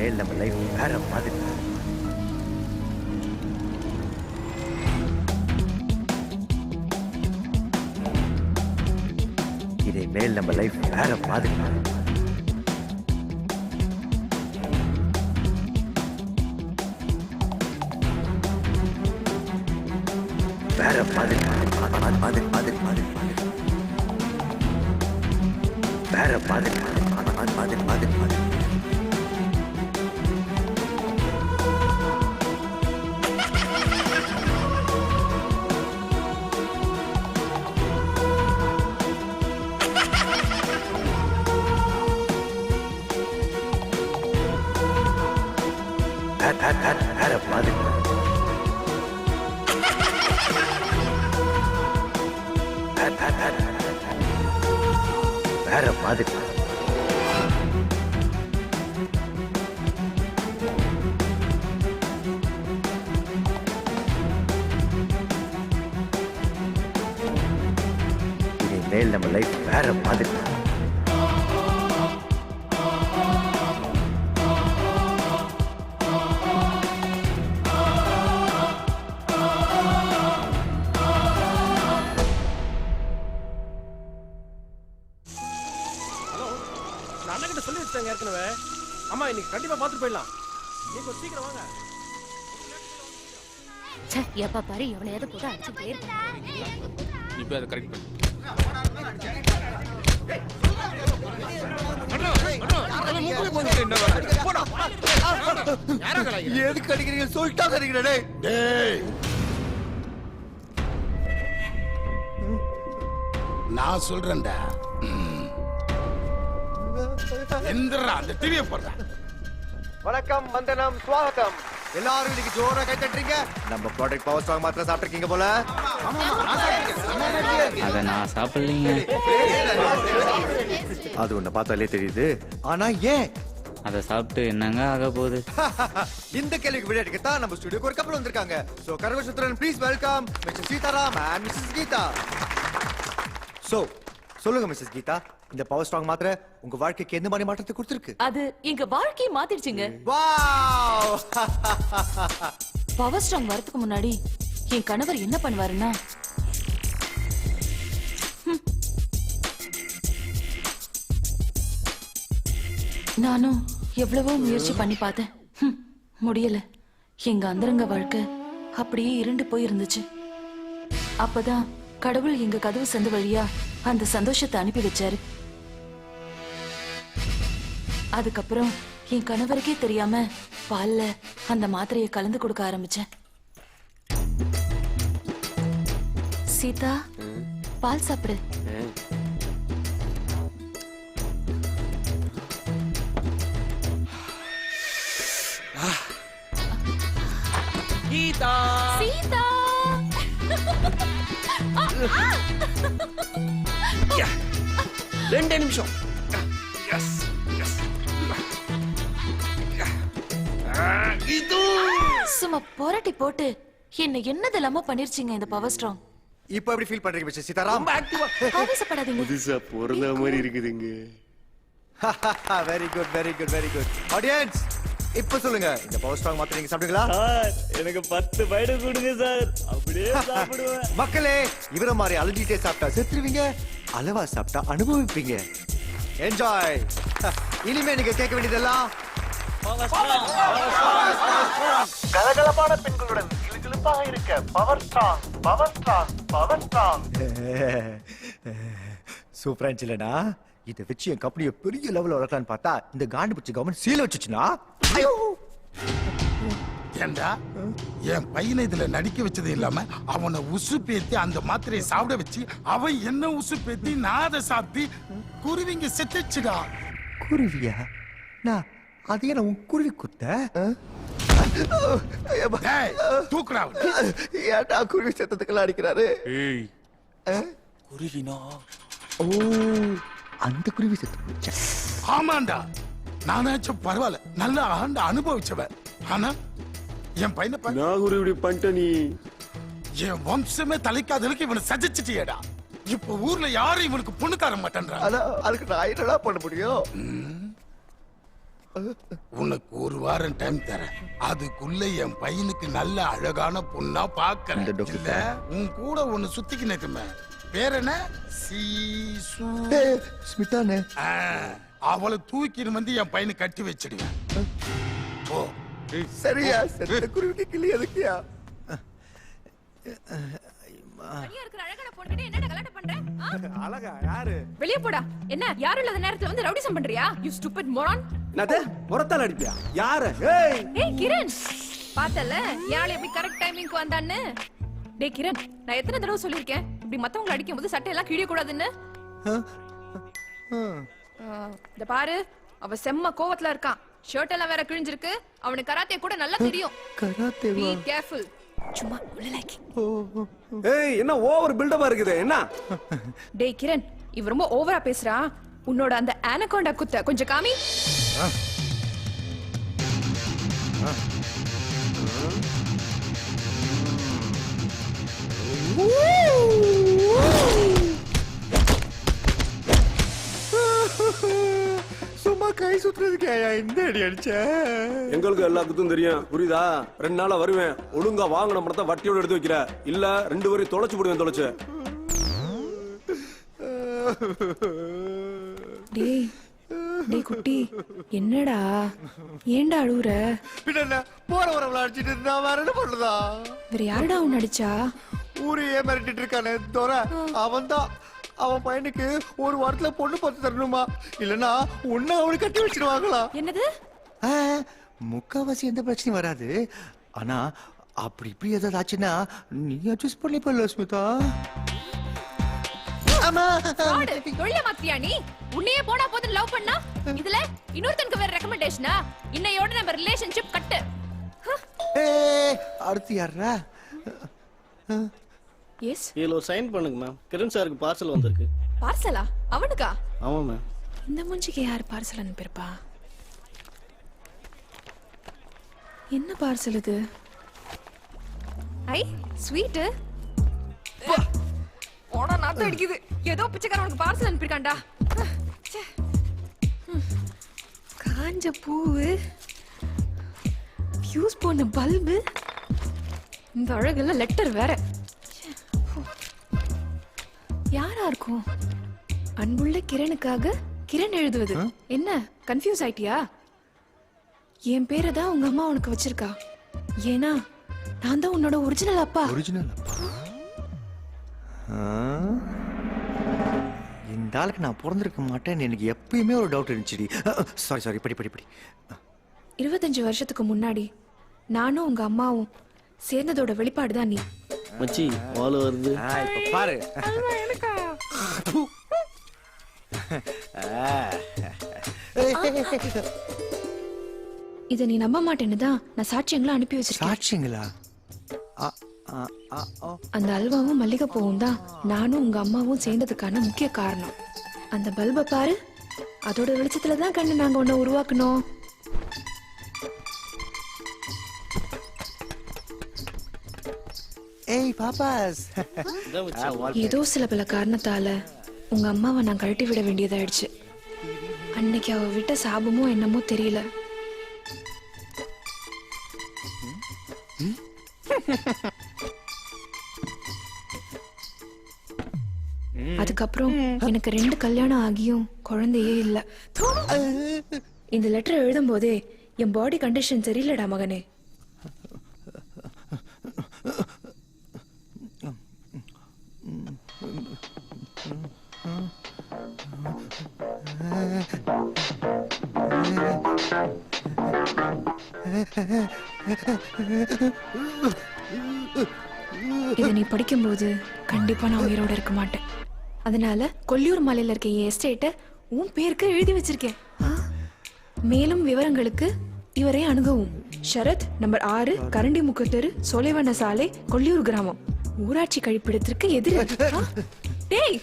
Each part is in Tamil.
இனிமேல் நம்ம லைஃப் வேற மாதிரி. இனிமேல் நம்ம லைஃப் வேற மாதிரி. வேற மாதிரி மாதிரி மாதிரி மாதிரி மாதிரி வேற மாதிரி மாதிரி மாதிரி மாதிரி மாதிரி வேற மாதிரி வேற மாதிரி இனிமேல் நம்ம லைஃப் வேற மாதிரி. அண்ணகிட்ட சொல்லி வச்சாங்க ஏற்கனவே. அம்மா இன்னைக்கு கண்டிப்பா பாத்துட்டு போயிடலாம். நீங்க சீக்கிரம் வாங்க. எப்பா பாரு எவனையாவது போட்டு அடிச்சுட்டே இருக்கான். இப்போ அதை கரெக்ட் பண்ணு. எதுக்கு அடிக்கிறீங்க சொல்லிட்டா அடிக்கிறே. நான் சொல்றேன்டா. எந்திரா அந்த டிவியை போடுறேன். வணக்கம், வந்தனம், ஸ்வாகத்தம். எல்லாரும் இன்னைக்கு ஜோரா கை தட்டுறீங்க. நம்ம ப்ராடக்ட் பவர் ஸ்ட்ராங் மாத்திரம் சாப்பிட்டுருக்கீங்க போல. அத நான் சாப்பிடலீங்க. அது உன்னை பார்த்தாலே தெரியுது. ஆனா ஏன் அதை சாப்பிட்டு என்னங்க ஆக போகுது? இந்த கேள்விக்கு விடையளிக்க தான் நம்ம ஸ்டுடியோக்கு ஒரு கப்பல் வந்திருக்காங்க. சோ கரவசூத்ரன் please welcome mister Sitaram and missus Geetha. So சொல்லுங்க மிஸ்ஸஸ் கீதா, இந்த பவர் ஸ்ட்ராங் மாத்திரை உங்க வாழ்க்கைக்கு எந்த மாதிரி மாற்றத்தை கொடுத்திருக்கு? அது எங்க வாழ்க்கையை மாத்திடுச்சுங்க. வாவ்! பவர் ஸ்ட்ராங் வரதுக்கு முன்னாடி என் கணவர் என்ன பண்ணுவாருன்னா, நானும் எவ்வளவோ முயற்சி பண்ணி பார்த்தேன், முடியல. எங்க அந்தரங்க வாழ்க்கை அப்படியே இருண்டு போய் இருந்துச்சு. அப்பதான் கடவுள் எங்க கதவு சந்து வழியா அந்த சந்தோஷத்தை அனுப்பி வச்சாரு. அதுக்கப்புறம் என் கணவருக்கே தெரியாம பால்ல அந்த மாத்திரையை கலந்து கொடுக்க ஆரம்பிச்சேன். சீதா, பால் சாப்பிடு. கீதா சீதா, ரெண்டு நிமிஷம். சும்மா புரட்டி போட்டு என்னதெல்லாமோ பண்ணிருச்சீங்க இந்த பவர் ஸ்ட்ராங். இப்போ எப்படி ஃபீல் பண்றீங்க மிஸ்டர் சீதாராம்? ஆவேசப்படாதீங்க. புதுசா பிறந்த மாதிரி இருக்குதுங்க. Very good very good very good. Audience இப்ப சொல்லுங்க, இந்த பவர் ஸ்ட்ராங் மாத்திரை நீங்க சாப்பிடுங்களா? சார் எனக்கு 10 பைடு கொடுங்க சார், அப்படியே சாப்பிடுவேன். மக்களே, இவர மாதிரி அலர்ஜிட்டே சாப்பிட்டா செத்துருவீங்க, அளவா சாப்பிட்டா அனுபவிப்பீங்க. என்ஜாய். இனிமே நீங்க கேட்க வேண்டியதெல்லாம் கலகலப்பான பெண்களுடன் கிளுகிளுப்பாக இருக்க power strong power strong power strong. சூப்பரா இல்லனா? இதை வச்சு என் கம்பெனியை பெரிய லெவலில் வளர்க்கலான்னு பார்த்தா இந்த காண்டு பிடிச்ச கவர்மெண்ட் சீல் வச்சுச்சுன்னா, ஏண்டா என் பையனை இதுல நடிக்க வச்சது இல்லாம அவனை உசு பேத்தி அந்த மாத்திரையை சாப்பிட வச்சு அவன் என்ன உசு பேத்தி நான் அதை சாப்பிட்டு குருவிங்க செத்துச்சுடா. குருவியா? நான் அதையே நான் உன் குருவி குத்த தூக்குறா. ஏன்டா குருவி செத்ததுக்கெல்லாம் அடிக்கிறாரு? குருவினா? ஓ, அந்த குருவி செத்து போச்சா? ஆமாண்டா, நானாச்சும் பரவாயில்ல, நல்ல ஆண்டு அனுபவிச்சவன். ஆனா என் பையனை நான் குரு இப்படி பண்ணிட்ட நீ. என் வம்சமே தலைக்காதலுக்கு இவனை சஜிச்சிட்டியடா. இப்ப ஊர்ல யாரும் இவனுக்கு பொண்ணு தர மாட்டேன்றா. அதுக்கு நான் என்னடா பண்ண முடியும்? உனக்கு ஒரு வாரம் டைம் தரேன். அதுக்குள்ள என் பையனுக்கு நல்ல அழகான பொண்ணா பாக்குறேன். இந்த டொக்கு இல்ல, உன் கூட ஒண்ணு சுத்திக்கினதுமே பேர் என்ன? சீசு. ஸ்மிதானே. அவளை தூக்கின்னு வந்து என் பையனை கட்டி வச்சிடுவேன். ஓ சரியா செத்த குருவிக்கு கிளி எதுக்குயா? அழகா யாரு? வெளிய போடா. என்ன யாரும் இல்லாத நேரத்துல வந்து ரவுடிசம் பண்றியா? You stupid moron. என்னது முறத்தால அடிப்பியா? யாரு? ஏய் ஏய் கிரண், பார்த்தல யாழ் எப்படி கரெக்ட் டைமிங்க்கு வந்தான்னு? டேய் கிரண், நான் எத்தனை தடவை சொல்லிருக்கேன் இப்படி மத்தவங்கள அடிக்கும்போது சட்டை எல்லாம் கிழிய கூடாதுன்னு? இந்த பாரு, அவ செம்ம கோவத்துல இருக்கான். ஷர்ட் எல்லாம் வேற கிழிஞ்சிருக்கு. அவனுக்கு கராத்தே கூட நல்லா தெரியும். கராத்தேவா? Be careful. சும்மா உளலாக்கி. ஏய் என்ன ஓவர் பில்டப்பா இருக்குது என்ன? டேய் கிரண், இவ ரொம்ப ஓவரா பேசுறா. உன்னோட அந்த ஆனகோண்டா குத்த கொஞ்சம் காமி. சும்மா கை சுத்துறதுக்கு இந்த அடி அடிச்ச? எங்களுக்கு எல்லாத்துக்கும் தெரியும், புரியுதா? 2 நாளா வருவேன். ஒழுங்கா வாங்கின பணத்தை வட்டியோட எடுத்து வைக்கிற, இல்ல 2 பேரையும் தொலைச்சு போடுவேன். தொலைச்சு. டேய் டேய் குட்டி, என்னடா ஏன்டா அழுவுற? பின்ன போற வரவள அடிச்சிட்டு இருந்தா வேற என்ன பண்ணுதா? வேற யாருடா உன்னை அடிச்சா? ஊரையே மிரட்டிட்டு இருக்கானே தோற, அவன்தான். அவன் பையனுக்கு ஒரு வாரத்துல பொண்ணு பார்த்து தரணுமா, இல்லனா உன்னை அவனுக்கு கட்டி வச்சிருவாங்களா? என்னது? முக்காவாசி எந்த பிரச்சனையும் வராது. ஆனா அப்படி இப்படி ஏதாவது ஆச்சுன்னா நீ அட்ஜஸ்ட் பண்ணி போல ஸ்மிதா. அம்மா ஃப்ராட், தொழில மாத்தியா நீ? உன்னையே போனா போது லவ் பண்ணா இதுல இன்னொருத்தனுக்கு வேற ரெக்கமெண்டேஷனா? இன்னையோட நம்ம ரிலேஷன்ஷிப் கட். அடுத்து யாரா? எஸ், இதுல ஒரு சைன் பண்ணுங்க மேம். கிரண் சாருக்கு பார்சல் வந்திருக்கு. பார்சலா? அவனுக்கா? ஆமா மேம். இந்த மூஞ்சிக்கு யார் பார்சல் அனுப்பியிருப்பா? என்ன பார்சல் இது? ஐ ஸ்வீட். ஓடா நாத்தம் அடிக்குது. ஏதோ பிச்சைக்காரனுக்கு பார்சல் அனுப்பியிருக்கான்டா. காஞ்ச பூவு, ஃபியூஸ் போன பல்பு, இந்த அழகெல்லாம் லெட்டர் வேற. யாரா இருக்கும்? அன்புள்ள கிரணுக்காக கிரண் எழுதுவது. என்ன கன்ஃபியூஸ் ஆயிட்டியா? என் பேரை தான் உங்க அம்மா உனக்கு வச்சிருக்கா. ஏன்னா நான் தான் உன்னோட ஒரிஜினல் அப்பா. ஒரிஜினல் அப்பா? இந்த ஆளுக்கு நான் பிறந்திருக்க மாட்டேன்னு எனக்கு எப்பயுமே ஒரு டவுட் இருந்துச்சு. சாரி படி படி படி. 25 வருஷத்துக்கு முன்னாடி நானும் உங்க அம்மாவும் சேர்ந்ததோட வெளிப்பாடு தான் நீ. மச்சி வாழ வருது. இப்ப பாரு. இத நீ நம்ப மாட்டேன்னு தான் நான் சாட்சியங்களை அனுப்பி வச்சிருக்கேன். சாட்சிங்களா? அந்த அல்வாவும் மல்லிகைப்பூவும் தான் நானும் உங்க அம்மாவும் சேர்ந்ததுக்கான முக்கிய காரணம். அந்த பல்பை பாரு, அதோட வெளிச்சத்துல தான் கண்ணு நாங்க உன்னை உருவாக்கணும். ஏய் பாப்பாஸ். ஏதோ சில பல காரணத்தால உங்க அம்மாவை நான் கழட்டி விட வேண்டியதாயிடுச்சு. அன்னைக்கு அவ விட்ட சாபமோ என்னமோ தெரியல. அதுக்கப்புறம் எனக்கு 2 கல்யாணம் ஆகியும் குழந்தையே இல்ல. இந்த லெட்டர் எழுதும் போதே என் பாடி கண்டிஷன் சரியில்லடா மகனே. இதை நீ படிக்கும்போது கண்டிப்பா நான் உயிரோட இருக்க மாட்டேன். அதனால கொல்லியூர் மலையில இருக்க என் எஸ்டேட்டை உன் பேருக்கு எழுதி வச்சிருக்கேன். மேலும் விவரங்களுக்கு இவரை அணுகவும். ஷரத், நம்பர் 6, கரண்டி முக்கத்தெரு, சோலைவன சாலை, கொல்லியூர் கிராமம், ஊராட்சி கழிப்பிடத்திற்கு எதிர். டேய்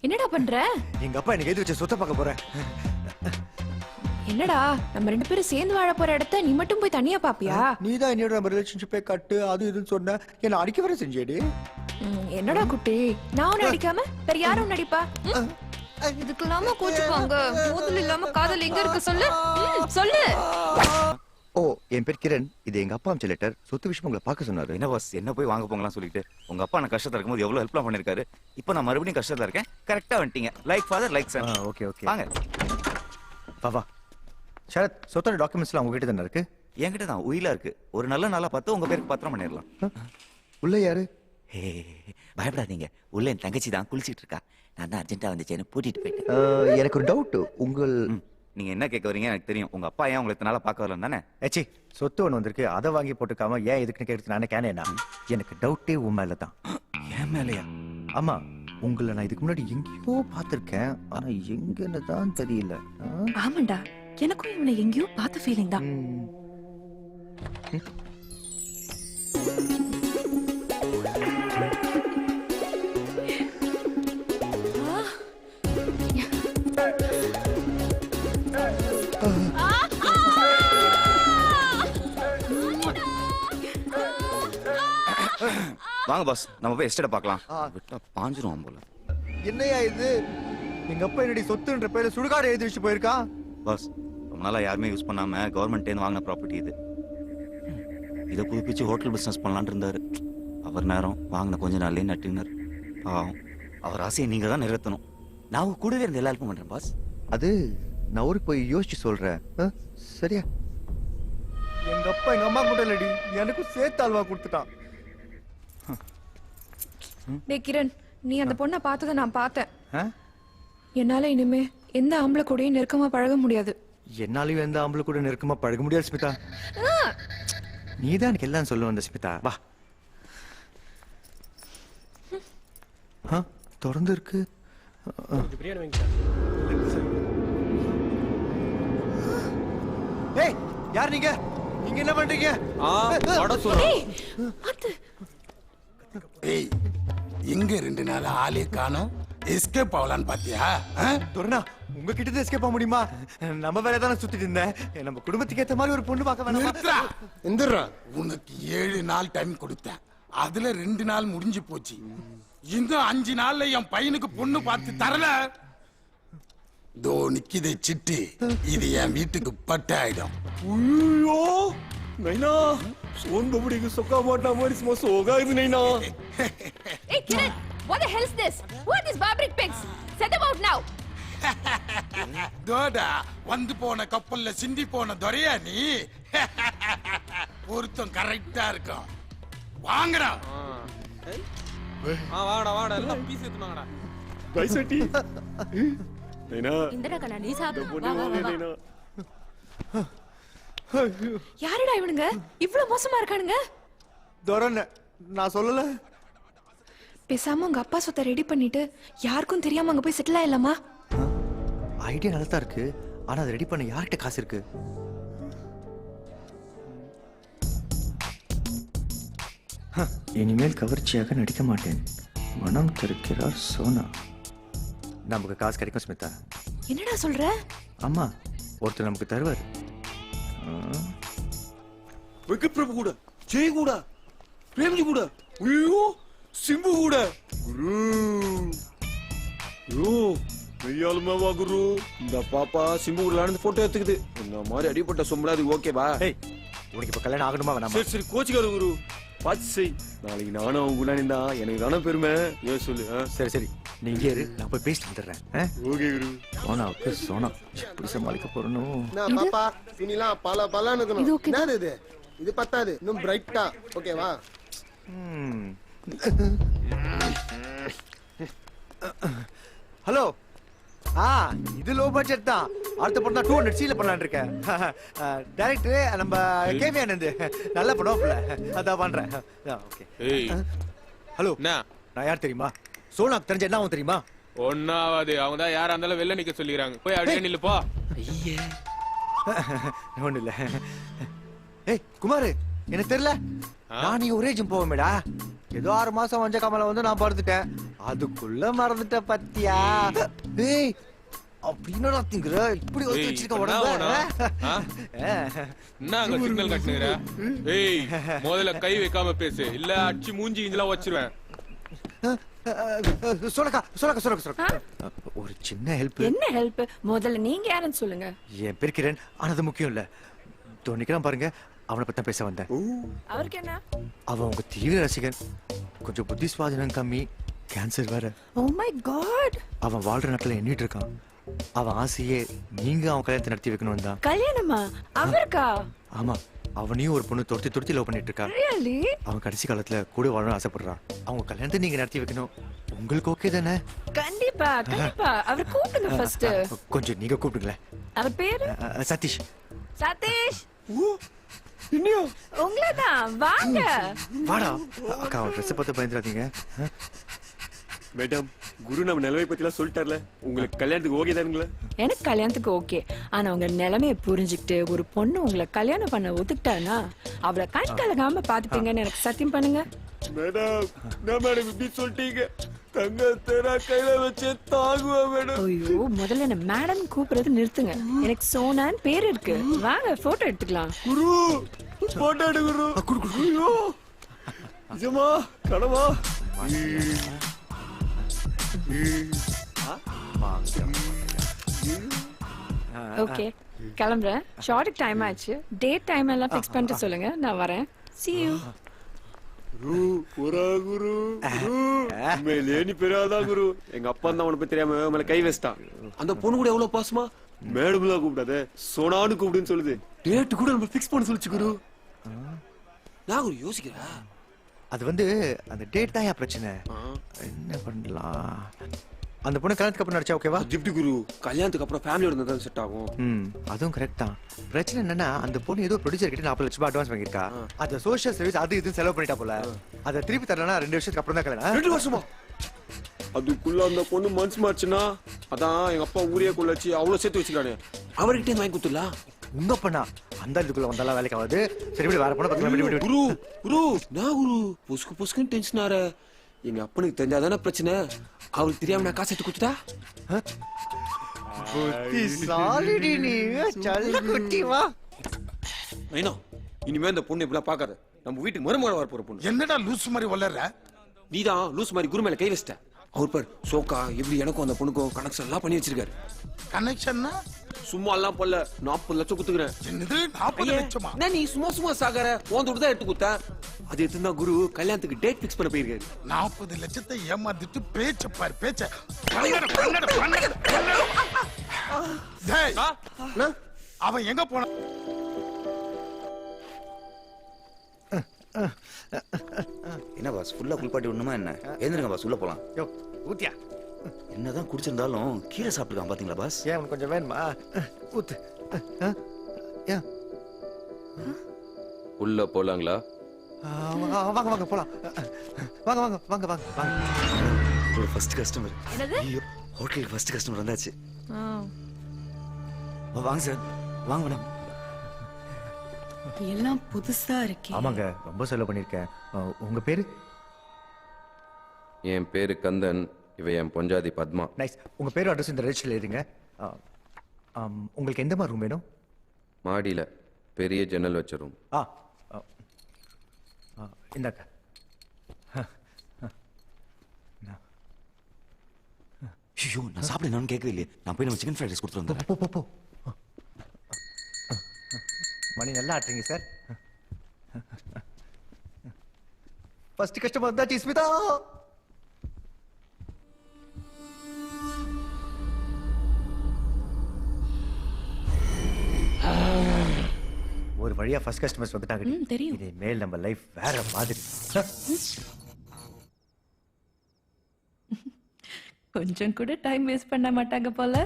என்னடா பண்ற? எங்க அப்பா எனக்கு எது வச்சு சொத்த பார்க்க போறேன். என்னடா நம்ம 2 பேரும் சேர்ந்து வாழ போற இடத்த நீ மட்டும் போய் தனியா பாப்பியா? நீதான் என்னோட நம்ம ரிலேஷன்ஷிப்பை கட்டு அது இதுன்னு சொன்ன, என்ன அடிக்க வர செஞ்சேடி. என்னடா குட்டி, நான் உன்னை அடிக்காம வேற யாரும் நடிப்பா? இதுக்கெல்லாம கோச்சுப்பாங்க. மோதல் இல்லாம காதல் எங்க இருக்கு சொல்லு. சொல்லு. ஓ, என் பேர் கிரண். இது எங்க அப்பா அமிச்ச லெட்டர். சொத்து விஷயம் உங்களை பார்க்க சொன்னாரு. என்ன பாஸ் என்ன போய் வாங்க போங்கலாம் சொல்லிட்டு உங்க அப்பா நான் கஷ்டத்துல இருக்கும்போது எவ்வளவு ஹெல்ப்லாம் பண்ணிருக்காரு. இப்போ நான் மறுபடியும் கஷ்டத்துல இருக்கேன். கரெக்டா வந்துட்டீங்க. Like father like son. Okay okay வாங்க. வா சரத், சொத்தோட டாக்குமெண்ட்ஸ்லாம் உங்ககிட்ட தானே இருக்கு? என்கிட்ட தான் உயிலா இருக்கு. ஒரு நல்ல நாளா பார்த்து உங்க பேருக்கு பத்திரம் பண்ணிடலாம். உள்ள யாரு? ஹே, பயப்படாதீங்க. உள்ள என் தங்கச்சி தான் குளிச்சிட்டு இருக்கா. நான் தான் அர்ஜென்ட்டா வந்துச்சேன்னு கூட்டிட்டு போயிட்டேன். எனக்கு ஒரு டவுட். உங்கள் நீங்க என்ன கேட்க வரீங்க எனக்கு தெரியும். உங்க அப்பா ஏன் உங்களை இத்தனால பார்க்க வரல தானே? ஏச்சி, சொத்து ஒன்று வந்திருக்கு. அதை வாங்கி போட்டுக்காம ஏன் எதுக்குன்னு கேட்டு நானே கேனேன்னா எனக்கு டவுட்டே உன் மேல தான். ஏன் மேலையா? ஆமா, உங்களை நான் இதுக்கு முன்னாடி எங்கேயோ பார்த்திருக்கேன். ஆனா எங்கன்னு தான் தெரியல. ஆமாண்டா, எனக்கும் இவனை எங்கேயோ பார்த்த ஃபீலிங் தான். வாங்க பாஸ், நம்ம போய் எஸ்டேட் பார்க்கலாம். விட்டா பாஞ்சிரும் போல. என்னையா இது? எங்க அப்பா என்னடி சொத்துன்ற பேர்ல சுடுகாடு எழுதி வச்சு போயிருக்கா. பாஸ், ரொம்ப நாளா யாருமே யூஸ் பண்ணாம கவர்மெண்ட்லேருந்து வாங்கின ப்ராப்பர்ட்டி இது. இதை புதுப்பிச்சு ஹோட்டல் பிசினஸ் பண்ணலான்னு இருந்தாரு. அவர் நேரம் வாங்கின கொஞ்ச நாள்லயே நட்டினார். பாவம், அவர் ஆசையை நீங்க தான் நிறைவேற்றணும். நான் கூடவே இருந்து எல்லா ஹெல்ப்பும் பண்றேன் பாஸ். அது நான் ஊருக்கு போய் யோசிச்சு சொல்றேன். சரியா? எங்க அப்பா எங்க அம்மா கூட இல்லடி, எனக்கும் சேர்த்து அல்வா கொடுத்துட்டான். டேய் கிரண், நீ அந்த பொண்ணை பார்த்ததை நான் பார்த்தேன். ஆ? என்னால இனிமே எந்த ஆம்பளை கூடயும் நெருக்கமா பழக முடியாது. என்னாலையும் எந்த ஆம்பளை கூட நெருக்கமா பழக முடியாது ஸ்மிதா. நீதான் எனக்கு எல்லாம் சொல்ல வந்த ஸ்மிதா. வா. தொடர்ந்து இருக்கு. ஏய், யார் நீங்க? நீங்க என்ன பண்றீங்க? ஏய், எங்க 2 நாள் ஆளே காணோம்? எஸ்கேப் ஆகலான்னு பாத்தியா? துரணா, உங்ககிட்ட இருந்து எஸ்கேப் ஆக முடியுமா? நம்ம வேற தானே சுத்திட்டு இருந்தேன். நம்ம குடும்பத்துக்கு ஏத்த மாதிரி ஒரு பொண்ணு பார்க்க வேணாம். எந்திரா. உனக்கு 7 நாள் டைம் கொடுத்தேன். அதுல 2 நாள் முடிஞ்சு போச்சு. இன்னும் 5 நாள்ல என் பையனுக்கு பொண்ணு பார்த்து தரல. தோ நிக்கிதே சிட்டு. இது என் வீட்டுக்கு பட்ட ஆயிடும். ஐயோ நைனா, சோன் பபடிக்கு சொக்கா மாட்டா மாதிரி சும்மா சோகா இது நைனா. Hey Kiran, what the hell is this? Who are these barbaric pigs? Set them out now. தோடா, வந்து போன கப்பல்ல சிந்தி போன துரையா நீ? பொருத்தம் கரெக்டா இருக்கும். வாங்கடா. வாடா எல்லாம் பீஸ் எடுத்துனாங்கடா. பைசட்டி நைனா, இந்தடா கண்ணா, நீ சாப்பிடு. பொண்ணு வாங்க நைனா. யாருடா இவனுங்க இவ்வளவு மோசமா இருக்கானுங்க? துரண, நான் சொல்லல. பேசாம உங்க அப்பா சொத்தை ரெடி பண்ணிட்டு யாருக்கும் தெரியாம அங்க போய் செட்டில் ஆயிடலாமா? ஐடியா நல்லா தான் இருக்கு. ஆனா அதை ரெடி பண்ண யார்கிட்ட காசு இருக்கு? இனிமேல் கவர்ச்சியாக நடிக்க மாட்டேன். மனம் தருக்கிறார் சோனா. நமக்கு காசு கிடைக்கும் ஸ்மிதா. என்னடா சொல்ற? ஆமா, ஒருத்தர் நமக்கு தருவார். வெங்கட் பிரபு கூட, ஜெய் கூட, பிரேம்ஜி கூட, ஐயோ சிம்பு கூட. குரு யோ மெய்யாலுமே வா குரு. இந்த பாப்பா சிம்பு கூட நடந்து போட்டோ எடுத்துக்குது. இந்த மாதிரி அடிப்பட்ட சொம்படாது. ஓகேவா? ஏய், உனக்கு இப்ப கல்யாணம் ஆகணுமா வேணாமா? சரி சரி, கோச்சுக்காரு குரு. பார்த்து செய். நாளைக்கு நானும் அவங்க கூட நின்றா எனக்கு தானே பெருமை. ஏன் சொல்லு. சரி சரி, நீ இங்கே இரு, நான் போய் பேசிட்டு வந்துடுறேன். ஓகே குரு. சோனாவுக்கு சோனா எப்படி சமாளிக்க போறணும்? பாப்பா துணிலாம் பல பலன்னு இருக்கணும். என்னது இது? இது பத்தாது, இன்னும் பிரைட்டா. ஓகேவா? ஹலோ. இது லோ பட்ஜெட் தான். அடுத்த படம் தான் 200 சீல பண்ணலாம்னு இருக்கேன். டைரக்டர் நம்ம கேவி ஆனந்த். நல்ல படம்ல. அதான் பண்றேன். ஓகே. ஏய், ஹலோ. என்ன? நான் யார் தெரியுமா? சோனாக்கு தெரிஞ்ச என்ன ஆகும் தெரியுமா? ஒன்னாவது அவங்க தான் யாரா இருந்தாலும் வெளில நிக்க சொல்லிக்கிறாங்க. போய் அப்படியே நில்லு போ. ஒண்ணு இல்ல. ஏய் குமார், எனக்கு தெரியல. நான் நீ ஒரே ஜிம் போவேமேடா. ஏதோ 6 மாசம் வஞ்ச காமல வந்து நான் படுத்துட்டேன். அதுக்குள்ள மறந்துட்ட பத்தியா? ஏய், அப்படின்னா திங்குற இப்படி ஒத்தி வச்சிருக்க உடம்பு. என்ன அங்க சிக்னல் கட்டுற? ஏய், முதல்ல கை வைக்காம பேசு, இல்ல அடிச்சு மூஞ்சி இஞ்சலாம் வச்சிருவேன். சொல்லக்கா ஒரு சின்ன ஹெல்ப். என்ன ஹெல்ப்? முதல்ல நீங்க யாருன்னு சொல்லுங்க. என் பேர் கிரண். ஆனா அது முக்கியம் இல்ல. தோணிக்கலாம் பாருங்க, அவனை பத்தி பேச வந்தேன். அவருக்கு என்ன? அவன் உங்க தீவிர ரசிகன். கொஞ்சம் புத்தி சுவாதனம் கம்மி, கேன்சர் வேற. Oh my god. அவன் வாழ்ற நாட்டுல எண்ணிட்டு இருக்கான். அவன் ஆசையே நீங்க அவன் கல்யாணத்தை நடத்தி வைக்கணும் தான். கல்யாணமா? அவருக்கா? ஆமா, அவனையும் ஒரு பொண்ணு துரத்தி லவ் பண்ணிட்டு இருக்கா. ரியலி? அவன் கடைசி காலத்துல கூட வாழணும்னு ஆசைப்படுறான். அவங்க கல்யாணத்தை நீங்க நடத்தி வைக்கணும். உங்களுக்கு ஓகே தானே? கண்டிப்பா கண்டிப்பா. அவர் கூப்பிடுங்க ஃபர்ஸ்ட். கொஞ்சம் நீங்க கூப்பிடுங்களேன். அவர் பேரு? சதீஷ். சதீஷ். உங்களதான் வாங்க. வாடா அக்கா, அவன் ட்ரெஸ் பார்த்து பயந்துடாதீங்க. மேடம், குரு நம்ம நிலைமை பத்திலாம் சொல்லிட்டார்ல, உங்களுக்கு கல்யாணத்துக்கு ஓகே தானுங்களா? எனக்கு கல்யாணத்துக்கு ஓகே. ஆனா உங்க நிலைமையை புரிஞ்சுக்கிட்டு ஒரு பொண்ணு உங்களை கல்யாணம் பண்ண ஒத்துக்கிட்டானா அவளை கண் கலகாம பாத்துப்பீங்கன்னு எனக்கு சத்தியம் பண்ணுங்க. மேடம், நான் மேடம் இப்படி சொல்லிட்டீங்க. தங்கத்தை நான் கையில வச்சு தாங்குவா மேடம். ஐயோ, முதல்ல என்ன மேடம் கூப்பிடுறது நிறுத்துங்க. எனக்கு சோனான்னு பேர் இருக்கு. வாங்க போட்டோ எடுத்துக்கலாம். குரு போட்டோ எடு குரு. ஐயோ நிஜமா கடமா? ஓகே, கிளம்புறேன். ஷார்ட் டைம் ஆச்சு. டேட் டைம் எல்லாம் ஃபிக்ஸ் பண்ணிட்டு சொல்லுங்க, நான் வரேன். See you. குரு ஒரா குரு. மேலே நீ பெரியாதா குரு. எங்க அப்பா தான் அவனை பத்தி தெரியாம மேல கை வச்சிட்டான். அந்த பொண்ணு கூட எவ்வளவு பாசமா மேடம்லாம் கூப்பிடாத, சோனான்னு கூப்பிடுன்னு சொல்லுது. டேட் கூட நம்ம ஃபிக்ஸ் பண்ண சொல்லுச்சு குரு. நான் குரு யோசிக்கிறேன். அது வந்து அந்த டேட் தான் பிரச்சனை. என்ன பண்ணலாம்? அந்த பொண்ணு கல்யாணத்துக்கு அப்புறம் நடிச்சா ஓகேவா? எப்படி குரு, கல்யாணத்துக்கு அப்புறம் ஃபேமிலியோட இருந்தா செட் ஆகும். அதுவும் கரெக்ட் தான். பிரச்சனை என்னன்னா அந்த பொண்ணு ஏதோ ப்ரொடியூசர் கிட்ட 40 லட்சம் ரூபாய் அட்வான்ஸ் வாங்கியிருக்கா. அது சோஷியல் சர்வீஸ் அது இதுன்னு செலவு பண்ணிட்டா போல. அதை திருப்பி தரலன்னா 2 வருஷத்துக்கு அப்புறம் தான் கல்யாணம். 2 வருஷமா? அதுக்குள்ள அந்த பொண்ணு மனசு மாச்சுனா அதான் எங்க அப்பா ஊரே கொள்ளச்சு அவ்வளவு சேர்த்து வச்சுக்கானே. அவர்கிட்ட வாங்கி கொடுத்துடலாம். உங்க பண்ணா அந்த இதுக்குள்ள வந்தாலும் வேலைக்கு ஆகாது. சரி விடு, வேற பொண்ணை பக்கத்துல குரு. குரு நான் குரு புஸ்கு புஸ்குன்னு டென்ஷன் ஆற. எங்க அப்பனுக்கு தெரிஞ்சாதானே பிரச்சனை. அவருக்கு தெரியாம நான் காசு எடுத்து கொடுத்துட்டா? இனிமே இந்த பொண்ணு இப்படிலாம் பாக்காத. நம்ம வீட்டுக்கு மருமகள் வர போற பொண்ணு. என்னடா லூஸ் மாதிரி வளர்ற? நீதான் லூஸ் மாதிரி குரு மேல கை வச்சிட்ட. அவர் பேர் சோக்கா எப்படி எனக்கும் அந்த பொண்ணுக்கும் கனெக்ஷன் எல்லாம் பண்ணி வச்சிருக்காரு. கனெக்ஷன்னா சும்மா எல்லாம் பண்ணல. 40 லட்சம் குத்துக்கிறேன். என்னது 40 லட்சமா? நீ சும்மா சாகர போந்து தான் எடுத்து குத்த. அது எடுத்துனா குரு கல்யாணத்துக்கு டேட் ஃபிக்ஸ் பண்ண போயிருக்காரு. 40 லட்சத்தை ஏமாத்திட்டு பேச்ச பாரு பேச்ச. அவன் எங்க போன? என்ன பாஸ், ஃபுல்லா குளிப்பாட்டி விடணுமா என்ன? எழுந்திருங்க பாஸ், உள்ள போலாம். யோ ஊத்தியா? என்னதான் குடிச்சிருந்தாலும் கீரை சாப்பிட்டுருக்கான் பாத்தீங்களா பாஸ்? ஏன் உனக்கு கொஞ்சம் வேணுமா? ஊத்து. உள்ள போலாங்களா? வாங்க வாங்க போலாம். வாங்க வாங்க வாங்க வாங்க வாங்க. ஒரு ஃபர்ஸ்ட் கஸ்டமர். என்னது? ஐயோ, ஹோட்டலுக்கு ஃபர்ஸ்ட் கஸ்டமர் வந்தாச்சு. வாங்க சார், வாங்க மேடம். எல்லாம் புதுசா இருக்கே. ஆமாங்க, ரொம்ப செலவு பண்ணிருக்கேன். உங்க பேரு? என் பேரு கந்தன். இவ என் பொஞ்சாதி பத்மா. நைஸ். உங்க பேரு அட்ரஸ் இந்த ரெஜிஸ்டர்ல எழுதுங்க. உங்களுக்கு எந்த மாதிரி ரூம் வேணும்? மாடியில பெரிய ஜன்னல் வச்ச ரூம். இந்தாக்க. ஐயோ, நான் சாப்பிட என்னன்னு கேட்கவே இல்லையே. நான் போய் நம்ம சிக்கன் ஃப்ரைட் ரைஸ் கொடுத்துட்டு வந்துடுறேன். போ. மணி நல்லா ஆட்டுறீங்க சார். ஃபர்ஸ்ட் கஸ்டமர் தான் ஸ்மிதா. ஒரு வழியா ஃபர்ஸ்ட் கஸ்டமர்ஸ் வந்துட்டாங்க. தெரியும். இதே மேல் நம்ம லைஃப் வேற மாதிரி. கொஞ்சம் கூட டைம் வேஸ்ட் பண்ண மாட்டாங்க போல.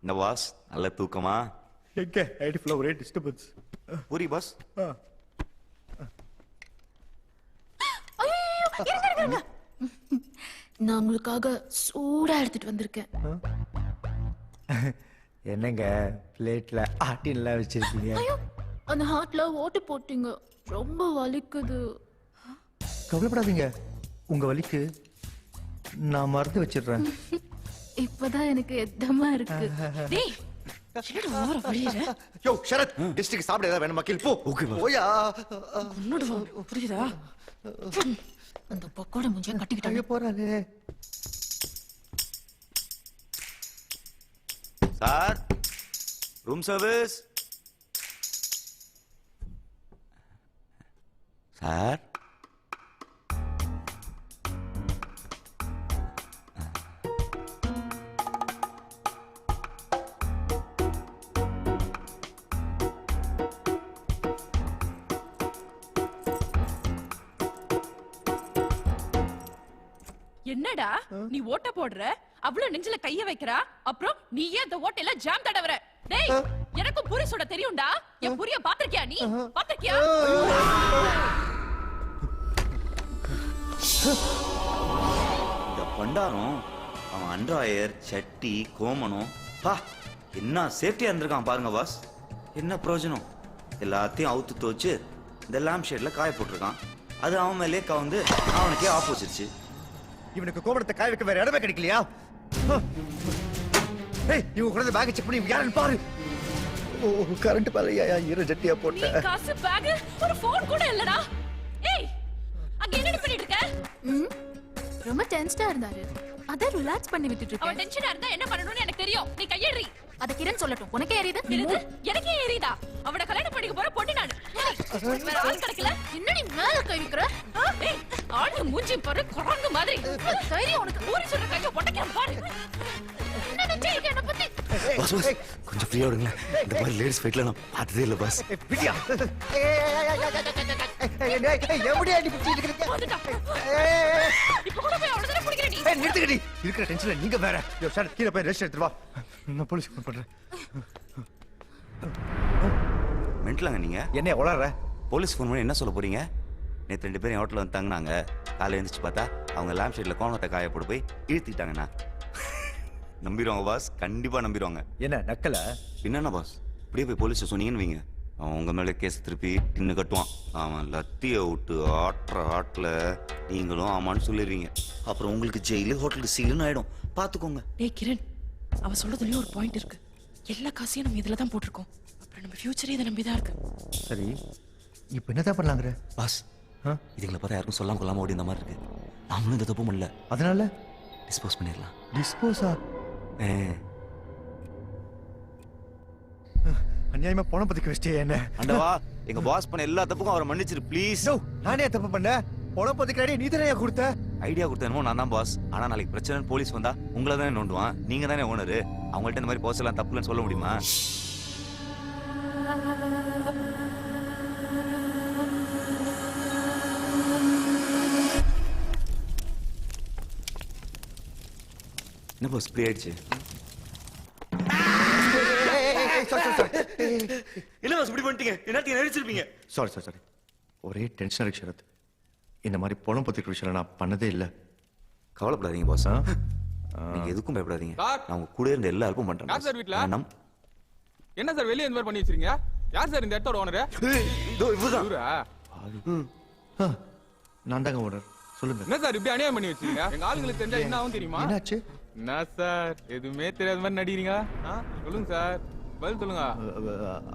இந்த பாஸ் நல்ல தூக்கமா? எங்க ஐடி ஃப்ளோ ஒரே டிஸ்டர்பன்ஸ். பூரி பாஸ். நான் உங்களுக்காக சூடா எடுத்துட்டு வந்திருக்கேன். என்னங்க பிளேட்ல ஆட்டின்லாம் வச்சிருக்கீங்க? அந்த ஹார்ட்ல ஓட்டு போட்டீங்க, ரொம்ப வலிக்குது. கவலைப்படாதீங்க, உங்க வலிக்கு நான் மருந்து வச்சிடுறேன். இப்பதான் எனக்கு எத்தமா இருக்கு. டேய் என்னடா ஓவரா வழியற? யோ ஷரத் டிஸ்ட்ரிக்ட் சாப்பிட ஏதாவது வேணுமா கில் போ. Okay boss. ஓயா. உன்னோட புரியுதா? அந்த பக்கோட மூஞ்சிய கட்டிக்கிட்டாங்க. போறானே. Sir room service. சார் என்னடா நீ ஓட்ட போடுற, அவ்வளவு நெஞ்சில கைய வைக்கிறா, அப்புறம் நீ ஏன் அந்த ஓட்டையில ஜாம் தடவற? டேய் எனக்கும் புரி சுட தெரியும்டா. என் புரிய பாத்திருக்கியா நீ? பாத்திருக்கியா? இந்த பண்டாரம் அவன் அண்ட்ராயர் சட்டி கோமனம் பா என்ன சேஃப்டியா இருந்திருக்கான் பாருங்க பாஸ். என்ன பிரயோஜனம்? எல்லாத்தையும் அவுத்து துவச்சு இந்த லேம்ப் ஷேட்ல காய போட்டிருக்கான். அது அவன் மேலே கவுந்து அவனுக்கே ஆப்போசிட்ச்சு. இவனுக்கு கோபுரத்தை காய வைக்க வேற இடமே கிடைக்கலையா? ஏய் இவங்க கூட பேக் செக் பண்ணி யாருன்னு பாரு. ஓ கரண்ட் பாலையா ஈர ஜட்டியா நீ போட்ட. காசு பேக் ஒரு ஃபோன் கூட இல்லடா. ஏய் அங்க என்ன பண்ணிட்டு இருக்க? ரொம்ப டென்ஸ்டா இருந்தாரு. அத ரிலாக்ஸ் பண்ணி விட்டுட்டு அவ இருக்கேன். டென்ஷனா இருந்தா என்ன பண்ணணும்னு எனக்கு தெரியும். நீ கையேறி. அத கிரண் சொல்லட்டும். உனக்கே எரியுது? என்னது? எனக்கே ஏறிதா? அவட கல்யாணம் பண்ணிக்க போற பொண்ணு நானு. வேற ஆள் கிடைக்கல. என்ன நீ மேல கை வைக்கிற? ஏய் ஆளு மூஞ்சி பாரு குரங்கு மாதிரி. தைரியம் உனக்கு. ஊரி சொல்ற கைய உடைக்கிறேன் பாரு. என்ன நினைச்சீங்க என்ன பத்தி? பாஸ் பாஸ் கொஞ்சம் ஃப்ரீயா விடுங்க. இந்த மாதிரி லேடிஸ் ஃபைட்ல நான் பார்த்ததே இல்ல பாஸ். விடியா. எப்படியா நீ பிடிச்சிட்டு இருக்கீங்க? வந்துடா. இப்போ கூட போய் அவளை தான பிடிக்கிற நீ. ஏய் நிறுத்துக்கடி. இருக்கிற டென்ஷன்ல நீங்க வேற. யோ சார் கீழ போய் ரெஸ்ட் எடுத்து வா. நான் போலீஸ் ஃபோன் பண்றேன். மென்டலாங்க நீங்க? என்ன உளறற? போலீஸ் ஃபோன் பண்ணி என்ன சொல்ல போறீங்க? நேற்று 2 பேரும் ஹோட்டலில் வந்து தங்கினாங்க. காலையில் எழுந்திரிச்சு பார்த்தா அவங்க லேம்ப் ஷேட்ல கோணத்தை காய போட்டு போய் இழுத்துக்கிட்டாங்கண்ணா. நம்பிடுவாங்க பாஸ், கண்டிப்பா நம்பிடுவாங்க. என்ன நக்கல? என்னன்னா பாஸ் இப்படியே போய் போலீஸ் சொன்னீங்கன்னு வைங்க, அவன் உங்க மேலே கேஸ் திருப்பி டின்னு கட்டுவான். அவன் லத்தியை விட்டு ஆட்டுற ஆட்டில் நீங்களும் ஆமான்னு சொல்லிடுவீங்க. அப்புறம் உங்களுக்கு ஜெயிலு ஹோட்டலுக்கு சீலுன்னு ஆயிடும். பார்த்துக்கோங்க. டேய் கிரண், அவ சொல்றதுலயும் ஒரு பாயிண்ட் இருக்கு. எல்லா காசையும் நம்ம இதுல தான் போட்டிருக்கோம். அப்புறம் நம்ம ஃபியூச்சரே இதை நம்பி தான் இருக்கு. சரி இப்போ என்னதான் பண்ணலாங்கிற? பாஸ் இதுங்களை பார்த்தா யாருக்கும் சொல்லாம கொள்ளாம ஓடி இந்த மாதிரி இருக்கு. நாமளும் இந்த தப்பு பண்ணல, அதனால டிஸ்போஸ் பண்ணிடலாம். டிஸ்போஸா? அநியாயமா பணம் பத்திக்க வச்சிட்டே என்ன? அண்டவா எங்க பாஸ் பண்ண எல்லா தப்புக்கும் அவரை மன்னிச்சிரு ப்ளீஸ். நானே தப்பு பண்ண. பணம் பத்திக்க நீ தானே கொடுத்த. ஐடியா கொடுத்தனமோ நான் தான் பாஸ். ஆனா நாளைக்கு பிரச்சனை போலீஸ் வந்தா உங்களை தானே நோண்டுவான். நீங்க தானே ஓனரு. அவங்கள்ட்ட இந்த மாதிரி பாஸ் எல்லாம் தப்புலன்னு சொல்ல முடியுமா? என்ன பாஸ் இப்படி ஆயிடுச்சு? என்ன பாஸ் இப்படி பண்ணிட்டீங்க? என்னத்தையும் நடிச்சிருப்பீங்க. சாரி சாரி சாரி, ஒரே டென்ஷன் இருக்கு ஷரத். இந்த மாதிரி பணம் பத்திக்க விஷயம் நான் பண்ணதே இல்லை. கவலைப்படாதீங்க பாஸ். நீங்க எதுக்கும் பயப்படாதீங்க. நான் உங்க கூட இருந்த எல்லா ஹெல்ப்பும் பண்றேன். யார் சார் வீட்ல? என்ன சார் வெளியே இந்த மாதிரி பண்ணி வச்சிருக்கீங்க? யார் சார் இந்த இடத்தோட ஓனரு? நான் தாங்க ஓனர். சொல்லுங்க. என்ன சார் இப்படி அநியாயம் பண்ணி வச்சிருக்கீங்க? எங்க ஆளுங்களுக்கு தெரிஞ்சா என்ன ஆகும் தெரியுமா? என்னாச்சு? என்ன சார் எதுவுமே தெரியாத மாதிரி நடிக்கிறீங்க? சொல்லுங்க சார், பதில் சொல்லுங்க.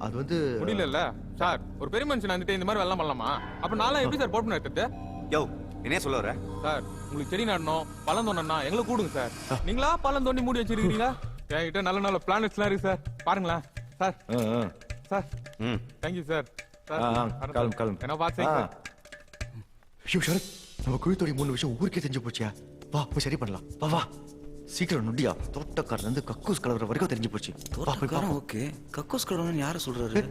அது வந்து முடியல சார். ஒரு பெரிய மனுஷன் வந்துட்டு இந்த மாதிரி வெள்ளம் பண்ணலாமா? அப்ப நான்லாம் எப்படி சார் போட் பண்ண எடுத்துட்டு? யோ என்ன சொல்ல வர? சார் உங்களுக்கு செடி நடணும், பழம் தோண்டனா எங்களை கூடுங்க சார். நீங்களா பழம் தோண்டி மூடி வச்சிருக்கீங்க? என்கிட்ட நல்ல நல்ல பிளானட்ஸ்லாம் இருக்கு சார், பாருங்களேன் சார். Sir thank you sir. என்ன பாத்து நம்ம குழித்தோடி 3 விஷயம் ஊருக்கே தெரிஞ்சு போச்சியா? வா போய் சரி பண்ணலாம். வா வா சீக்கிரம் நொடியா. தோட்டக்காரர் இருந்து கக்கூஸ் கலவர வரைக்கும் தெரிஞ்சு போச்சு. தோட்டக்காரன் ஓகே, கக்கூஸ் கலவரன்னு யார சொல்றாரு?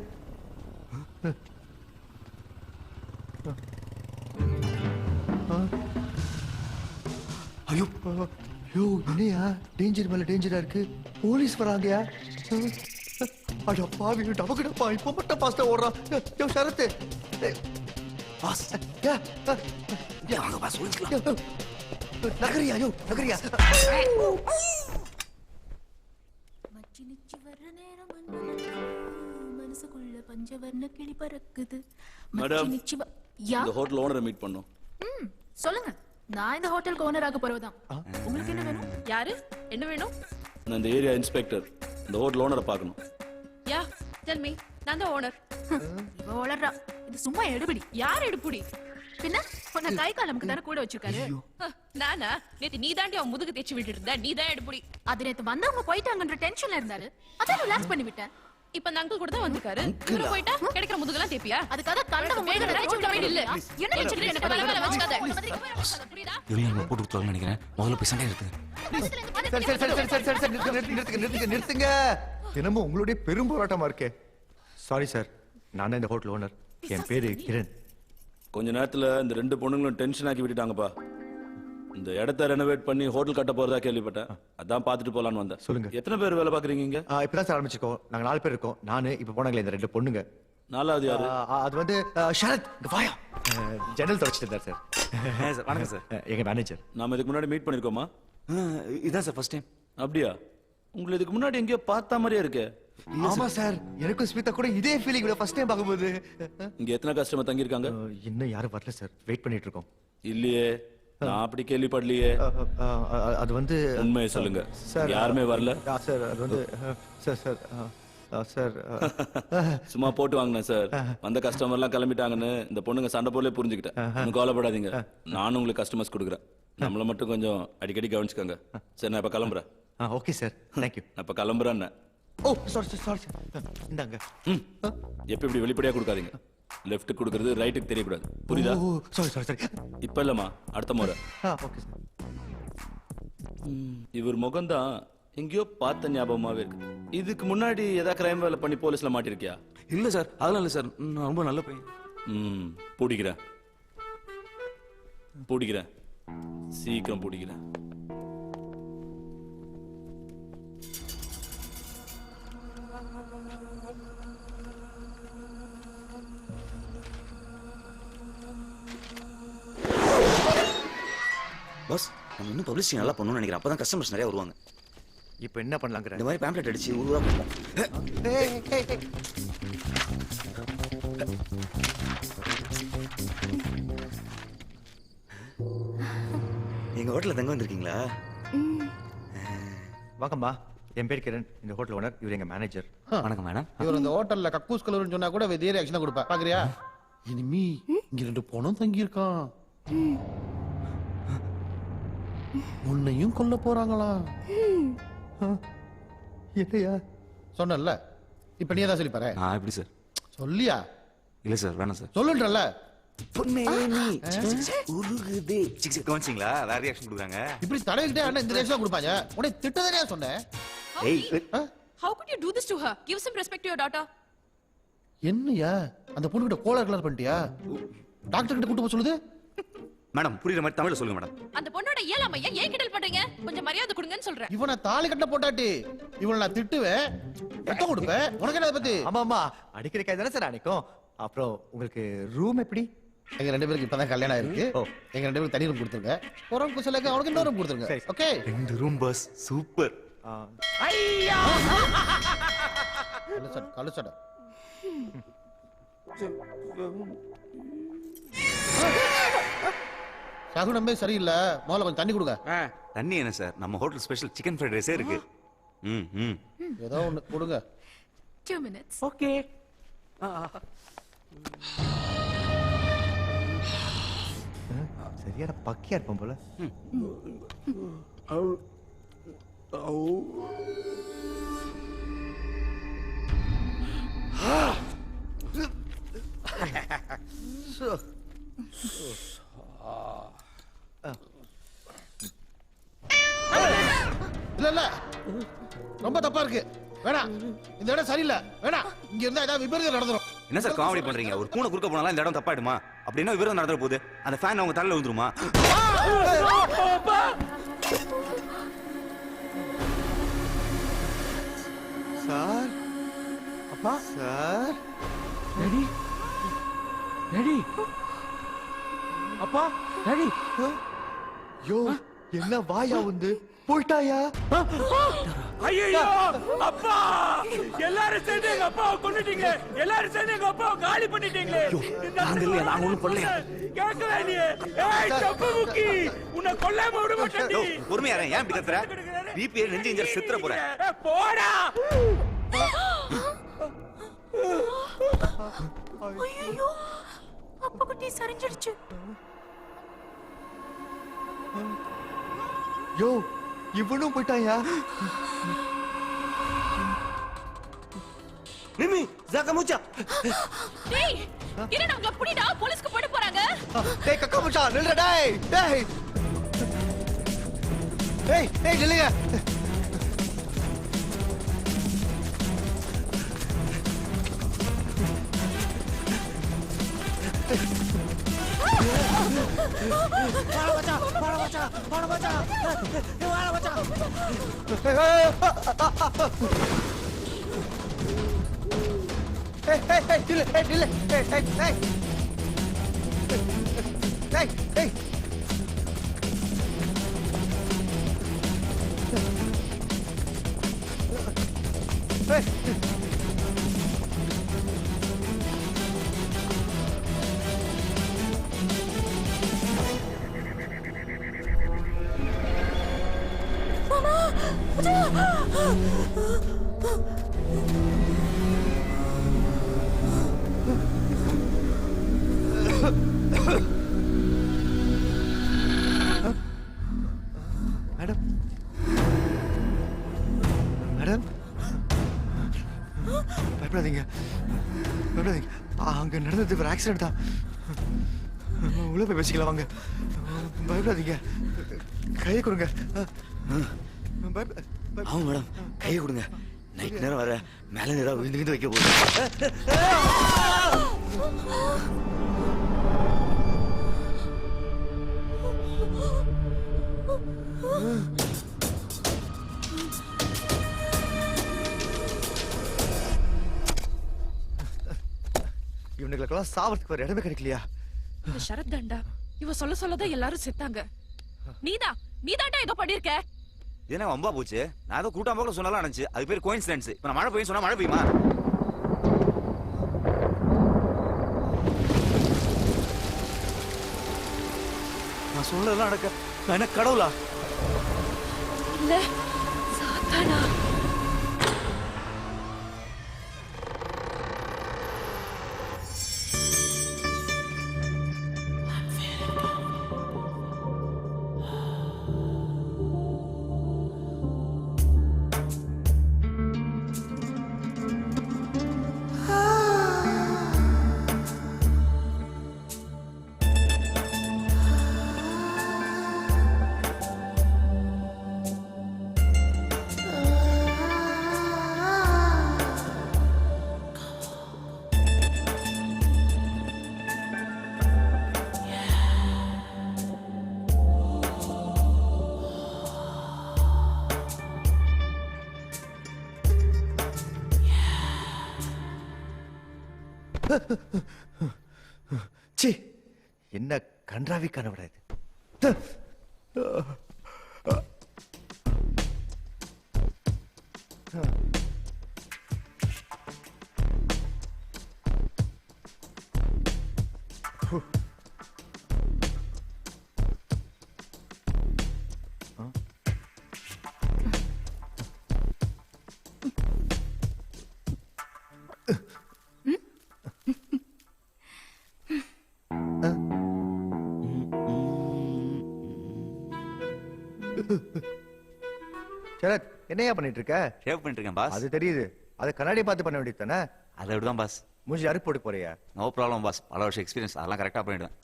ஐயோ ஐயோ என்னையா டேஞ்சர் மேல டேஞ்சரா இருக்கு. போலீஸ் வராங்கயா. அட பாவி டபக்குடப்பா இப்போ மட்டும் பாஸ்டா ஓடுறான். யோ ஷரத் பாஸ் வாங்க பாஸ் சொல்லிக்கலாம். நகரியா யோ நகரியா. மச்சி நிச்சி வர்ற நேரம் மனசுக்குள்ள பஞ்சவர்ண கிளி பறக்குது. மேடம் யா இந்த ஹோட்டல் ஓனரை மீட் பண்ணோம். சொல்லுங்க. நான் இந்த ஹோட்டலுக்கு ஓனர் ஆக போறவதான். உங்களுக்கு என்ன வேணும்? யாரு என்ன வேணும்? நான் இந்த ஏரியா இன்ஸ்பெக்டர், இந்த ஹோட்டல் ஓனரை பார்க்கணும். யா டெல் மீ. நான் தான் ஓனர். இவ வளர்றா. இது சும்மா எடுபடி. யார் எடுப்புடி? பின்ன உன்னை கை காலமுக்கு தானே கூட வச்சிருக்காரு. நானா? நேத்து நீ தாண்டி அவன் முதுகு தேய்ச்சி விட்டுட்டு இருந்த. நீ தான் எடுப்புடி. அது நேத்து வந்தவங்க போயிட்டாங்கன்ற டென்ஷன்ல இருந்தாரு. அதான் ரிலாக்ஸ் பண்ணி விட்டேன். இப்ப அந்த அங்கிள் கூட தான் வந்திருக்காரு. இவரு போயிட்டா கிடைக்கிற முதுகெல்லாம் தேப்பியா? அதுக்காக கண்டவங்க முதுகுல டென்ஷன் கம்மி இல்ல. என்ன டென்ஷன் எனக்கு வேலை வேலை வச்சுக்காத. புரியுதா? இவரையும் அங்க போட்டு விட்டுருவாங்கன்னு நினைக்கிறேன். முதல்ல போய் சண்டை எடுத்து. சரி, நிறுத்துங்க. தினமும் உங்களுடைய பெரும் போராட்டமா இருக்கே. சாரி சார், நான் தான் இந்த ஹோட்டல் ஓனர். என் பேரு கிரண். கொஞ்ச நேரத்துல இந்த 2 பொண்ணுங்களும் டென்ஷன் ஆக்கி விட்டுட்டாங்கப்பா. இந்த இடத்த ரெனோவேட் பண்ணி ஹோட்டல் கட்ட போறதா கேள்விப்பட்டேன். அதான் பாத்துட்டு போலான்னு வந்தேன். சொல்லுங்க. எத்தனை பேர் வேலை பாக்குறீங்க இங்க? இப்பதான் சார் ஆரம்பிச்சிருக்கோம். நாங்க 4 பேர் இருக்கோம். நானு இப்ப போனாங்களே இந்த 2 பொண்ணுங்க. 4வது யாரு? அது வந்து ஷரத். இங்க வாயா. ஜன்னல் தொடச்சிட்டு இருந்தார் சார். சார் வணக்கம் சார். எங்க மேனேஜர். நாம இதுக்கு முன்னாடி மீட் பண்ணிருக்கோமா? இதான் சார் ஃபர்ஸ்ட் டைம். அப்படியா? உங்களை இதுக்கு முன்னாடி எங்கேயோ பார்த்த மாதிரியே இருக்கே. ஆமா சார், எனக்கும் ஸ்மிதா கூட இதே ஃபீலிங் ஃபர்ஸ்ட் டைம் பார்க்கும்போது. இங்க எத்தனை கஸ்டமர் தங்கி இருக்காங்க? இன்னும் யாரும் வரல சார். வெயிட் பண்ணிட்டு இருக்கோம். இல்லையே, நான் அப்படி கேள்விப்படலையே. அது வந்து உண்மையை சொல்லுங்க சார். யாருமே வரல சார். அது வந்து சார் சும்மா போட்டு வாங்கினேன் சார். வந்த கஸ்டமர் எல்லாம் கிளம்பிட்டாங்கன்னு இந்த பொண்ணுங்க சண்டை போல புரிஞ்சுக்கிட்டேன். ஒன்னும் கவலைப்படாதீங்க, நானும் உங்களுக்கு கஸ்டமர்ஸ் கொடுக்குறேன். நம்மள மட்டும் கொஞ்சம் அடிக்கடி கவனிச்சுக்கோங்க. சரி, நான் இப்ப கிளம்புறேன். Okay sir, thank you. நான் இப்ப கிளம்புறேன். ஓ சாரி சார். இந்தாங்க. எப்ப இப்படி வெளிப்படையா கொடுக்காதீங்க. லெஃப்ட் கொடுக்கறது ரைட்டுக்கு தெரியக்கூடாது, புரியுதா? சாரி. இப்ப இல்லம்மா, அடுத்த முறை. Okay sir. இவர் முகம்தான் எங்கேயோ பார்த்த ஞாபகமாவே இருக்கு. இதுக்கு முன்னாடி ஏதாவது கிரைம் வேலை பண்ணி போலீஸ்ல மாட்டிருக்கியா? இல்ல சார், அதெல்லாம் இல்ல சார். நான் ரொம்ப நல்ல பையன். பிடிக்கிறேன், சீக்கிரம் பிடிக்கிறேன். பாஸ், நம்ம இன்னும் பப்ளிசிட்டி நல்லா பண்ணணும்னு நினைக்கிறேன். அப்பதான் கஸ்டமர்ஸ் நிறைய வருவாங்க. இப்போ என்ன பண்ணலாங்கற? இந்த மாதிரி பேம்ப்ளெட் அடிச்சு ஊர் ஊரா போவோம். எங்க ஹோட்டல்ல தங்க வந்திருக்கீங்களா? வாங்கம்மா. என் பேர் கிரண், இந்த ஹோட்டல் ஓனர். இவர் எங்க மேனேஜர். வணக்கம் மேடம். இவர் இந்த ஹோட்டல்ல கக்கூஸ் கலர்னு சொன்னா கூட இதே ரியாக்ஷன் கொடுப்பா. பாக்குறியா? இனிமே இங்க 2 பொண்ணும் தங்கி இருக்கான். உன்னையும் கொல்ல போறாங்களா? என்னையா சொன்னல? இப்ப நீ தான் சொல்லி பாரு. எப்படி சார்? சொல்லியா? இல்ல சார், வேணாம் சார். சொல்லுன்றல. கவனிச்சிங்களா? வேற ரியாக்ஷன் கொடுக்குறாங்க. இப்படி தடவிக்கிட்டே அண்ணா இந்த ரியாக்ஷன் கொடுப்பாங்க. உடனே திட்டதானே சொன்னேன். How could you do this to her? Give some respect to your daughter. என்னையா அந்த பொண்ணு கிட்ட கோலர் கலர் பண்ணிட்டியா? டாக்டர் கிட்ட கூட்டு போக சொல்லுது. மேடம், புரியுற மாதிரி தமிழ்ல சொல்லுங்க மேடம். அந்த பொண்ணோட இயலாமைய ஏன் கிண்டல் பண்றீங்க? கொஞ்சம் மரியாதை கொடுங்கன்னு சொல்றேன். இவனை தாலி கட்ட போட்டாட்டி இவனை நான் திட்டுவேன், ரத்த கொடுப்பேன். உனக்கு என்ன பத்தி? ஆமாமா, அடிக்கிற கை தானே சார் அடிக்கும். அப்புறம் உங்களுக்கு ரூம் எப்படி? எங்க 2 பேருக்கு இப்பதான் கல்யாணம் ஆயிருக்கு. எங்க 2 பேருக்கு தனி ரூம் கொடுத்துருங்க. ஒரு ரூம் குசலக்கு அவனுக்கு இன்னொரு ரூம் கொடுத்துருங்க. ஓகே? 2 room boss, super. ஐயா! கலசட. சகுனமே சரியில்லை. முதல்ல கொஞ்சம் தண்ணி கொடுங்க. தண்ணி என்ன சார்? நம்ம ஹோட்டல் ஸ்பெஷல் சிக்கன் ஃப்ரைட் ரைஸே இருக்கு. ஏதோ ஒண்ணு கொடுங்க. 2 minutes. ஓகே. சரியான பக்கியா இருப்போம் போல. இல்ல ரொம்ப தப்பா இருக்கு. வேணாம், இந்த இடம் சரியில்லை. வேணாம், இங்க இருந்தா ஏதாவது விபரீதம் நடந்துரும். என்ன சார் காமெடி பண்றீங்க? ஒரு பூனை குறுக்க போனாலும் இந்த இடம் தப்பாயிடுமா? அப்படின்னா விபரீதம் நடந்துற போகுது. அந்த ஃபேன் அவங்க தலையில விழுந்துருமா? சார், அப்பா சார். ரெடி ரெடி அப்பா ரெடி. யோ, என்ன வாயா வந்து போயிட்டாயா? ஐயோ அப்பா எல்லாரும் சேர்ந்து எங்க அப்பாவை கொன்னுட்டீங்க எல்லாரும் சேர்ந்து எங்க அப்பாவை காலி பண்ணிட்டீங்களே நாங்க இல்லையா நாங்க ஒண்ணும் பண்ணலையா கேட்கவே இல்லையே ஏய் தப்பு முக்கி உன்னை கொல்லாம விட மாட்டேன்டி பொறுமையா இரு ஏன் இப்படி கத்துற பிபி நெஞ்சு இஞ்சர் செத்துற போற போடா ஐயோ அப்பா குட்டி சரிஞ்சிடுச்சு யோ இவனும் போயிட்டாயா மிமி ஜாக்க மூச்சா டேய் என்ன உங்களை புடிடா போலீஸ்க்கு போட போறாங்க டேய் கக்கா மச்சான் நில்லுடா டேய் டேய் டேய் டேய் நில்லுங்க மேடம் மேடம் பயப்படாதீங்க பயப்படாதீங்க அங்க நடந்தது ஒரு ஆக்சிடென்ட் தான் உள்ள போய் பேசிக்கலாம் வாங்க பயப்படாதீங்க கையை கொடுங்க ஆமா மேடம் கையை கொடுங்க நைட் நேரம் வர மேல நேரம் விழுந்து வைக்க போகுது இவனுங்களுக்கெல்லாம் சாவறதுக்கு ஒரு இடமே கிடைக்கலையா இந்த சரத் தாண்டா இவ சொல்ல சொல்லதான் எல்லாரும் செத்தாங்க நீதாண்டா ஏதோ பண்ணிருக்க என்ன வம்பா போச்சு நான் ஏதோ கூட்டம் போல சொன்னாலும் நினைச்சு அது பேர் கோயின்சிடன்ஸ் இப்ப நான் மழை பெய்யும் சொன்னா மழை பெய்யுமா நான் சொல்றதெல்லாம் நடக்க நான் என்ன கடவுளா இல்ல சாத்தானா சி என்ன கன்றாவி கனவுடா இது சரத் என்னையா பண்ணிட்டு இருக்க ஷேவ் பண்ணிட்டு இருக்கேன் பாஸ் அது தெரியுது அது கண்ணாடி பார்த்து பண்ண வேண்டியது தானே அதை விடுதான் பாஸ் மூஞ்சி அறுப்பு போட்டு போறியா நோ ப்ராப்ளம் பாஸ் பல வருஷம் எக்ஸ்பீரியன்ஸ் அதெல்லாம் கரெக்டா பண்ணிடுவேன்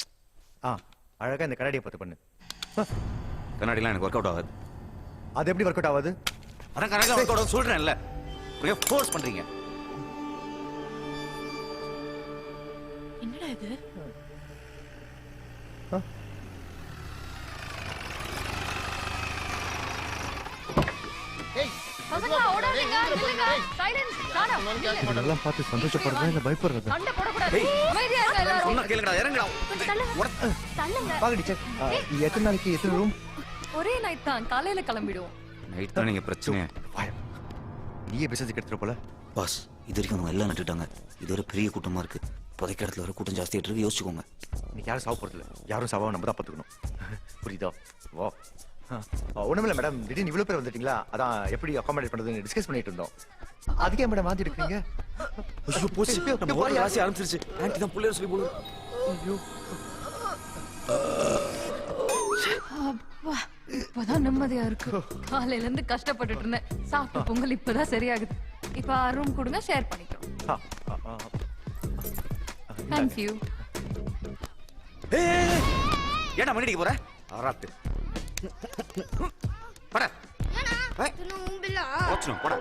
அழகா இந்த கண்ணாடியை பார்த்து பண்ணு கண்ணாடிலாம் எனக்கு ஒர்க் அவுட் ஆகாது அது எப்படி ஒர்க் அவுட் ஆகுது அதான் கரெக்டா ஒர்க் அவுட் சொல்றேன்ல ஃபோர்ஸ் பண்றீங்க என்னடா இது இதெல்லாம் பார்த்து சந்தோஷப்படுறதா இல்ல பயப்படுறதா பாக்க டீச்சர் எத்தனை நாளைக்கு எத்தனை ரூம் ஒரே நைட் தான் காலையில கிளம்பிடுவோம் நைட் தான் நீங்க பிரச்சனை நீயே பிசினஸ் எடுத்துட்டு போல. பாஸ் இது வரைக்கும் அவங்க எல்லாம் நட்டுட்டாங்க. இது ஒரு பெரிய கூட்டமா இருக்கு. புதைக்க இடத்துல வர கூட்டம் ஜாஸ்தியாட்டு இருக்கு. யோசிச்சுக்கோங்க. இன்னைக்கு யாரும் சாவ போறதில்ல. யாரும் சாவா நம்ம தான் பார்த்துக்கணும். புரியுதா? வா. ஒண்ணுமில்ல மேடம், திடீர்னு இவ்வளவு பேர் வந்துட்டீங்களா, அதான் எப்படி அகாமடேட் பண்றதுன்னு டிஸ்கஸ் பண்ணிட்டு இருந்தோம். அதுக்கே மேடம் மாத்தி இருக்கீங்க. ஐயோ போச்சு, நம்ம ஓட ராசி ஆரம்பிச்சிருச்சு. ஆன்ட்டி தான் புள்ளைய சொல்லி போடு. ஐயோ அப்பா, இப்பதான் நிம்மதியா இருக்கு. காலையில இருந்து கஷ்டப்பட்டுட்டு இருந்தேன். சாப்பிட்ட பொங்கல் இப்பதான் சரியாகுது. இப்ப ரூம் கொடுங்க, ஷேர் பண்ணிக்கிறோம். தேங்க்யூ. ஏடா மணி அடிக்க போற? ஆராத்து பட போடா.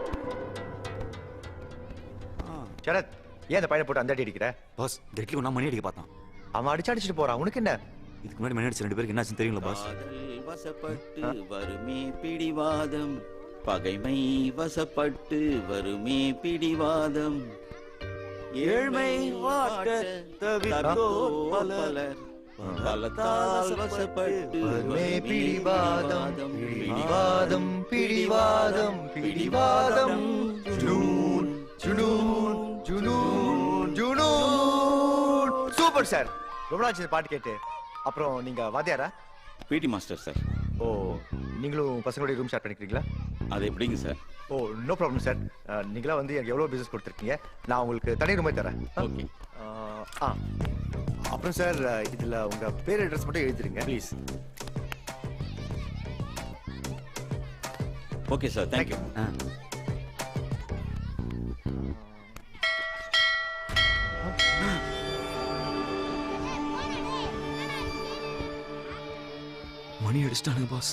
சரத், ஏன் அந்த பையனை போட்டு அந்த அடி அடிக்கிற? பாஸ் டெட்லி ஒன்னா மணி அடிக்க பார்த்தான். அவன் அடிச்சுட்டு போறான். உனக்கு என்ன? இதுக்கு முன்னாடி மணி அடிச்ச 2 பேருக்கு என்னாச்சுன்னு தெரியுங்களா பாஸ்? வசப்பட்டு வருமே பிடிவாதம், பகைமை வசப்பட்டு வருமே பிடிவாதம், ஏழ்மை வாட்ட தவிர்த்தோர் பலர் பலத்தால் வசப்பட்டு வருமே பிடிவாதம், பிடிவாதம், பிடிவாதம், பிடிவாதம். ஜுனூன், ஜுனூன், ஜுனூன், ஜுனூன். Super sir. ரொம்ப நாள் ஆச்சு பாட்டு கேட்டு. அப்புறம் நீங்க வாத்தியாரா? PT master sir. ஓ, நீங்களும் பசங்களுடைய ரூம் ஷேர் பண்ணிக்கிறீங்களா? அது எப்படிங்க சார்? ஓ, நோ ப்ராப்ளம் சார். நீங்களா வந்து எனக்கு எவ்வளோ பிசினஸ் கொடுத்துருக்கீங்க, நான் உங்களுக்கு தனி ரூமே தரேன். ஓகே. அப்புறம் சார், இதுல உங்க பேர் அட்ரஸ் மட்டும் எழுதிருங்க ப்ளீஸ். Okay sir, thank you. மணி அடிச்சிட்டானுங்க பாஸ்.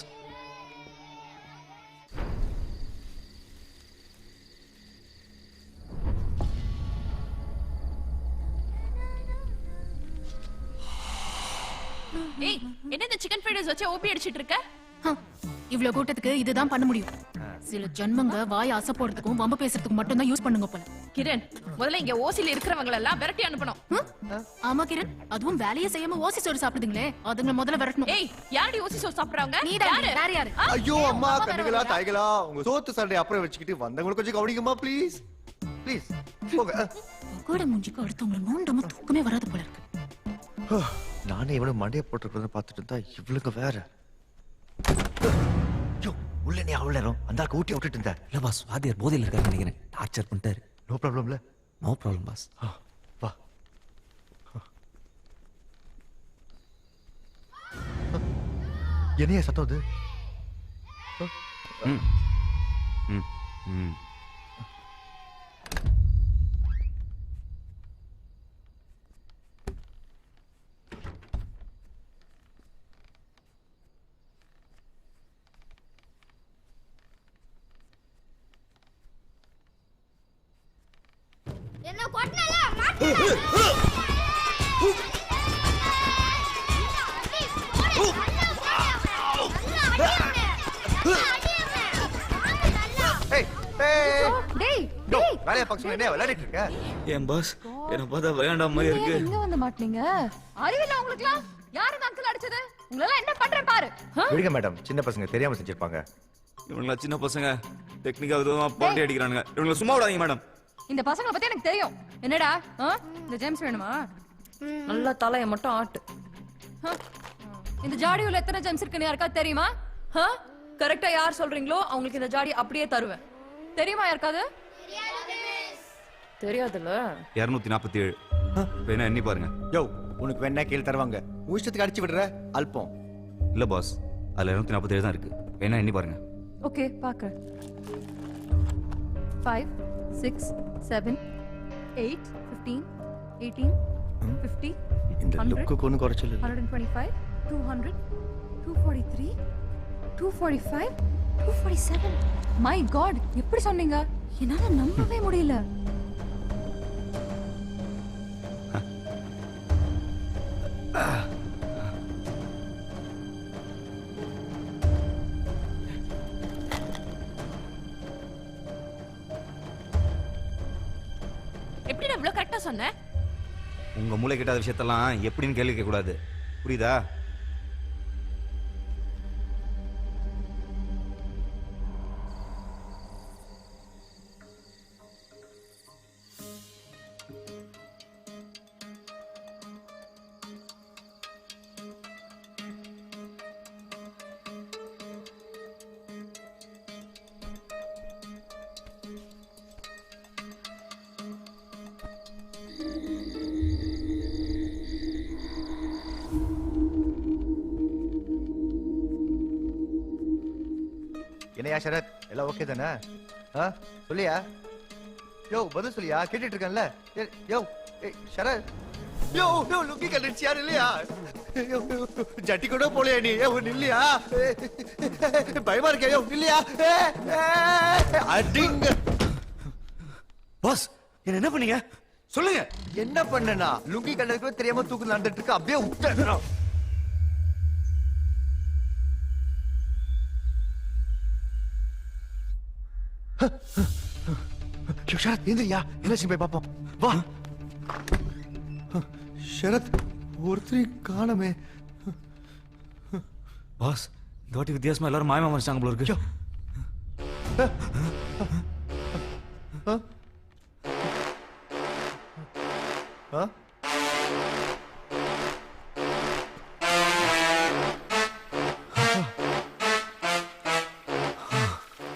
ஏய், என்ன இந்த சிக்கன் ஃப்ரைட் ரைஸ் வச்சு ஓபி அடிச்சிட்டு இருக்க? இவ்வளவு கூட்டத்துக்கு இதுதான் பண்ண முடியும். சில ஜென்மங்க வாய் அசை போடுறதுக்கும் வம்ப பேசுறதுக்கும் மட்டும் தான் யூஸ் பண்ணுங்க போல. கிரண், முதல்ல இங்க ஓசில இருக்கிறவங்க எல்லாம் விரட்டி அனுப்பணும். ஆமா கிரண், அதுவும் வேலையை செய்யாம ஓசி சோறு சாப்பிடுதுங்களே, அதுங்க முதல்ல விரட்டணும். ஏய், யாரடி ஓசி சோறு சாப்பிடுறாங்க? நீ தான். வேற யாரு? ஐயோ அம்மா, கண்ணுகளா தாய்களா, உங்க சோத்து சண்டை அப்புறம் வச்சுக்கிட்டு வந்தவங்களுக்கு கொஞ்சம் கவனிக்குமா ப்ளீஸ் ப்ளீஸ். போங்க. பகோட மூஞ்சிக்கு அடுத்தவங்களை நோண்டாம தூக்கமே வராது போல இருக்கு. நானே இவ்வளவு மண்டையை போட்டுருக்கிறத பார்த்துட்டு இருந்தா இவளுக்கு வேற. உள்ள நீ அவ்வளவு நேரம் அந்த ஊட்டி விட்டுட்டு இருந்த. இல்ல பாஸ், வாத்தியார் போதையில் இருக்காரு நினைக்கிறேன். டார்ச்சர் பண்ணிட்டாரு. நோ ப்ராப்ளம்ல. No problem boss. வா. என்னைய சத்தம் அது? ம் ம் ம். என்ன கொட்டல மாட்டல. வேலையை பார்க்க சொல்லி என்ன விளையாடிட்டு இருக்க? ஏன் பாஸ் என்ன பார்த்தா வேண்டாம் மாதிரி இருக்கு. இங்க வந்து மாட்டீங்க. அறிவில்ல உங்களுக்குலாம்? யாரு இந்த அங்கிள் அடிச்சது? உங்களெல்லாம் என்ன பண்றேன் பாரு. விடுங்க மேடம், சின்ன பசங்க தெரியாம செஞ்சிருப்பாங்க. இவங்களா சின்ன பசங்க டெக்னிக்கா விதமா பாண்டி அடிக்கிறானுங்க. இவங்களை சும்மா விடாதீங்க மேடம். இந்த பசங்களை பத்தி எனக்கு தெரியும். என்னடா இந்த ஜேம்ஸ் வேணுமா? நல்ல தலைய மட்டும் ஆட்டு. இந்த ஜாடியுல எத்தனை ஜேம்ஸ் இருக்குன்னு யாருக்காவது தெரியுமா? கரெக்டா யார் சொல்றீங்களோ அவங்களுக்கு இந்த ஜாடி அப்படியே தருவேன். தெரியுமா யாருக்காவது? தெரியாதுல்ல. 247. வேணா எண்ணி பாருங்க. யோ, உனக்கு வேணா கீழே தருவாங்க. உஷ்டத்துக்கு அடிச்சு விடுற அல்பம். இல்ல பாஸ், அதுல 247 தான் இருக்கு. வேணா எண்ணி பாருங்க. ஓகே, பாக்குறேன். 5 6 7 8 15 18 50 இந்த லுக்குக்கு ஒன்றும் குறைச்சல் இல்லை. 125 200 243 245 247. மை காட், எப்படி சொன்னீங்க? என்னால நம்பவே முடியல. எப்படி நான் இவ்வளவு கரெக்டா சொன்னேன்? உங்க மூளை கிட்டாத விஷயத்தெல்லாம் எப்படின்னு கேள்வி கேட்க கூடாது. புரியுதா? என்னையா சரத் எல்லாம் ஓகே தானே சொல்லியா யோ பதில் சொல்லியா கேட்டுட்டு இருக்கேன்ல யோ சரத் யோ யோ லுங்கி கண்டிச்சு யார் இல்லையா ஜட்டி கூட போலையா நீ இல்லையா பயமா இருக்கியா யோ இல்லையா அடிங்க பாஸ் என்ன பண்ணீங்க சொல்லுங்க. என்ன பண்ணனா லுங்கி கண்டதுக்கு தெரியாம தூக்கு நடந்துட்டு இருக்கு அப்படியே விட்டுறோம். ஷரத் எந்திரியா என்ன போய் பாப்போம் வா. ஷரத் ஒருத்தரை காணமே. பாஸ் இந்த வாட்டி வித்தியாசமா எல்லாரும் மாயமா மறைச்சாங்க போல இருக்கு.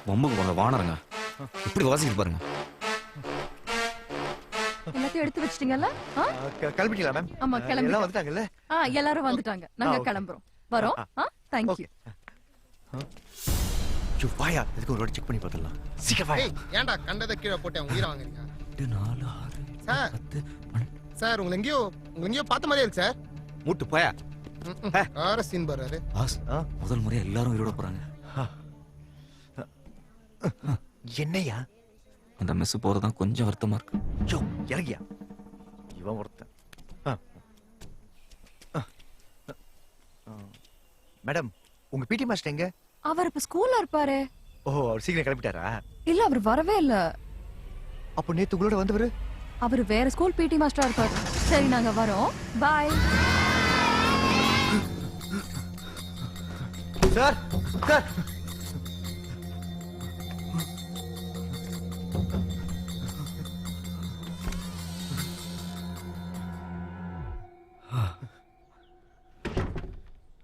பொம்மைக்கு போன வானருங்க இப்படி வாசிக்கிட்டு பாருங்க. எல்லாத்தையும் எடுத்து வச்சிட்டீங்கல்ல? கிளம்பிட்டீங்களா மேம்? ஆமா கிளம்பி. எல்லாம் வந்துட்டாங்கல்ல? எல்லாரும் வந்துட்டாங்க. நாங்க கிளம்புறோம். வரோம். Thank you. யோ வாயா இதுக்கு ஒரு வாட்டி செக் பண்ணி பார்த்தலாம். சீக்கிரம் வாயா. ஏன்டா கண்டத கீழ போட்டேன் உயிரை வாங்குறீங்க? 4 6 10 சார் உங்களை எங்கேயோ பார்த்த மாதிரியே இருக்கு சார். மூட்டு போயா. ஆற சீன் பாரு. பாஸ் முதல் முறை எல்லாரும் உயிரோட போறாங்க. என்னையா அந்த மெஸ் போறதுதான் கொஞ்சம் வருத்தமா இருக்கு. யோ இறங்கியா இவன் ஒருத்தன். மேடம் உங்க பிடி மாஸ்டர் எங்க? அவர் இப்ப ஸ்கூல்ல இருப்பாரு. ஓ அவர் சீக்கிரம் கிளம்பிட்டாரா? இல்ல அவர் வரவே இல்ல. அப்ப நேத்து உங்களோட வந்தவரு? அவர் வேற ஸ்கூல் பிடி மாஸ்டரா இருப்பாரு. சரி நாங்க வரோம். Bye. Sir sir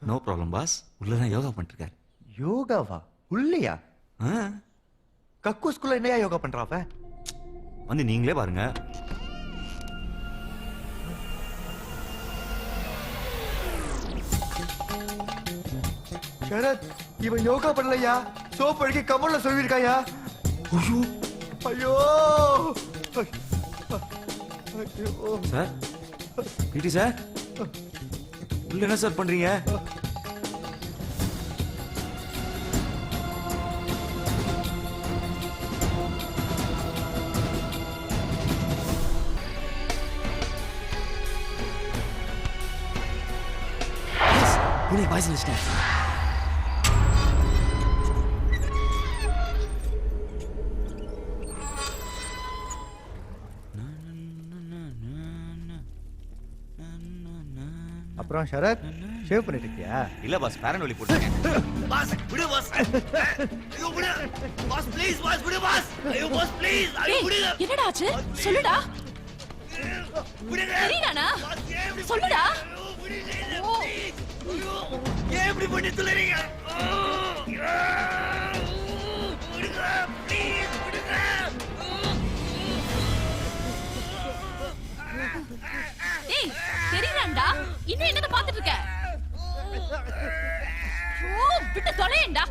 no problem boss. உள்ளதான் யோகா பண்ணிட்டு இருக்காரு. யோகாவா? உள்ளையா? கக்கு ஸ்கூல்ல என்னையா யோகா பண்றாவ? வந்து நீங்களே பாருங்க. சரத் இவன் யோகா பண்ணலையா? சோப் அடிக்க கமல்ல சொல்லிருக்காயா? ஐயோ ஐயோ சார் பிடி சார் உள்ள என்ன சார் பண்றீங்க? புலி வாய்ஸ் லிஸ்டர். அப்புறம் சரத் ஷேவ் பண்ணிட்டு இருக்கியா? இல்ல பாஸ் ஃபேரன் ஒலி போட்டுருக்கேன். பாஸ் விடு பாஸ். ஐயோ விடு. பாஸ் ப்ளீஸ் பாஸ் விடு பாஸ். ஐயோ பாஸ் ப்ளீஸ். ஐயோ விடு. என்னடா ஆச்சு சொல்லுடா. விடுங்க. சரிடானா சொல்லுடா. ஏன் இப்படி பண்ணி துளறீங்க? விடுங்க ப்ளீஸ் விடுங்க. ஏய் தெரியுறான்டா. இன்னும் என்னத பாத்துட்டு இருக்க? ஓ விட்டு தொலையேண்டா.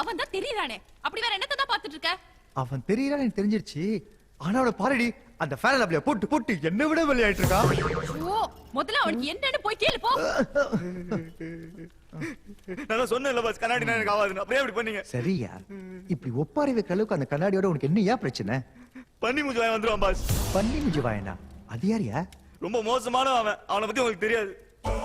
அவன் தான் தெரியுறானே. அப்படி வேற என்னத்த தான் பாத்துட்டு இருக்க? அவன் தெரியறான்னு எனக்கு தெரிஞ்சிருச்சு. ஆனா அவளை பாருடி அந்த ஃபேன் அப்படியே போட்டு போட்டு என்ன விட விளையாட்டு இருக்கா. ஓ முதல்ல அவனுக்கு என்னன்னு போய் கேளு போ. நான் சொன்னேன்ல பாஸ் கண்ணாடி எனக்கு ஆகாதுன்னு. அப்படியே அப்படி பண்ணீங்க. சரியா இப்படி ஒப்பாரி வைக்கிற அளவுக்கு அந்த கண்ணாடியோட உனக்கு என்னையா பிரச்சனை? பண்ணி மூஞ்சி வாங்கி வந்துருவான் பாஸ். பண்ணி முஜி வாயனா? அது யாரியா? ரொம்ப மோசமான அவனை பத்தி உங்களுக்கு தெரியாது.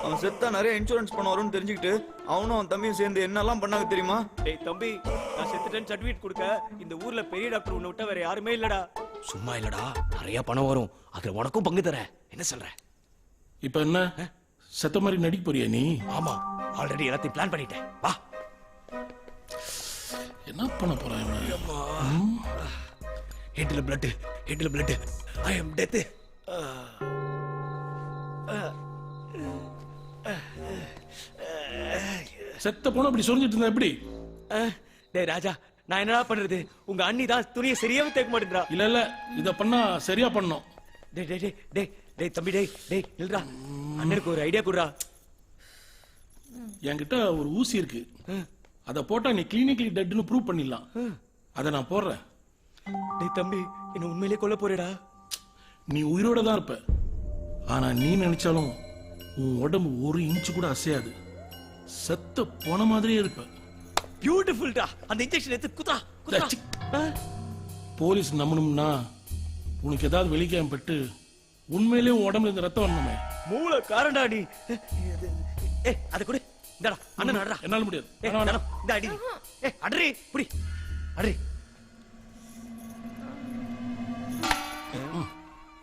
அவன் செத்தா நிறைய இன்சூரன்ஸ் பண்ண வரும்னு தெரிஞ்சுக்கிட்டு அவனும் அவன் தம்பியும் சேர்ந்து என்னெல்லாம் பண்ணாங்க தெரியுமா? டேய் தம்பி நான் செத்துட்டேன்னு சர்டிபிகேட் கொடுக்க இந்த ஊர்ல பெரிய டாக்டர் உன்னை விட்டா வேற யாருமே இல்லடா. சும்மா இல்லடா நிறைய பணம் வரும். அதுல உனக்கும் பங்கு தர. என்ன சொல்ற? இப்ப என்ன செத்த மாதிரி நடிக்க போறியா நீ? ஆமா ஆல்ரெடி எல்லாத்தையும் பிளான் பண்ணிட்டேன். வா. என்ன பண்ண போறான்? ஹெட்ல பிளட் ஐ அம் டெத். செத்த போன அப்படி சொல்லிட்டு இருந்தா எப்படி? டேய் ராஜா நான் என்னடா பண்றது? உங்க அண்ணி தான் துணியை சரியாவே தேக்க மாட்டேன்றா. இல்ல இத பண்ணா சரியா பண்ணணும். டேய் டேய் டேய் டேய் டேய் தம்பி டேய் டேய் இல்லடா. அண்ணனுக்கு ஒரு ஐடியா குடுறா. என்கிட்ட ஒரு ஊசி இருக்கு அத போட்டா நீ கிளினிக்கலி டெட்னு ப்ரூவ் பண்ணிடலாம். அத நான் போடுறேன். டேய் தம்பி, என்ன உண்மையிலே கொல்ல போறேடா? நீ உயிரோட தான் இருப்ப. ஆனா நீ நினைச்சாலும் உன் உடம்பு ஒரு இன்ச்சு கூட அசையாது. செத்த போன மாதிரியே இருப்ப. பியூட்டிஃபுல்டா. அந்த இன்ஜெக்ஷன் எடுத்து குதா குதா. போலீஸ் நம்பணும்னா உனக்கு ஏதாவது வெளிக்காயம் பட்டு உண்மையிலேயே உன் உடம்புல இந்த ரத்தம் வரணுமே. மூளை காரண்டா நீ. ஏய் அத கொடு. இந்தடா அண்ணன் அடடா. என்னால முடியாது. இந்த அடி. ஏய் அடறி புடி. அடறி.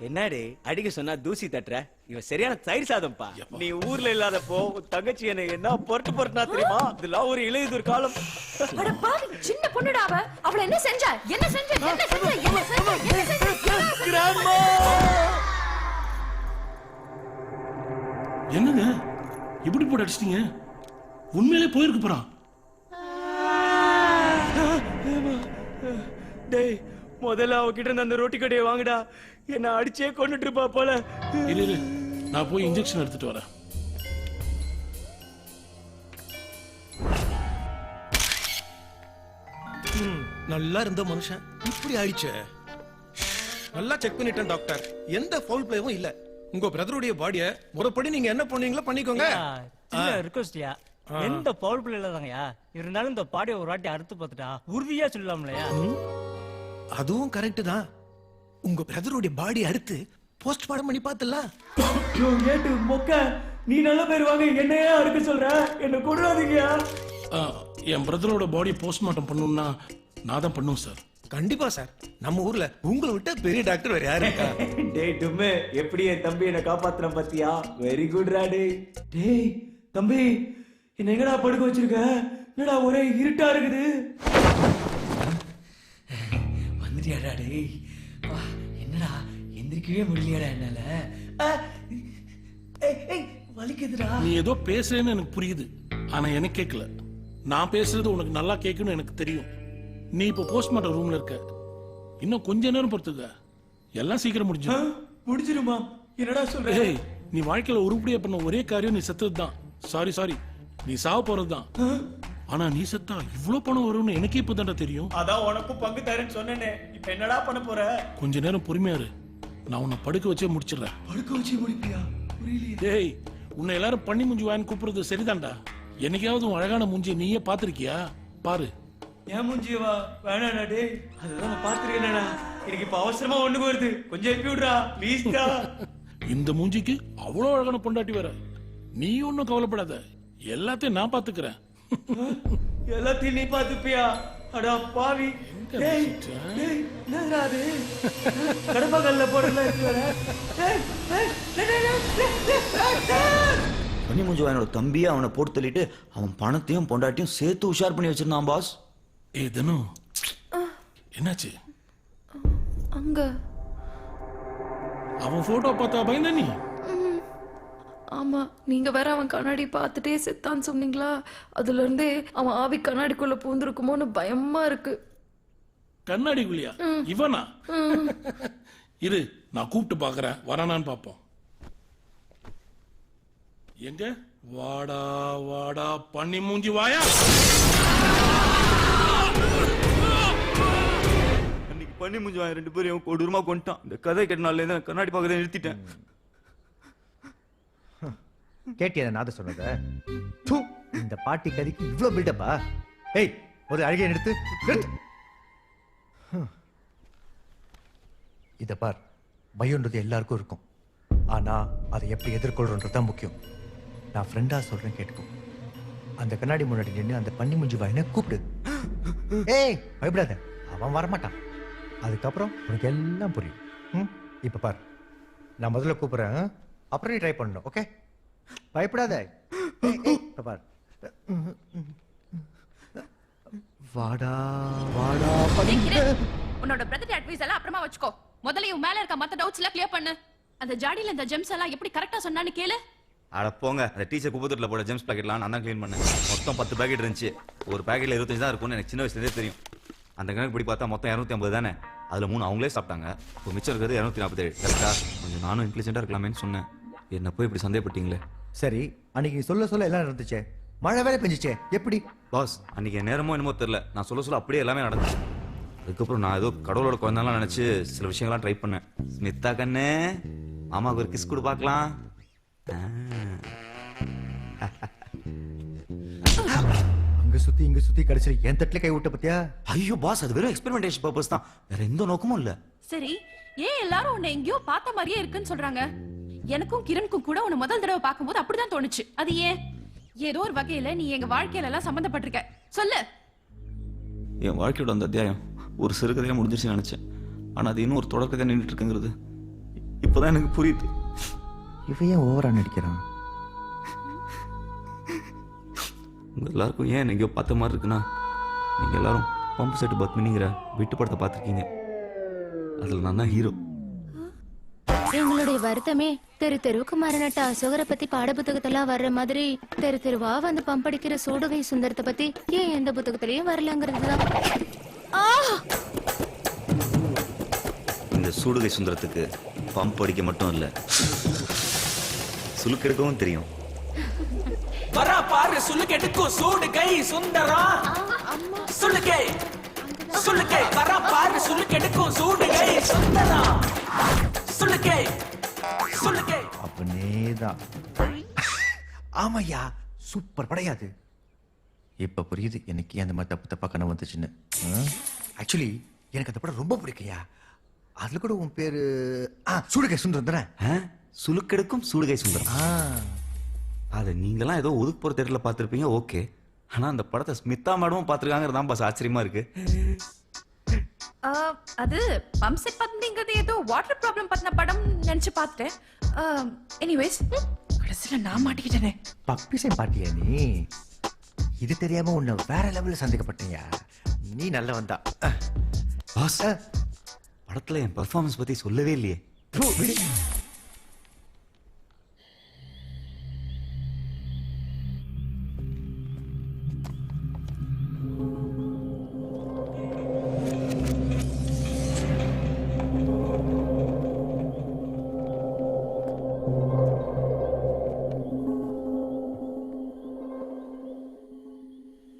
என்னடே அடிக்க சொன்னா தூசி தட்டுற? இவன் சரியான தயிர் சாதம்பா. நீ ஊர்ல இல்லாதப்போ தங்கச்சி என்ன பொறுட்டுனா தெரியுமா? இதெல்லாம் ஒரு இளையதொரு காலம். அட பாவி, சின்ன பொண்ணுடா அவ. அவள என்ன செஞ்சா? என்ன செஞ்சா? என்ன செஞ்சா? என்ன செஞ்சா? என்ன செஞ்சா? கிராண்ட்மா! என்னங்க இப்படி போட்டு அடிச்சிட்டீங்க? உண்மையிலே போயிருக்கு போறா. டேய் முதல்ல அவகிட்ட இருந்து அந்த ரொட்டி கடையை வாங்குடா. என்ன அடிச்சே கொண்டுட்டு இருப்பா போல. இரு நான் போய் இன்ஜெக்ஷன் எடுத்துட்டு வரேன். நல்லா இருந்த மனுஷன் இப்படி ஆயிடுச்சு. நல்லா செக் பண்ணிட்டேன் டாக்டர், எந்த ஃபவுல் பிளேவும் இல்ல. உங்க பிரதருடைய பாடிய முறைப்படி நீங்க என்ன பண்ணீங்களோ பண்ணிக்கோங்க. ரிக்வெஸ்ட்யா, எந்த பவுல் பிளே இல்லதாங்கயா. இருந்தாலும் இந்த பாடியை ஒரு வாட்டி அறுத்து பார்த்துட்டா உறுதியா சொல்லலாம்லையா? அதுவும் கரெக்ட் தான். உங்க பிரதருடைய பாடி அடுத்து போஸ்ட் மார்டம் பண்ணி பார்த்தலாம். கேட்டு மொக்க, நீ நல்ல பேர் வாங்க என்னையே அறுக்க சொல்ற. என்ன கொடாதீங்கயா. என் பிரதரோட பாடி போஸ்ட்மார்ட்டம் பண்ணணும்னா நான் தான் பண்ணுவேன் சார். கண்டிப்பா சார். நம்ம ஊர்ல உங்களை விட்ட பெரிய டாக்டர் வேற யாரு இருக்கா? டேய் டும்மே, எப்படி என் தம்பி என்ன காப்பாத்துற பாத்தியா? வெரி குட் ரா. டேய் தம்பி, என்ன எங்கடா படுக்க வச்சிருக்க? என்னடா ஒரே இருட்டா இருக்குது. வந்துட்டியாடா? டேய் என்னடா எந்திரிக்கவே முடியலையாடா என்னால? வலிக்குதுடா. நீ ஏதோ பேசுறேன்னு எனக்கு புரியுது, ஆனா எனக்கு கேட்கல. நான் பேசுறது உனக்கு நல்லா கேட்கணும் எனக்கு தெரியும். நீ இப்ப போஸ்ட்மார்ட்டம் ரூம்ல இருக்க. இன்னும் கொஞ்ச நேரம் பொறுத்துக்க, எல்லாம் சீக்கிரம் முடிஞ்சிருமா? என்னடா சொல்ற? ஏய், நீ வாழ்க்கையில உருப்படியா பண்ண ஒரே காரியம் நீ செத்ததுதான். சாரி நீ சாவ போறதுதான். ஆனா நீ செத்தா இவ்ளோ பணம் வரும்னு எனக்கே இப்பதான்டா தெரியும். அதான் உனக்கும் பங்கு தரேன்னு சொன்னேனே. இப்ப என்னடா பண்ண போற? கொஞ்ச நேரம் பொறுமையா இரு, நான் உன்னை படுக்க வச்சே முடிச்சிடுறேன். படுக்க வச்சே முடிப்பியா? புரியலையே. டேய், உன்னை எல்லாரும் பண்ணி மூஞ்சி வாங்கி கூப்பிடுறது சரிதான்டா. என்னைக்காவது உன் அழகான மூஞ்சியை நீயே பாத்திருக்கியா? பாரு. ஏன் மூஞ்சியவா? வேணாடா. டேய் அதுதான் நான் பாத்துருக்கேன்டா. எனக்கு இப்ப அவசரமா ஒண்ணுக்கு வருது, கொஞ்சம் எழுப்பி விடுறா ப்ளீஸ்டா. இந்த மூஞ்சிக்கு அவ்வளவு அழகான பொண்டாட்டி வேற. நீ ஒன்னும் கவலைப்படாத, எல்லாத்தையும் நான் பாத்துக்கிறேன். எல்லாத்தையும் நீ பாத்துப்பியா? அடா பாவி. டேய் என்னடா அது? கடப்பாக்கல்ல போடல இருக்குற. பண்ணி மூஞ்சி வாயனோட தம்பியை அவனை போட்டு தள்ளிட்டு அவன் பணத்தையும் பொண்டாட்டியும் சேர்த்து உஷார் பண்ணி வச்சிருந்தான் பாஸ். ஏய் தனு, என்னாச்சு? அங்க அவன் போட்டோ பார்த்தா பயந்த நீ? ஆமா, நீங்க வேற அவன் கண்ணாடி பார்த்துட்டே செத்தான்னு சொன்னீங்களா? அதுல இருந்தே அவன் ஆவி கண்ணாடிக்குள்ள பூந்துருக்குமோன்னு பயமா இருக்கு. கண்ணாடிக்குள்ளியா? இவனா? இரு, நான் கூப்பிட்டு பாக்குறேன், வரானான்னு பாப்போம். எங்க? வாடா வாடா பண்ணி மூஞ்சி வாயா. அன்னைக்கு பண்ணி மூஞ்சி வாயா 2 பேரும் கொடூரமா கொண்டுட்டான். இந்த கதை கேட்டனால தான் கண்ணாடி பார்க்கறத நிறுத்திட்டேன். கேட்டியா நாத சொன்னத? தூ, இந்த பாட்டி கதைக்கு இவ்ளோ பில்டப்பா? ஏய், ஒரு அழகிய நிறுத்து. இத பார், பயம்ன்றது எல்லாருக்கும் இருக்கும். ஆனா அதை எப்படி எதிர்கொள்றோன்றது தான் முக்கியம். நான் ஃப்ரெண்டா சொல்றேன், கேட்டுக்கோ. அந்த கண்ணாடி முன்னாடி நின்று அந்த பண்ணி மூஞ்சி வாயினை கூப்பிடு. ஏய், பயப்படாத, அவன் வரமாட்டான். அதுக்கப்புறம் உனக்கு எல்லாம் புரியும். இப்ப பார், நான் முதல்ல கூப்பிடுறேன், அப்புறம் நீ ட்ரை பண்ணணும். ஓகே? பயப்படாத. பார், வாடா வாடா. உன்னோட பிரதர் அட்வைஸ் எல்லாம் அப்புறமா வச்சுக்கோ. முதல்ல இவன் மேல இருக்க மத்த டவுட்ஸ் எல்லாம் கிளியர் பண்ணு. அந்த ஜாடியில இந்த ஜெம்ஸ் எல்லாம் எப்படி கரெக்டா சொன்னான்னு கேளு. அட போங்க, அந்த டீச்சர் குப்பத்தொட்டில போட ஜெம்ஸ் பாக்கெட்லாம் நான் தான் க்ளீன் பண்ணேன். மொத்தம் 10 பாக்கெட் இருந்துச்சு. ஒரு பாக்கெட்ல 25 தான் இருக்கும்னு எனக்கு சின்ன வயசுலேருந்தே தெரியும். அந்த கணக்கு படி பார்த்தா மொத்தம் 250 தானே. அதுல 3 அவங்களே சாப்பிட்டாங்க. இப்போ மிச்சம் இருக்கிறது 247. கரெக்டா? கொஞ்சம் நானும் இன்டெலிஜென்ட்டா இருக்கலாமேன்னு சொன்னேன். என்ன போய் இப்படி சந்தேகப்பட்டீங்களே. சரி, அன்னைக்கு சொல்ல சொல்ல எல்லாம் இருந்துச்சே, மழை வேலை பெஞ்சிச்சே எப்படி? பாஸ் அன்னைக்கு என் நேரமோ என்னமோ தெரியல, நான் சொல்ல சொல்ல அப்படியே எல்லாமே நடந்துச்சு. அதுக்கப்புறம் நான் ஏதோ கடவுளோட குழந்தைலாம் நினைச்சு சில விஷயங்கள்லாம் ட்ரை பண்ணேன். ஸ்மிதா கண்ணு, மாமாவுக்கு ஒரு கிஸ் கொடு பார்க்கலாம். அங்க சுத்தி இங்க சுத்தி கடைசியில் என் தட்டுல கை விட்ட பத்தியா? ஐயோ பாஸ், அது வெறும் எக்ஸ்பெரிமெண்டேஷன் பர்பஸ் தான், வேற எந்த நோக்கமும் இல்ல. சரி, ஏன் எல்லாரும் உன்னை எங்கேயோ பார்த்த மாதிரியே இருக்குன்னு சொல்றாங்க? எனக்கும் கிரணுக்கும் கூட உன்னை முதல் தடவை பார்க்கும்போது அப்படிதான் தோணுச்சு. அது ஏன்? ஏதோ ஒரு வகையில நீ எங்க வாழ்க்கையில எல்லாம் சம்பந்தப்பட்டிருக்க. சொல்லு. என் வாழ்க்கையோட அந்த அத்தியாயம் ஒரு சிறுகதையா முடிஞ்சிருச்சுன்னு நினைச்சேன். ஆனா அது இன்னும் ஒரு தொடர்கதையா நின்றுட்டு இருக்குங்கிறது இப்பதான் எனக்கு புரியுது. இவன் ஏன் ஓவரா நடிக்கிறான்? உங்க எல்லாருக்கும் ஏன் எங்கேயோ பார்த்த மாதிரி இருக்குன்னா, நீங்க எல்லாரும் பம்பு செட்டு பத்மினிங்கிற வீட்டு படத்தை பார்த்துருக்கீங்க. அதுல நான் தான் ஹீரோ. எங்களுடைய வருத்தமே தெரு தெருவுக்கு மரணட்ட அசோகரை பத்தி பாட புத்தகத்தெல்லாம் வர்ற மாதிரி தெரு தெருவா வந்து பம்படிக்கிற சூடுகை சுந்தரத்தை பத்தி ஏன் எந்த புத்தகத்திலயும் வரலங்கிறது தான். இந்த சூடுகை சுந்தரத்துக்கு பம்ப் அடிக்க மட்டும் இல்ல, சுலுக்கெடுக்கவும் தெரியும். வரா பாரு சுளுக்கெடுக்கும் சூடுகை சுந்தரம். சுளுக்கை சுளுக்கை வரா பாரு சுளுக்கெடுக்கும் சூடுகை சுந்தரம். சுளுக்கை சுளுக்கை அப்பனேதான். ஆமாய்யா, சூப்பர் படையாது. இப்ப புரியுது எனக்கு அந்த மாதிரி தப்பு தப்பா கனவு வந்துச்சுன்னு. ஆக்சுவலி எனக்கு அந்த படம் ரொம்ப பிடிக்கையா. அதுல கூட உன் பேரு சூடுகை சுந்தரம் தானே? சுலுக்கெடுக்கும் சூடுகை சுந்தரம். அதை நீங்களாம் ஏதோ ஒதுக்கு போற தேட்டர்ல பார்த்துருப்பீங்க, ஓகே. ஆனா அந்த படத்தை ஸ்மிதா மேடமும் பார்த்துருக்காங்கிறது தான் பாஸ் ஆச்சரியமா இருக்கு. அது பம்செட் பத்மிங்கிறது ஏதோ வாட்டர் ப்ராப்ளம் பத்தின படம் நினைச்சு பார்த்தேன். எனிவேஸ், கடைசியில நான் மாட்டிக்கிட்டேனே. பப்பிசை பாட்டியா நீ? இது தெரியாம உன்னை வேற லெவல்ல சந்தேகப்பட்டீங்க. நீ நல்ல வந்தா. பாஸ், படத்துல என் பெர்ஃபார்மன்ஸ் பத்தி சொல்லவே இல்லையே.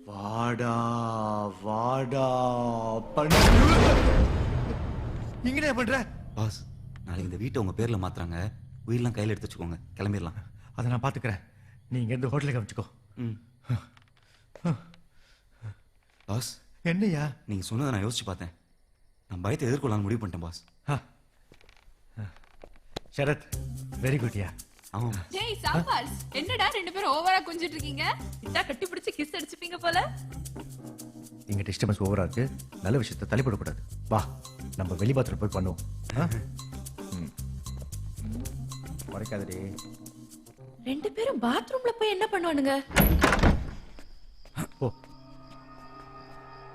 வாடா வாடா நீங்க என்ன பண்ற? பாஸ், நாளைக்கு இந்த வீட்டை உங்க பேர்ல மாத்துறாங்க. உயிரெல்லாம் கையில எடுத்து வச்சுக்கோங்க, கிளம்பிடலாம். அதை நான் பாத்துக்கிறேன். நீ இங்க இருந்து ஹோட்டலுக்கு அமைச்சுக்கோ. பாஸ், என்னையா? நீங்க சொன்னதை நான் யோசிச்சு பார்த்தேன். நான் பயத்தை எதிர்கொள்ளலாம் முடிவு பண்ணிட்டேன் பாஸ். சரத், வெரி குட்யா. ஜெய் சாபாஸ், என்னடா ரெண்டு பேரும் ஓவரா கொஞ்சிட்டு இருக்கீங்க? இந்தா கட்டி பிடிச்சு கிஸ் அடிச்சுப்பீங்க போல. இங்க டிஸ்டர்பன்ஸ் ஓவரா இருக்கு. நல்ல விஷயத்தை தள்ளிப்படக்கூடாது. வா, நம்ம வெளி பாத்ரூம் போய் பண்ணுவோம். மறைக்காதடி. ரெண்டு பேரும் பாத்ரூம்ல போய் என்ன பண்ணுவானுங்க? ஓ,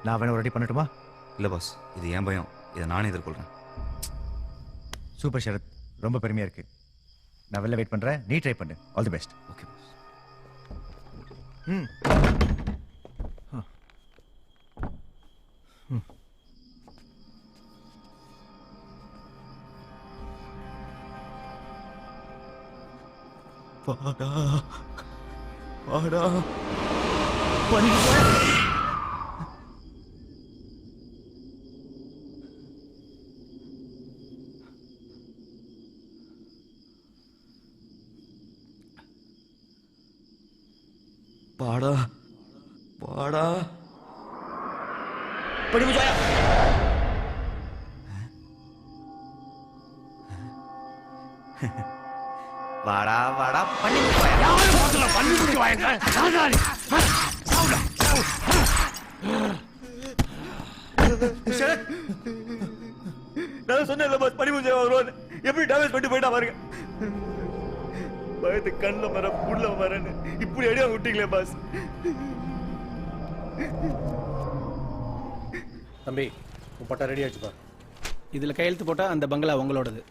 நான் வேணா ரெடி பண்ணட்டுமா? இல்ல பாஸ், இது ஏன் பயம், இதை நானே எதிர்கொள்றேன். சூப்பர் சரத், ரொம்ப பெருமையா இருக்கு. நான் வெளில வெயிட் பண்றேன், நீ ட்ரை பண்ணு. All the best. Okay boss. வாடா வாடா பாடா பாடா படி முஜாயா. வாடா வாடா பண்ணி முஜாயா. பண்ணி முஜாயா. நான் சொன்னேன்ல பாஸ், பண்ணி முஜாயா வருவான்னு. எப்படி டேமேஜ் பண்ணிட்டு போயிட்டா பாருங்க. பயத்து கண்ணில் வர புள்ள வரன்னு இப்படி அடியா விட்டீங்களே பாஸ். தம்பி, உன் பட்டா ரெடி ஆச்சுப்பா. இதுல கையெழுத்து போட்டா அந்த பங்களா உங்களோடது.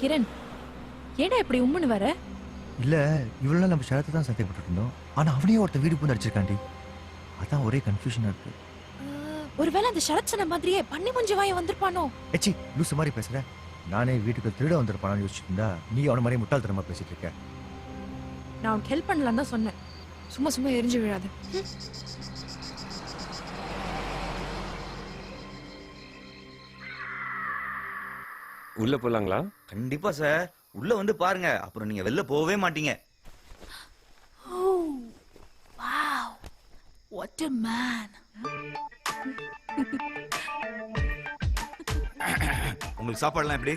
கிரண், ஏடா இப்படி உம்முன்னு வர? இல்ல இவ்வளவு நாள் நம்ம ஷரத்தை தான் சந்தேகப்பட்டு இருந்தோம். ஆனா அவனையும் ஒருத்த வீடு பூந்து அடிச்சிருக்காண்டி. அதான் ஒரே கன்ஃபியூஷனா இருக்கு. ஒருவேளை அந்த ஷரத் சொன்ன மாதிரியே பண்ணி முஞ்சி வாய வந்திருப்பானோ? ஏச்சி லூசு மாதிரி பேசுற. நானே வீட்டுக்கு திருட வந்திருப்பானு யோசிச்சுட்டு இருந்தா நீ அவன மாதிரி முட்டாள்தனமா பேசிட்டு இருக்க. நான் உனக்கு ஹெல்ப் பண்ணலான்னு தான் சொன்னேன். சும்மா சும்மா எரிஞ்சு விழாது. உள்ள போலாங்களா? கண்டிப்பா சார். உள்ள வந்து பாருங்க, அப்புறம் நீங்க வெளில போகவே மாட்டீங்க. Wow, what a man. உங்களுக்கு சாப்பாடுலாம் எப்படி?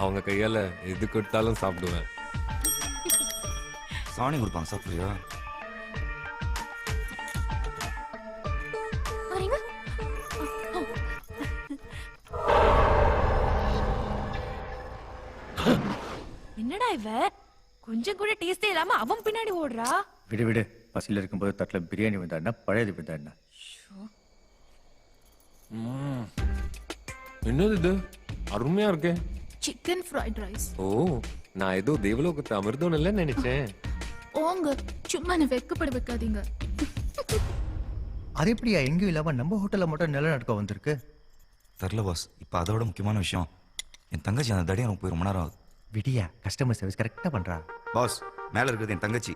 அவங்க கையால எது கொடுத்தாலும் சாப்பிடுவேன். சாணி கொடுப்பாங்க, சாப்பிடுறியா? என்னடா இவ கொஞ்சம் கூட டேஸ்டே இல்லாம அவன் பின்னாடி ஓடுறா? விடு விடு, பசியில் இருக்கும்போது தட்டில் பிரியாணி வந்தாருன்னா பழையது வந்தாருன்னா. என்னது இது? அருமையா இருக்கே. Chicken fried rice. ஓ, நான் ஏதோ தேவலோகத்து அமிர்தம் இல்ல நினைச்சேன். ஓங்க, சும்மா என்ன வெக்கப்பட வைக்காதீங்க. அது எப்படியா எங்கேயும் இல்லாம நம்ம ஹோட்டல்ல மட்டும் நிலநடுக்கம் வந்திருக்கு? தெரியல பாஸ். இப்போ அதோட முக்கியமான விஷயம், என் தங்கச்சி அந்த தடியை போய் ரொம்ப நேரம் ஆகுது. விடியா, கஸ்டமர் சர்வீஸ் கரெக்டா பண்றா. பாஸ், மேல இருக்கிறது என் தங்கச்சி.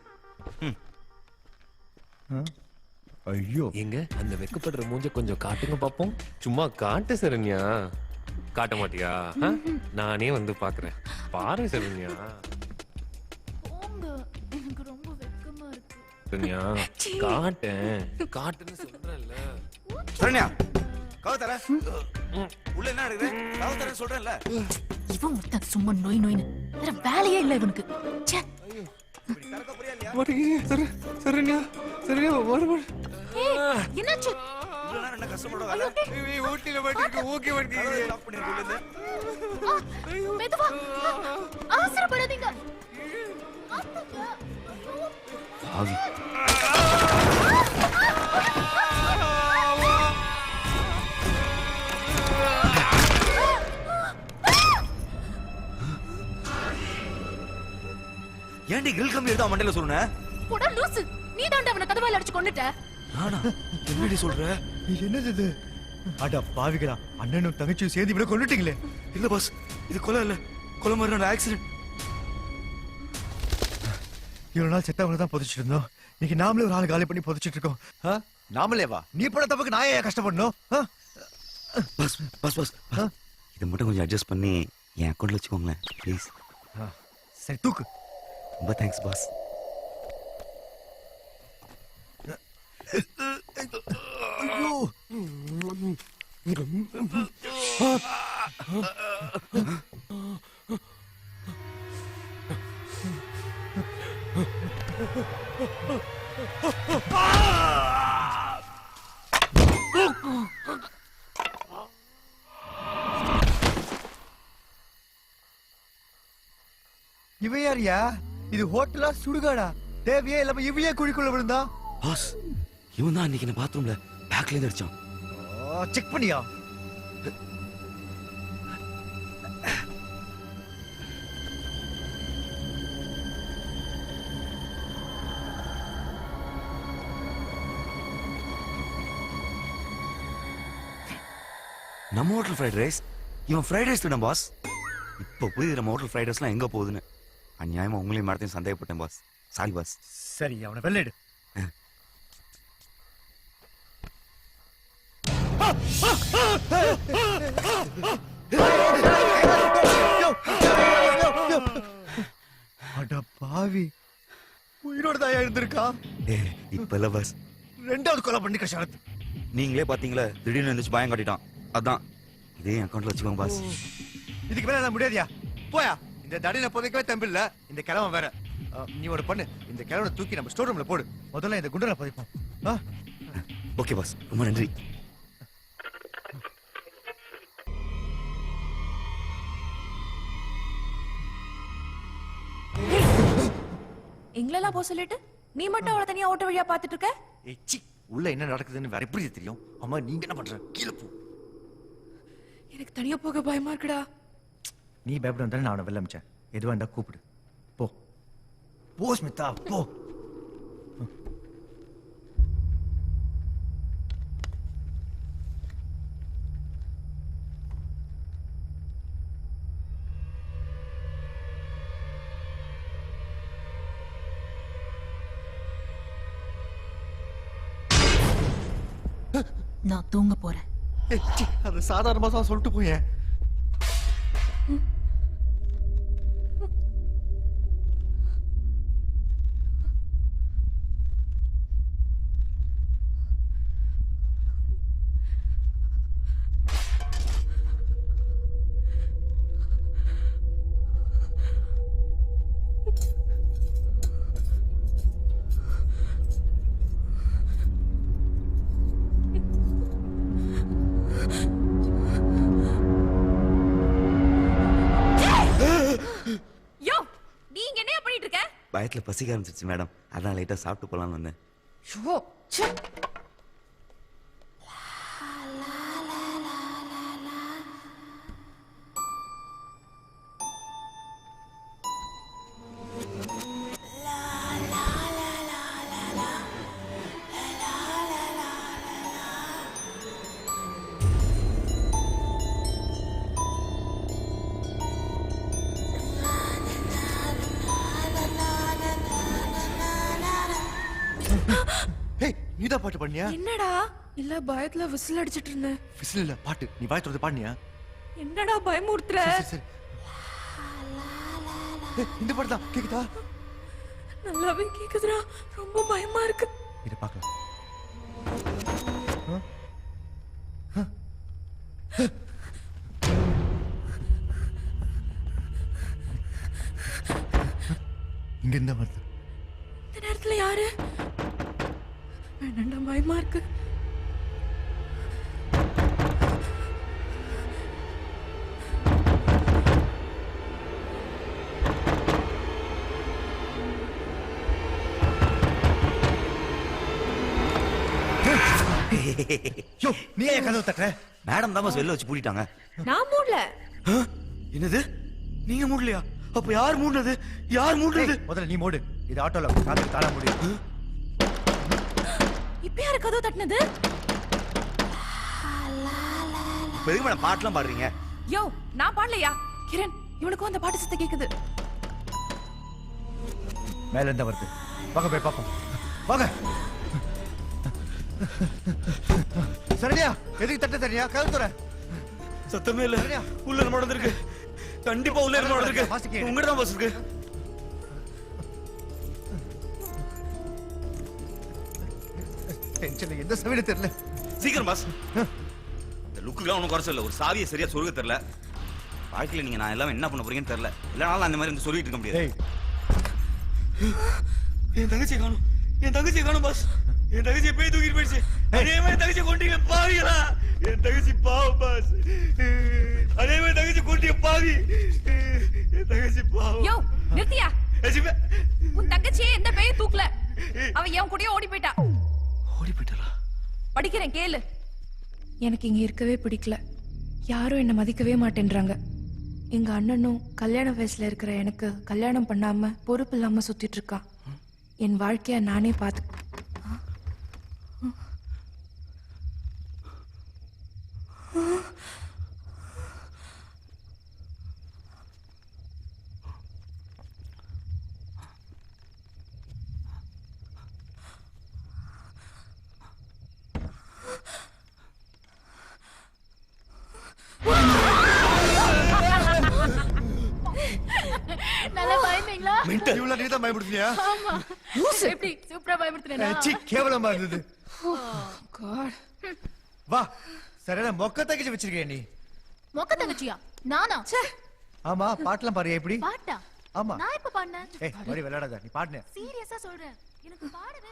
ஐயோ, எங்க அந்த வெக்கப்படுற மூஞ்ச கொஞ்சம் காட்டுங்க பாப்போம். சும்மா காட்டு சரண்யா. காட்ட மாட்டியா? நானே வந்து பாக்குறேன். பாரு சரண்யா. ஓங்க, எனக்கு ரொம்ப வெக்கமா இருக்கு. சரண்யா, காட்டேன். காட்டுன்னு சொல்றேன்ல. சரண்யா, கவு தர. உள்ள என்ன நடக்குது? கவு தர சொல்றேன்ல. இவன் ஒருத்தன் சும்மா நோய் நோய்னு வேற வேலையே இல்ல இவனுக்கு. ச்சே. சரண்யா, சரண்யா வர வர. ஏய், என்னாச்சு? இவ்வளவு நேரம் என்ன கஷ்டப்பட வேலை? ஊட்டில மாட்டிருக்கு, ஊக்கி மாட்டிருக்கு. ஸ்டாப் பண்ணிருக்கீங்க. மெதுவா. அவசரப்படாதீங்க. ஆவி. ஏன்டி கிரில் கம்பி எடுத்து மண்டையில சொல்லுன? போடா லூசு, நீ தான்டா அவனை கதவால அடிச்சு கொன்னுட்ட. நானா? என்னடி சொல்ற? என்னது இது? அட பாவிகளா, அண்ணனும் தங்கச்சியும் சேர்ந்து இவனை கொன்னுட்டீங்களே. இல்ல பாஸ், இது கொலை இல்ல. கொலை மாதிரி ஆக்சிடென்ட். இவ்வளவு நாள் செத்தவங்களை தான் புதைச்சிட்டு இருந்தோம். இன்னைக்கு நாமளே ஒரு ஆள் காலி பண்ணி புதைச்சிட்டு இருக்கோம். நாமளே வா, நீ பட தப்புக்கு நான் ஏன் கஷ்டப்படணும்? பாஸ் பாஸ் பாஸ், இதை மட்டும் கொஞ்சம் அட்ஜஸ்ட் பண்ணி என் அக்கௌண்ட்ல வச்சுக்கோங்களேன் ப்ளீஸ். சரி தூக்கு. ரொம்ப தேங்க்ஸ் பாஸ். இவன் யாரியா? இது ஹோட்டலா சுடுகாடா? தேவையே இல்லாம இவையே குழிக்குள்ள விழுந்தா? பாஸ், இவன் தான் அன்னைக்கு பாத்ரூம்ல பேக்ல இருந்து அடிச்சான். செக் பண்ணியா? நம்ம ஹோட்டல் ஃப்ரைட் ரைஸ், இவன் ஃப்ரைட் ரைஸ் தானே பாஸ். இப்போ புரியுது நம்ம ஹோட்டல் ஃப்ரைட் ரைஸ்லாம் எங்க போகுதுன்னு. அநியாயமா உங்களையும் மேடத்தையும் சந்தேகப்பட்டேன் பாஸ். Sorry boss. சரி, அவனை வெள்ளைடு. அட பாவி, உயிரோட தான் இருந்திருக்கா? இப்ப இல்ல பாஸ், ரெண்டாவது கொலை பண்ணி கஷாரத். நீங்களே பாத்தீங்களா, திடீர்னு இருந்துச்சு பயம் காட்டிட்டான். அதான் இதே அக்கௌண்ட்ல வச்சுக்கோங்க பாஸ். இதுக்கு மேல நான் முடியாதியா? போயா, இந்த தடியை புதைக்கவே தம்பி இல்ல. இந்த கிழமை வேற. நீ ஒரு பண்ணு, இந்த கிழமை தூக்கி நம்ம ஸ்டோர் ரூம்ல போடு. முதல்ல இந்த குண்டனை புதைப்போம். ஓகே பாஸ், ரொம்ப நன்றி. எங்களெல்லாம் போக சொல்லிட்டு நீ மட்டும் அவளை தனியா ஓட்ட வழியா பாத்துட்டு இருக்க? ஏச்சி, உள்ள என்ன நடக்குதுன்னு வேற எப்படி தெரியும்? அம்மா, நீங்க என்ன பண்ற? கீழே போ. எனக்கு தனியா போக பயமா இருக்குடா. நீ பயப்பட வந்தாலும் நான் அவனை வெளில அமிச்சேன். எதுவாக இருந்தா கூப்பிடு. போ போ ஸ்மிதா போ. நான் தூங்க போறேன். அது சாதாரணமா தான் சொல்லிட்டு போயேன். யோ நீங்க என்ன பண்ணிட்டு இருக்க? பயத்தில் பசிக்க ஆரம்பிச்சிருச்சு மேடம், அதான் லைட்டாக சாப்பிட்டு போகலான்னு வந்தேன். ஷோ ச்சே. நீதான் பாட்டு பாடினியா? என்னடா இல்ல பயத்துல விசில் அடிச்சிட்டு இருந்தேன். விசில் இல்ல பாட்டு. நீ வாய் திறந்து பாடினியா? என்னடா பயமுறுத்துற? சரி. இந்த பாட்டு தான் கேக்குதா? நல்லாவே கேக்குதுடா. ரொம்ப பயமா இருக்கு. இத பார்க்கலாம். இங்க இருந்தா வருது. இந்த நேரத்துல யாரு? வேண்டாம் பயமா இருக்கு. யோ நீ ஏன் கதவு தட்டுற? மேடம் தான் வெளில வச்சு பூட்டிட்டாங்க. நான் மூடல. என்னது நீங்க மூடலையா? அப்ப யார் மூடுனது? யார் மூடுனது? முதல்ல நீ மூடு. இது ஆட்டோல காத்து தாள முடியும். இப்ப யாரு கதவு தட்டினது? எதுக்கு மேடம் பாட்டுலாம் பாடுறீங்க? யோ நான் பாடலையா? கிரண் இவனுக்கும் அந்த பாட்டு சத்தம் கேக்குது. மேல இருந்தா வருது. வாங்க போய் பாப்போம். வாங்க. சரியா? எதுக்கு தட்ட தெரியா? கதவு தர. சத்தமே இல்ல. உள்ள என்ன நடந்திருக்கு? கண்டிப்பா உள்ள என்ன நடந்திருக்கு? உங்ககிட்ட தான் பஸ் இருக்கு. டென்ஷன் எந்த சமையல தெரியல. சீக்கிரம் பாஸ். இந்த லுக்குலாம் ஒன்றும் குறைச்ச இல்லை. ஒரு சாவியை சரியா சொருக தெரியல. வாழ்க்கையில் நீங்க நான் எல்லாம் என்ன பண்ண போறீங்கன்னு தெரியல. இல்லைனாலும் அந்த மாதிரி சொல்லிட்டு இருக்க முடியாது. என் தங்கச்சியை காணும். என் தங்கச்சியை காணும் பாஸ். என் தங்கச்சியை போய் தூக்கிட்டு போயிடுச்சு. அதே மாதிரி தங்கச்சி கொண்டீங்க பாவிகளா. என் தங்கச்சி பாவம் பாஸ். அதே மாதிரி தங்கச்சி கொண்டீங்க பாவி. என் தங்கச்சி பாவம். யோ நிறுத்தியா? உன் தங்கச்சியே எந்த பேய் தூக்கல. அவ என் கூடயே ஓடி போயிட்டா. ஓடி போயிட்டா? படிக்கிறேன் கேளு. எனக்கு இங்க இருக்கவே பிடிக்கல. யாரும் என்ன மதிக்கவே மாட்டேன்றாங்க. எங்க அண்ணனும் கல்யாண வயசுல இருக்கிற எனக்கு கல்யாணம் பண்ணாம பொறுப்பு இல்லாம சுத்திட்டு இருக்கான். என் வாழ்க்கைய நானே பார்த்து நல்லா பயந்தீங்களா? மென்டல். இவ்வளவு நீ தான் பயப்படுத்தியா? ஆமா. எப்படி சூப்பரா பயமுறுத்துறேனா? சி கேவலமா இருந்தது. காட். வா. சரியான மொக்க தங்கச்சி வச்சிருக்கே நீ. மொக்க தங்கச்சியா? நானா? ஆமா பாட்டலாம் பாரு எப்படி? பாட்டா? ஆமா. நான் எப்ப பாடுனேன்? ஏய் வரி விளையாடாத. நீ பாடுன. சீரியஸா சொல்றேன். எனக்கு பாடவே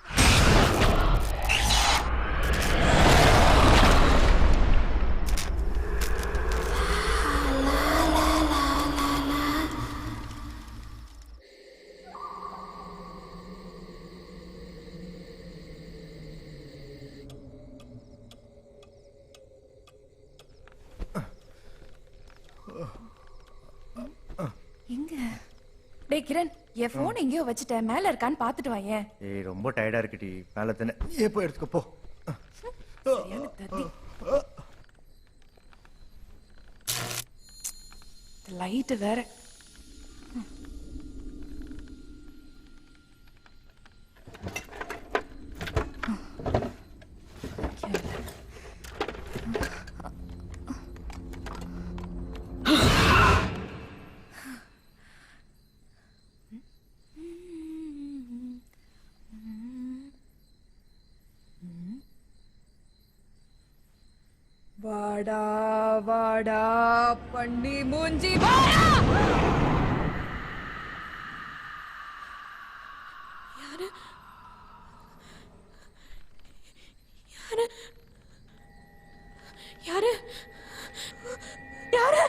எங்க டேய் கிரண் என் போன் எங்கேயோ வச்சுட்டேன் மேல இருக்கான்னு பாத்துட்டு வாயேன். ஏய் ரொம்ப டயர்டா இருக்குடி மேல தானே போய் எடுத்துக்கோ போ. சரியான தத்தி. லைட் வேற. வாடா வாடா பண்ணி மூஞ்சி வாடா. யாரு யாரு யாரு யாரு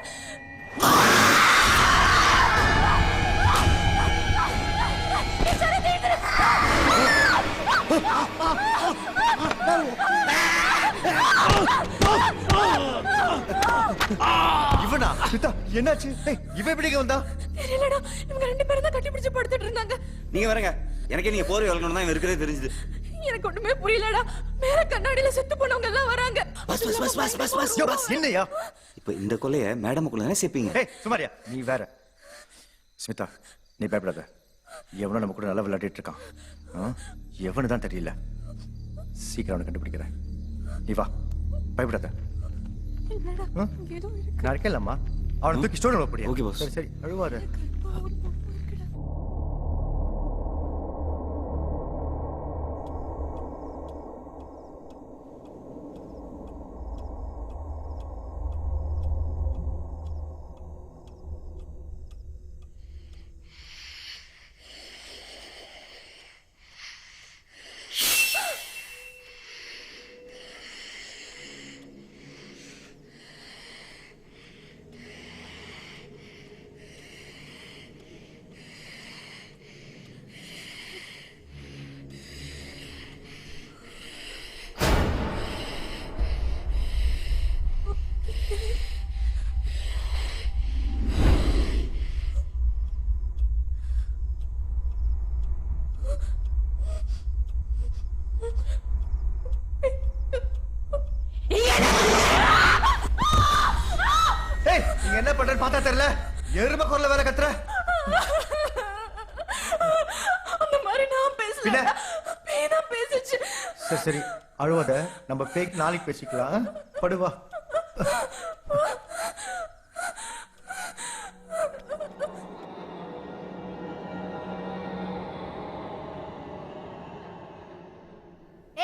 இவனா சித்தா என்னாச்சு? இவன் எப்படி வந்தா? தெரியலடா, இவங்க ரெண்டு பேரும் தான் கட்டி பிடிச்சு படுத்துட்டு இருந்தாங்க. நீங்க வரங்க, எனக்கே நீங்க போர்வை வளர்க்கணும் தான் இருக்கிறதே தெரிஞ்சது. எனக்கு ஒண்ணுமே புரியலடா. மேல கண்ணாடியில செத்து போனவங்க எல்லாம் வராங்க. Bus bus bus bus bus bus bus என்னையா? இப்போ இந்த கொலைய மேடமுக்குள்ள தானே சேர்ப்பீங்க? சுமாரியா நீ வேற. ஸ்மிதா நீ பயப்படாத. எவனோ நம்ம கூட நல்லா விளையாடிட்டு இருக்கான். எவனு தான் தெரியல. சீக்கிரம் அவனை கண்டுபிடிக்கிறேன். நீ வா, பயப்படாத. நான் இருக்கேன்லம்மா. அவனை தூக்கி ஸ்டோர் போடியா? Okay boss. சரி சரி அழுவாத. என்ன பண்றேன்னு பார்த்தா தெரியல. எருமை குரல்ல வேற கத்துற. அந்த மாதிரி நான் பேசல. பேனா பேசிச்சு. சரி சரி அழுவாத. நம்ம பேக் நாளைக்கு பேசிக்கலாம். படுவா.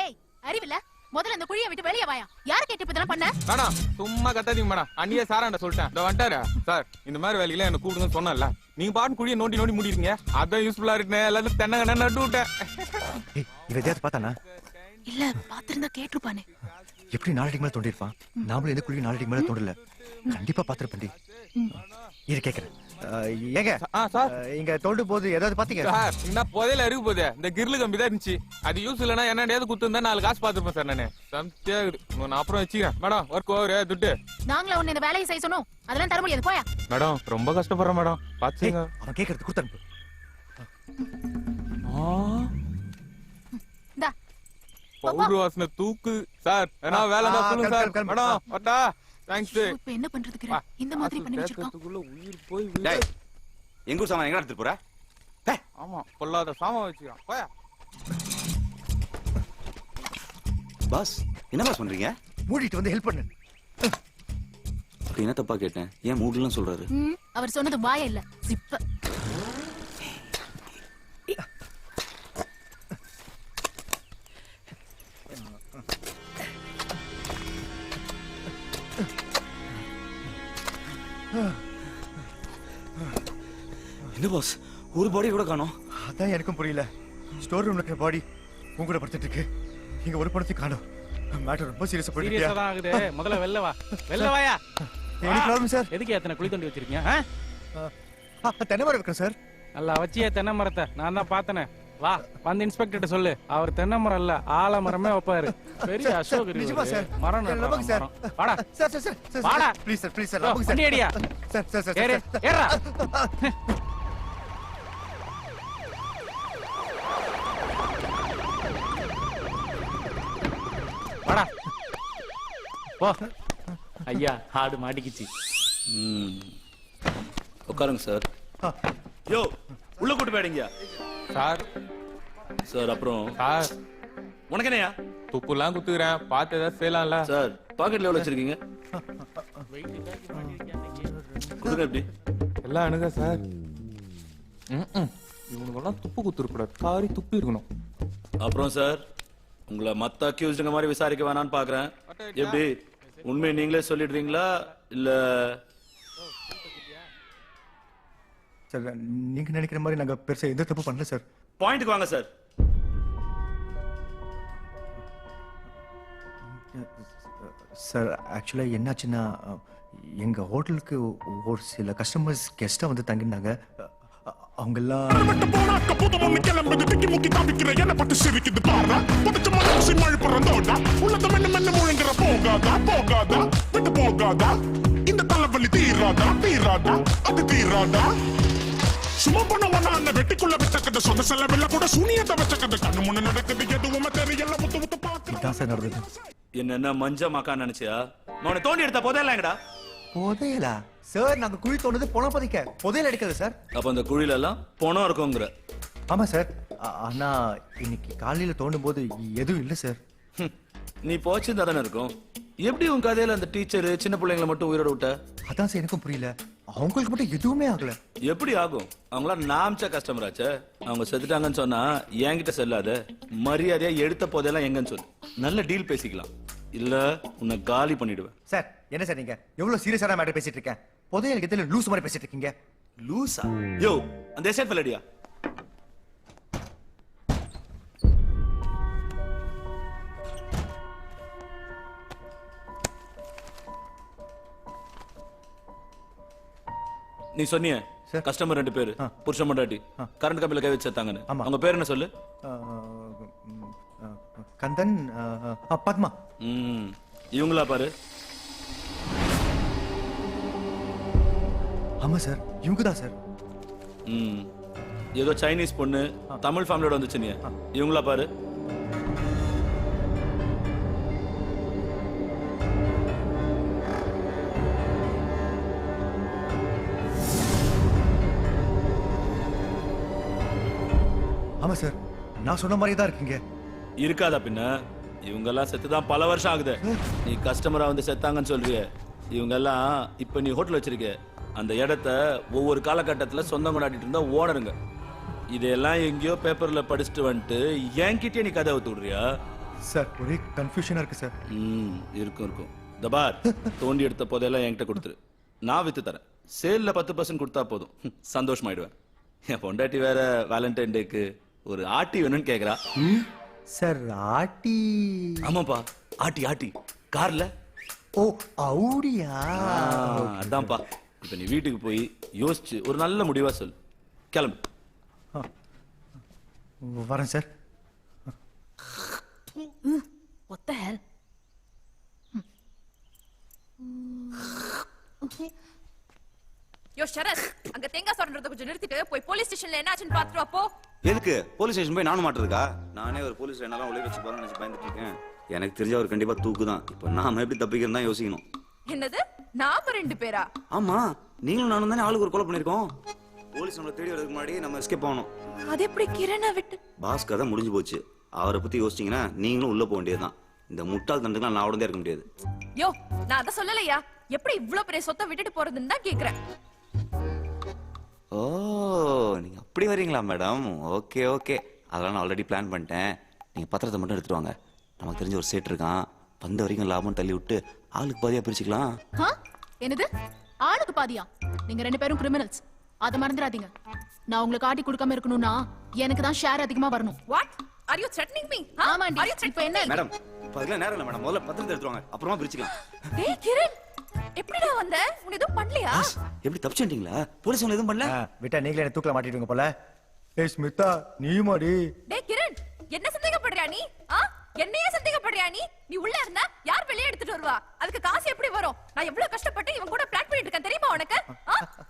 ஏய் அறிவில்ல, முதல்ல அந்த குழியை விட்டு வெளியே வாயா. யார கேட்டு இப்பதெல்லாம் பண்ண? மேடம் சும்மா கத்தாதீங்க மேடம். அண்ணியே சாராண்ட சொல்லிட்டேன். இந்த வந்துட்டாரு சார். இந்த மாதிரி வேலையில என்ன கூப்பிடுங்கன்னு சொன்னல. நீங்க பாட்டு குழியை நோண்டி நோண்டி முடிக்கிறீங்க. அதான் யூஸ்ஃபுல்லா இருக்குன்னு எல்லாரும் தென்னங்க நட்டு விட்டேன். இவ எதையாவது பார்த்தானா? இல்ல பாத்திருந்தா கேட்டிருப்பானே. எப்படி நாளைக்கு மேல தோண்டிருப்பான்? நாமளும் எந்த குழி நாளைக்கு மேல தோண்டல. கண்டிப்பா பாத்திருப்பண்டி. இரு கேக்குறேன். ஏங்க சார் இங்க தோண்டு போது ஏதாவது பாத்தீங்க சார்? என்ன புதையில இருக்கு போதே. இந்த கிரில் கம்பி தான் இருந்துச்சு. அது யூஸ் இல்லைன்னா என்னடையாவது குத்துருந்தா 4 காசு பாத்துருப்பேன் சார். நானு சம்தியாகுது. நான் அப்புறம் வச்சுக்கிறேன் மேடம். ஒர்க் ஓவரு துட்டு. நாங்களே உன்னை இந்த வேலையை செய்ய சொன்னோம். அதெல்லாம் தர முடியாது. போயா மேடம். ரொம்ப கஷ்டப்படுறேன் மேடம். பாத்துங்க. அவன் கேக்குறது கொடுத்தனுப்பு. பவுடர் வாசனை தூக்கு சார். ஏன்னா வேலை தான் சொல்லுங்க சார். மேடம் வட்டா. தேங்க்ஸ். இப்ப என்ன பண்றதுக்கு? இந்த மாதிரி பண்ணி வச்சிருக்கான். உயிர் போய் டேய் எங்க ஊர் சாமான் எங்க எடுத்துட்டு போற? ஆமா பொல்லாத சாமான் வச்சுக்கான். போயா. பாஸ் என்ன பாஸ் பண்றீங்க? மூடிட்டு வந்து ஹெல்ப் பண்ணு. அப்படி என்ன தப்பா கேட்டேன்? ஏன் மூடலாம் சொல்றாரு? அவர் சொன்னது வாய இல்ல சிப்ப. என்ன பாஸ் ஒரு பாடி கூட காணோம்? அதான் எனக்கும் புரியல. ஸ்டோர் ரூம்ல இருக்கிற பாடி உங்க கூட படுத்துட்டு இருக்கு. இங்க ஒரு படத்தை காணோம். மேட்டர் ரொம்ப சீரியஸா போயிட்டு சீரியஸா தான் ஆகுது. முதல்ல வெளில வா. வெளில வாயா. Any problem sir? எதுக்கு எத்தனை குழி தோண்டி வச்சிருக்கீங்க? தென்னை மரம் வைக்கிறேன் சார். நல்லா வச்சியே தென்னை மரத்தை. நான் தான் பார்த்தனே. வா வந்து இன்ஸ்பெக்டர் சொல்லு அவர் தென்னை மரம் இல்ல ஆலமரமே வைப்பாரு பெரிய அசோக் நிஜமா சார் மரம் எனக்கு நம்புங்க சார் வாடா சார் சார் சார் வாடா ப்ளீஸ் சார் ப்ளீஸ் சார் ஓ, நம்புங்க வண்டி அடியா. சார் சார் சார் ஏறு சார் ஏறா வாடா போ ஐயா ஆடு மாட்டிக்கிச்சு உட்காருங்க சார் யோ உள்ள கூட்டு போயிடுங்க சார் சார் அப்புறம் சார் உனக்கு என்னையா துப்புலாம் குத்துக்கிறேன் பார்த்து ஏதாவது செய்யலாம்ல சார் பாக்கெட்ல எவ்வளவு வச்சிருக்கீங்க கொடுங்க எப்படி எல்லாம் அணுக சார் இவனுக்கெல்லாம் துப்பு குத்துருக்கூடாது காரி துப்பி இருக்கணும் அப்புறம் சார் உங்களை மத்த அக்யூஸ்டுங்க மாதிரி விசாரிக்க வேணாம்னு பாக்குறேன் எப்படி உண்மையை நீங்களே சொல்லிடுறீங்களா இல்ல சார் நீங்க நினைக்கிற மாதிரி நாங்க பெருசா எந்த தப்பு பண்ணல சார் பாயிண்ட்க்கு வாங்க சார் சார் ஆக்சுவலாக என்னாச்சுன்னா எங்க ஹோட்டலுக்கு ஒரு சில கஸ்டமர்ஸ் கெஸ்ட்டாக வந்து தங்கியிருந்தாங்க அவங்கெல்லாம் இந்த தலைவலி தீராதா தீராதா அது தீராதா சும்மா பண்ணவனா அந்த வெட்டிக்குள்ள வச்சக்கத சொந்த செலவில்ல கூட சூனியத்தை வச்சக்கத கண்ணு முன்ன நடக்குது எதுவுமே தெரியல முத்து முத்து பாத்து இதான் சார் நடந்தது என்ன மஞ்ச மக்கா நினைச்சியா அவனை தோண்டி எடுத்த போதேலாங்கடா புதையலா சார் நாங்க குழி தோண்டது பணம் பதிக்க புதையல் எடுக்கிறது சார் அப்ப அந்த குழியில எல்லாம் பணம் இருக்குங்கிற ஆமா சார் ஆனா இன்னைக்கு காலையில தோண்டும் போது எதுவும் இல்லை சார் நீ போச்சிருந்தா தானே இருக்கும் எப்படி உன் கதையில அந்த டீச்சர் சின்ன பிள்ளைங்களை மட்டும் உயிரோட விட்ட அதான் சார் எனக்கும் புரியல அவங்களுக்கு மட்டும் எதுவுமே ஆகல எப்படி ஆகும் அவங்களா நாம்ச்ச கஸ்டமர் ஆச்சே அவங்க செத்துட்டாங்கன்னு சொன்னா என்கிட்ட செல்லாத மரியாதையா எடுத்த போதெல்லாம் எங்கன்னு சொல்லு நல்ல டீல் பேசிக்கலாம் இல்ல உன்னை காலி பண்ணிடுவேன் சார் என்ன சார் நீங்க எவ்வளவு சீரியஸான மேட்டர் பேசிட்டு இருக்கேன் புதையல் எதில லூஸ் மாதிரி பேசிட்டு இருக்கீங்க லூசா யோ அந்த எஸ்ஐட் பல்லடியா நீ சொன்னிய கஸ்டமர் 2 பேரு புருஷன் மண்டாட்டி கரண்ட் கம்பில கை வச்சாங்கன்னு அவங்க பேர் என்ன சொல்லு கந்தன் பத்மா இவங்களா பாரு ஆமா சார் இவங்க தான் சார் ஏதோ சைனீஸ் பொண்ணு தமிழ் ஃபேமிலியோட வந்துச்சு நீ இவங்களா பாரு ஆமா சார் நான் சொன்ன மாதிரி தான் இருக்கீங்க இருக்காதா பின்ன இவங்க எல்லாம் செத்துதான் பல வருஷம் ஆகுது நீ கஸ்டமரா வந்து செத்தாங்கன்னு சொல்றிய இவங்க எல்லாம் இப்ப நீ ஹோட்டல் வச்சிருக்க அந்த இடத்த ஒவ்வொரு காலகட்டத்துல சொந்தம் கொண்டாடிட்டு இருந்தா ஓனருங்க இதெல்லாம் எங்கேயோ பேப்பர்ல படிச்சுட்டு வந்துட்டு என்கிட்டயே நீ கதை ஊத்து விடுறியா சார் ஒரே கன்ஃபியூஷனா இருக்கு சார் இருக்கும் தபார் தோண்டி எடுத்த போதெல்லாம் என்கிட்ட கொடுத்துரு நான் வித்து தரேன் சேல்ல 10% கொடுத்தா போதும் சந்தோஷமாயிடுவேன் என் பொண்டாட்டி வேற வேலண்டைன் டேக்கு ஒரு ஆட்டி வேணும்னு கேக்குறா சார் ஆட்டி ஆமாப்பா ஆட்டி ஆட்டி கார்ல ஓ அவுடியா அதான்ப்பா இப்ப நீ வீட்டுக்கு போய் யோசிச்சு ஒரு நல்ல முடிவா சொல் கிளம்பு வரேன் சார் What the hell? யோ ஷரத் அங்க தேங்காய் சொல்றத கொஞ்சம் நிறுத்திட்டு போய் போலீஸ் ஸ்டேஷன்ல என்ன ஆச்சுன்னு பாத்துட்டு வா போ எதுக்கு போலீஸ் ஸ்டேஷன் போய் நானும் மாட்டிருக்கா நானே ஒரு போலீஸ் என்னெல்லாம் உள்ள வச்சு போறேன்னு நினைச்சு பயந்துட்டு இருக்கேன் எனக்கு தெரிஞ்ச அவர் கண்டிப்பா தூக்குதான் இப்ப நாம எப்படி தப்பிக்கிறதா யோசிக்கணும் என்னது நாம 2 பேரா ஆமா நீங்களும் நானும் தானே ஆளுக்கு ஒரு கொலை பண்ணிருக்கோம் போலீஸ் நம்மளை தேடி வரதுக்கு முன்னாடி நம்ம எஸ்கேப் ஆகணும் அது எப்படி கிரணா விட்டு பாஸ் கதை முடிஞ்சு போச்சு அவரை பத்தி யோசிச்சீங்கன்னா நீங்களும் உள்ள போக வேண்டியதுதான் இந்த முட்டாள் தண்டுக்கு நான் உடனே இருக்க முடியாது யோ நான் அத சொல்லலையா எப்படி இவ்ளோ பெரிய சொத்தை விட்டுட்டு போறதுன்னு தான் கேக்குறேன் ஓ நீங்க அப்படி வரீங்களா மேடம் ஓகே ஓகே அதெல்லாம் நான் ஆல்ரெடி பிளான் பண்ணிட்டேன் நீங்க பத்திரத்தை மட்டும் எடுத்துட்டு வாங்க நமக்கு தெரிஞ்ச ஒரு சேட் இருக்கான் வந்த வரைக்கும் லாபம் தள்ளி விட்டு ஆளுக்கு பாதியா பிரிச்சுக்கலாம் என்னது ஆளுக்கு பாதியா நீங்க 2 பேரும் கிரிமினல்ஸ் அத மறந்துடாதீங்க நான் உங்களுக்கு ஆட்டி கொடுக்காம இருக்கணும்னா எனக்கு தான் ஷேர் அதிகமா வரணும் what are you threatening me ஆமாண்டி இப்போ என்ன மேடம் இப்போ அதெல்லாம் நேரம் இல்லை மேடம் முதல்ல பத்திரத்தை எடுத்துட்டு வாங்க அப்புறமா பிரிச்சுக்கலாம் டேய் கிரண் எப்படிடா வந்த உன்னை எதுவும் பண்ணலையா எப்படி தப்பிச்சிட்டீங்களா போலீஸ் உங்களை எதுவும் பண்ணல விட்டா நீங்களே என்ன தூக்கல மாட்டிடுங்க போல ஏய் ஸ்மிதா நீயுமாடி? டேய் கிரண், என்ன சந்தேகப்படுறியா நீ? என்னையே சந்தேகப்படுறியா நீ? நீ உள்ள இருந்தா யார் வெளியே எடுத்துட்டு வருவா? அதுக்கு காசு எப்படி வரும்? நான் எவ்வளவு கஷ்டப்பட்டு இவன் கூட பிளான் பண்ணிட்டு இருக்கேன் தெரியுமா உனக்கு?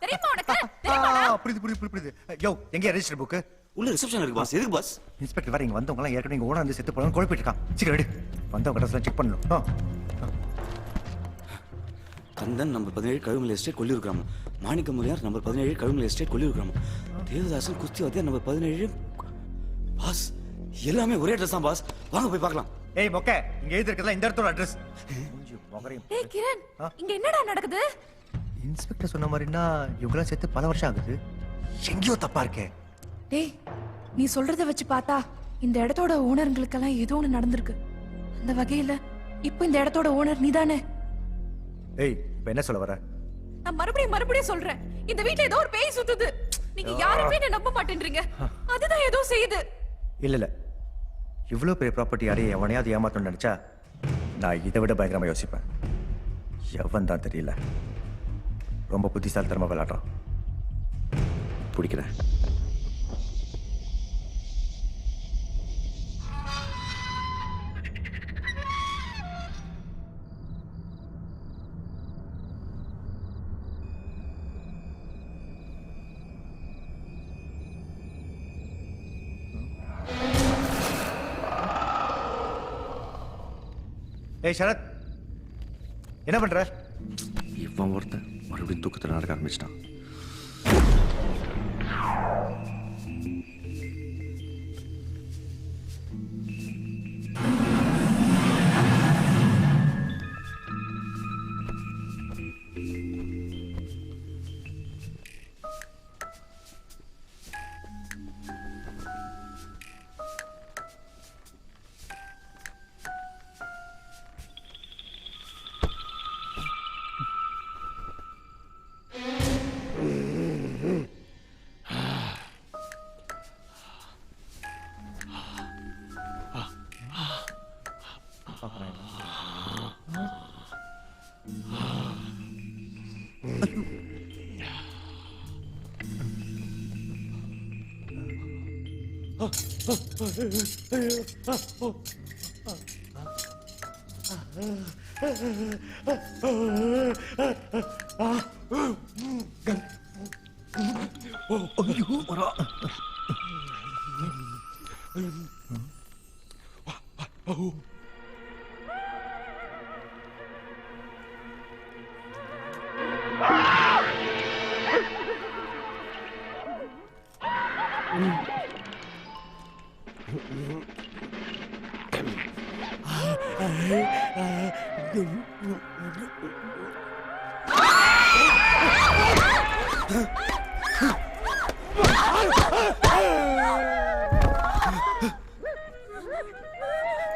தெரியுமா உனக்கு? தெரியுமாடா? புரியுது. யோ எங்க ரெஜிஸ்டர் புக்? உள்ள ரிசப்ஷன் இருக்கு பாஸ். எதுக்கு பாஸ்? இன்ஸ்பெக்டர் வேற இங்க வந்தவங்க எல்லாம் ஏற்கனவே இங்க ஓனர் வந்து செத்து போறாங்க குழப்பிட்டு இருக்கான். சீக்கிரம் ரெடி. வந்தவங்க கடைசில செக் பண்ணணும். கந்தன் நம்பர் 17 கழுமலை எஸ்டேட் கொல்லியூர் கிராமம். மாணிக்க முறையார் நம்பர் 17 கழுமலை எஸ்டேட் கொல்லியூர் கிராமம். தேவதாசன் குஸ்தி வாத்தியார் நம்பர் 17. பாஸ் எல்லாமே ஒரே அட்ரஸ் தான் பாஸ். வாங்க போய் பார்க்கலாம். ஏய் மொக்க, இங்க எழுதி இருக்கறதுல இந்த இடத்தோட அட்ரஸ். டேய் கிரண், இங்க என்னடா நடக்குது? இன்ஸ்பெக்டர் சொன்ன மாதிரினா இவங்களாம் செத்து பல வருஷம் ஆகுது. எங்கேயோ தப்பா இருக்கே. டேய் நீ சொல்றத வச்சு பார்த்தா இந்த இடத்தோட ஓனருங்களுக்கெல்லாம் ஏதோ ஒன்று நடந்திருக்கு. அந்த வகையில இப்போ இந்த இடத்தோட ஓனர் நீதானே? ஏய் இப்ப என்ன சொல்ல வர? நான் மறுபடியும் சொல்றேன், இந்த வீட்ல ஏதோ ஒரு பேய் சுத்துது. நீங்க யாருமே என்ன நம்ப மாட்டேன்றீங்க. அதுதான் ஏதோ செய்யுது. இல்ல இவ்வளவு பெரிய ப்ராப்பர்ட்டி யாரையும் எவனையாவது ஏமாத்தணும்னு நினைச்சா நான் இதை விட பயங்கரமா யோசிப்பேன். எவன் தான் தெரியல, ரொம்ப புத்திசாலித்தனமா விளையாடுறான். பிடிக்கிறேன். ஏய் சரத், என்ன பண்ற? இவன் ஒருத்தன் மறுபடியும் தூக்கத்தில் நடக்க ஆரம்பிச்சிட்டான்.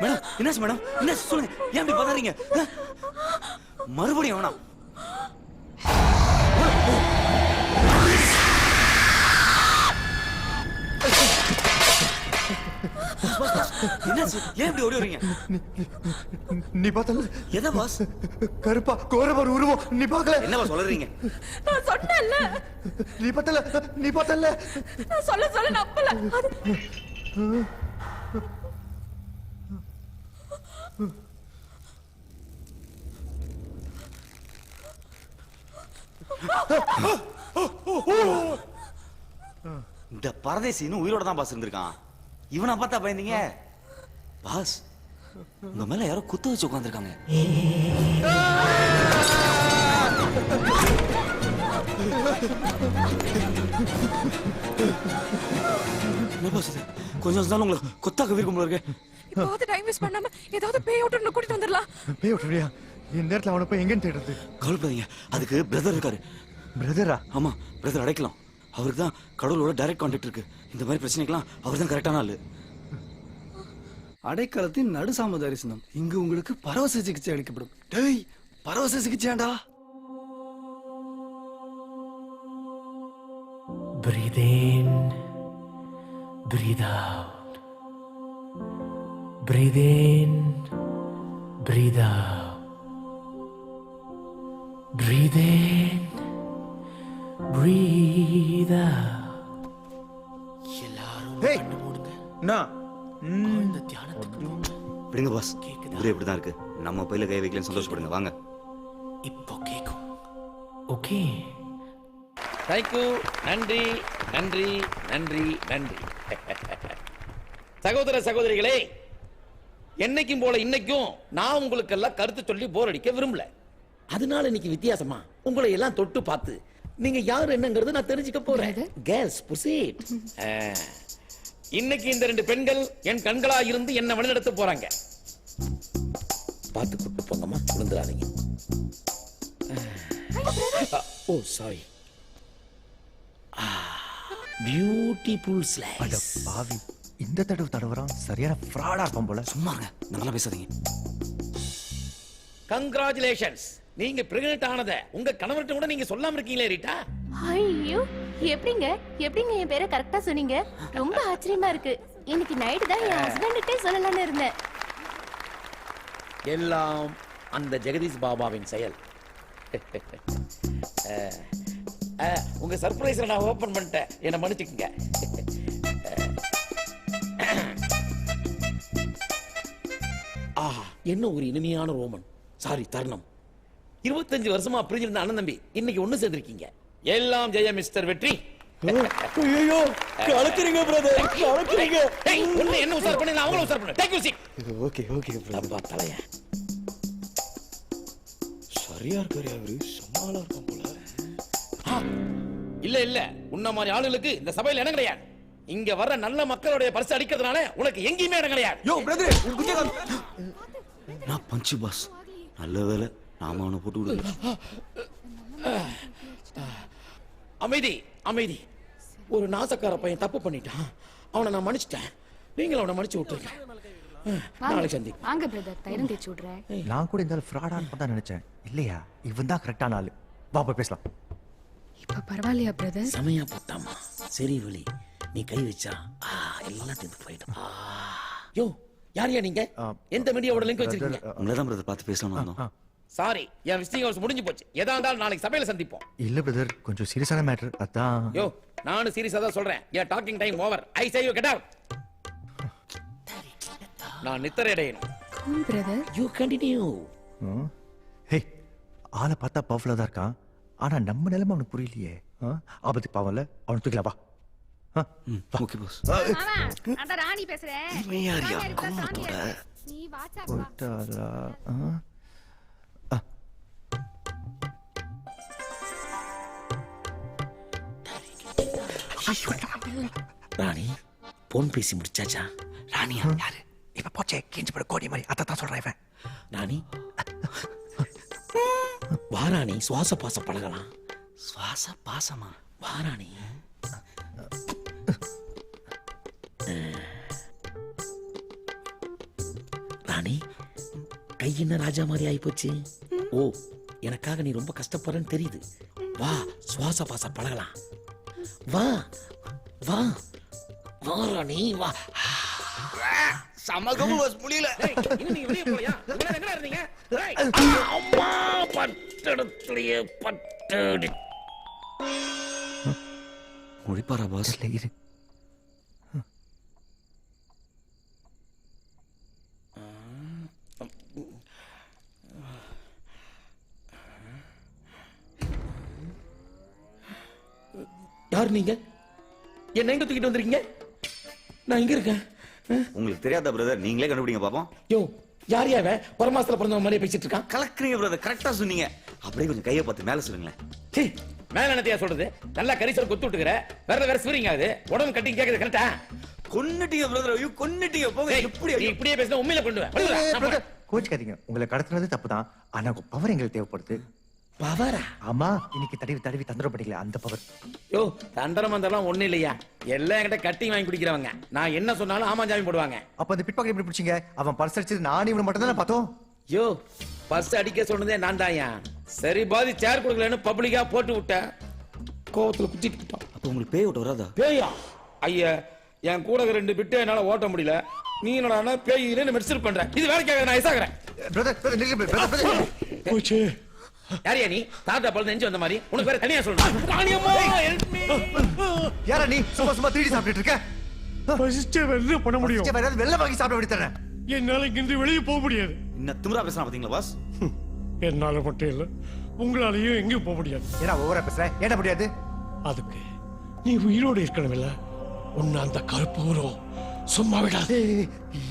மேடம் என்னாச்சு மேடம்? என்ன சொல்லுங்க, ஏன் இப்படி பதறீங்க? மறுபடியும் வேணாம். என்னாச்சு, ஏன் இப்படி ஓடி வரீங்க? நீ பார்த்தல? எதை பாஸ்? கருப்பா கோரமா ஒரு உருவம், நீ பார்க்கல? என்னவா சொல்றீங்க? நான் சொன்னேன்ல. நீ பார்த்தல? நான் சொல்ல நம்பல. இந்த பரதேசி இன்னும் உயிரோட தான் பாஸ் இருந்திருக்கான். இவனை பார்த்தா பயந்தீங்க? பாஸ் உங்க மேல யாரோ குத்த வச்சு உட்கார்ந்திருக்காங்க. கொஞ்சம் நாள் உங்களை கொத்தாக இருக்கும் போல இருக்கு. இப்போது டைம் வேஸ்ட் பண்ணாம ஏதாவது பேய் ஓட்டர்ல கூட்டிட்டு வந்துடலாம். பேய் ஓட்டறியா? இந்த நேரத்துல அவனை போய் எங்கன்னு தேடுறது? கவலைப்படாதீங்க, அதுக்கு பிரதர் இருக்காரு. பிரதரா? ஆமா, பிரதர் அடைக்கலாம். அவருக்கு தான் கடவுளோட டைரக்ட் கான்டாக்ட் இருக்கு. இந்த மாதிரி பிரச்சனைக்கெல்லாம் அவர் தான் கரெக்டான ஆளு. அடைக்கலத்தின் நடுசாம தரிசனம். இங்கு உங்களுக்கு பரவச சிகிச்சை அளிக்கப்படும். டேய், பரவச சிகிச்சையாண்டா. Breathe in, breathe out. Breathe in, breathe out. Breathe in, breathe out. ஹே நான் விடுங்க பாஸ் ஊரே இப்படிதான் இருக்கு நம்ம பையில கை வைக்கலன்னு சந்தோஷப்படுங்க வாங்க இப்போ கேக்கும் ஓகே தேங்க்யூ நன்றி நன்றி நன்றி நன்றி சகோதர சகோதரிகளே என்னைக்கும் போல இன்னைக்கும் நான் உங்களுக்கு எல்லாம் கருத்து சொல்லி போர் அடிக்க விரும்பல அதனால இன்னைக்கு வித்தியாசமா உங்களை எல்லாம் தொட்டு பார்த்து நீங்க யாரு என்னங்கிறது நான் தெரிஞ்சுக்க போறேன் கேர்ள்ஸ் புரோசீட் இன்னைக்கு இந்த 2 பெண்கள் என் கண்களா இருந்து என்ன வழிநடத்த போறாங்க பார்த்து கூட்டு போங்கம்மா விழுந்துடாதீங்க ஓ சாரி பியூட்டிஃபுல் ஸ்லைஸ் பாவி இந்த தடவை தடவறான் சரியான ஃப்ராடா இருக்கும் போல சும்மாங்க நல்லா பேசாதீங்க கங்க்ராச்சுலேஷன்ஸ் நீங்க பிரெக்னன்ட் ஆனத உங்க கணவர்கிட்ட கூட நீங்க சொல்லாம இருக்கீங்களே ரீட்டா ஐயோ எப்படிங்க என் பேரை கரெக்டா சொன்னீங்க ரொம்ப ஆச்சரியமா இருக்கு இன்னைக்கு நைட் தான் என் ஹஸ்பண்டுக்கே சொல்லலாம்னு இருந்தேன் எல்லாம் அந்த ஜெகதீஷ் பாபாவின் செயல் உங்க சர்ப்ரைஸ் நான் ஓபன் பண்ணிட்டேன் என்ன மன்னிச்சுக்கங்க ஆஹா என்ன ஒரு இனிமையான ரோமன் சாரி தருணம் 25 வருஷமா பிரிஞ்சிருந்த அண்ணன் தம்பி இன்னைக்கு ஒண்ணு சேர்ந்திருக்கீங்க எல்லாம் ஜெய மிஸ்டர் வெற்றி ஐயோ கலக்குறீங்க பிரதர் கலக்குறீங்க ஒண்ணு என்ன உசார் பண்ணி நான் அவங்கள உசார் பண்ணேன் take you seat okay okay அப்பா தலைய சரியா இருக்காரு அவரு சமாளா இருக்கும் போல இல்ல இல்ல உன்ன மாதிரி ஆளுகளுக்கு இந்த சபையில இடம் கிடையாது இங்க வர்ற நல்ல மக்களுடைய பரிசு அடிக்கிறதுனால உனக்கு எங்கேயுமே இடம் கிடையாது யோ பிரதர் நான் பஞ்சு பாஸ் நல்ல வேலை நாம அவனை போட்டு விடுங்க அமைதி அமைதி ஒரு நாசக்கார பையன் தப்பு பண்ணிட்டான் அவனை நான் மன்னிச்சிட்டேன் நீங்களும் அவனை மன்னிச்சு விட்டுருங்க நாளைக்கு சந்தி வாங்க பிரதர் தைரம் தேய்ச்சி விடுறேன் நான் கூட இந்த ஃப்ராடா தான் நினைச்சேன் இல்லையா இவன் தான் கரெக்டான ஆளு வா போய் பேசலாம் இப்ப பரவாயில்லையா பிரதர் சமயா போட்டாமா சரி வலி நீ கை வச்சா எல்லாம் தீர்ந்து போயிடும் யோ யாரையா நீங்க எந்த மீடியாவோட லிங்க் வச்சிருக்கீங்க உங்களை தான் பிரதர் பார்த்து பேசலாம்னு வந்தோம் சாரி என் விசிட்டிங் ஹவர்ஸ் முடிஞ்சு போச்சு எதா இருந்தாலும் நாளைக்கு சபையில சந்திப்போம் இல்ல பிரதர் கொஞ்சம் சீரியஸான மேட்டர் அதான் யோ நானும் சீரியஸா தான் சொல்றேன் என் talking time over I say you get out நான் நித்திரை அடையணும் பிரதர் யூ கண்டினியூ ஹே ஆளை பார்த்தா பவர்ஃபுல்லா தான் இருக்கான் ஆனா நம்ம நிலைமை அவனுக்கு புரியலையே ஆபத்து பாவம்ல அவனுக்கு தூக்கல வா ஓகே பாஸ் அட ராணி பேசுறேன் இவன் யாரியா கும்பத்தோட நீ வாட்ஸ்அப் போட்டாரா ராணி போன் பேசி முடிச்சாச்சா ராணியா யாரு இப்ப போச்சே கேஞ்சு பட கோடி மாதிரி அதான் சொல்றேன் இவன் ராணி வாராணி சுவாச பாச பழகலாம் சுவாச பாசமா வாராணி ராணி கை என்ன ராஜா மாதிரி ஆயிப்போச்சு ஓ எனக்காக நீ ரொம்ப கஷ்டப்படுறன்னு தெரியுது வா சுவாச பாச பழகலாம் வா வா வா ராணி வா சமகம் முடியல நீங்க வெளியே போலையா எங்க இருந்தீங்க அம்மா பட்டடத்திலேயே பட்டடி முடிப்பாரா பாஸ் இரு யார் நீங்க என்ன எங்க தூக்கிட்டு வந்திருக்கீங்க நான் இங்க இருக்கேன் உங்களுக்கு தெரியாதா பிரதர் நீங்களே கண்டுபிடிங்க பாப்போம் யோ யார் யாவ பரமாசத்துல பிறந்தவங்க மாதிரி பேசிட்டு இருக்கான் கலக்குறீங்க பிரதர் கரெக்டா சொன்னீங்க அப்படியே கொஞ்சம் கையை பார்த்து மேல சொல்லுங்களேன் மேல என்னத்தையா சொல்றது நல்லா கரிசல் கொத்து விட்டுக்கிற வேற ஸ்வீரிங் ஆகுது உடம்பு கட்டி கேக்குது கரெக்டா கொன்னுட்டீங்க பிரதர் ஐயோ கொன்னுட்டீங்க போங்க எப்படி இப்படியே பேசினா உண்மையில கொண்டு கோச்சுக்காதீங்க உங்களை கடத்துனது தப்புதான் ஆனா பவர் எங்களுக்கு தேவைப்படுது பவரா ஆமா இன்னைக்கு தடவி தடவி தந்திரம் பண்ணிக்கல அந்த பவர் யோ தந்திரம் மந்திரம் ஒண்ணு இல்லையா எல்லாம் என்கிட்ட கட்டி வாங்கி குடிக்கிறவங்க நான் என்ன சொன்னாலும் ஆமா ஜாமி போடுவாங்க அப்ப அந்த பிட்பாக்கெட் எப்படி பிடிச்சீங்க அவன் பர்ஸ் அடிச்சது நானும் இவனு மட்டும் தான் பார்த்தோம் யோ பர்ஸ் அடிக்க சொன்னதே நான் தான்யா சரி பாதி சேர் கொடுக்கலன்னு பப்ளிக்கா போட்டு விட்டேன் கோவத்துல குத்திட்டு விட்டான் அப்ப உங்களுக்கு பேய் ஓட்ட வராதா பேயா ஐயா என் கூட 2 பிட்டு என்னால ஓட்ட முடியல நீ என்னடா பேய் இல்லைன்னு மெடிசல் பண்ற இது வேலைக்காக நான் ஐசாகிறேன் போச்சு யாரியா நீ தாத்தா பழுது நெஞ்சு வந்த மாதிரி உனக்கு வேற தனியா சொல்லணும் யாரா நீ சும்மா சும்மா 3D சாப்பிட்டு இருக்க பசிச்சா என்ன பண்ண முடியும்? வேற ஏதாவது வெள்ளை வாங்கி சாப்பிட வேண்டியதானே? என்னால இங்கிருந்து வெளியே போக முடியாது. என்ன திமிரா பேசுறான் பாத்தீங்களா பாஸ்? என்னால மட்டும் இல்ல, உங்களாலையும் எங்கேயும் போக முடியாது. ஏன்னா ஓவரா பேசுறேன், என்ன முடியாது? அதுக்கு நீ உயிரோடு இருக்கணும் இல்ல? உன்னை அந்த கருப்பு உருவம் சும்மா விடாது.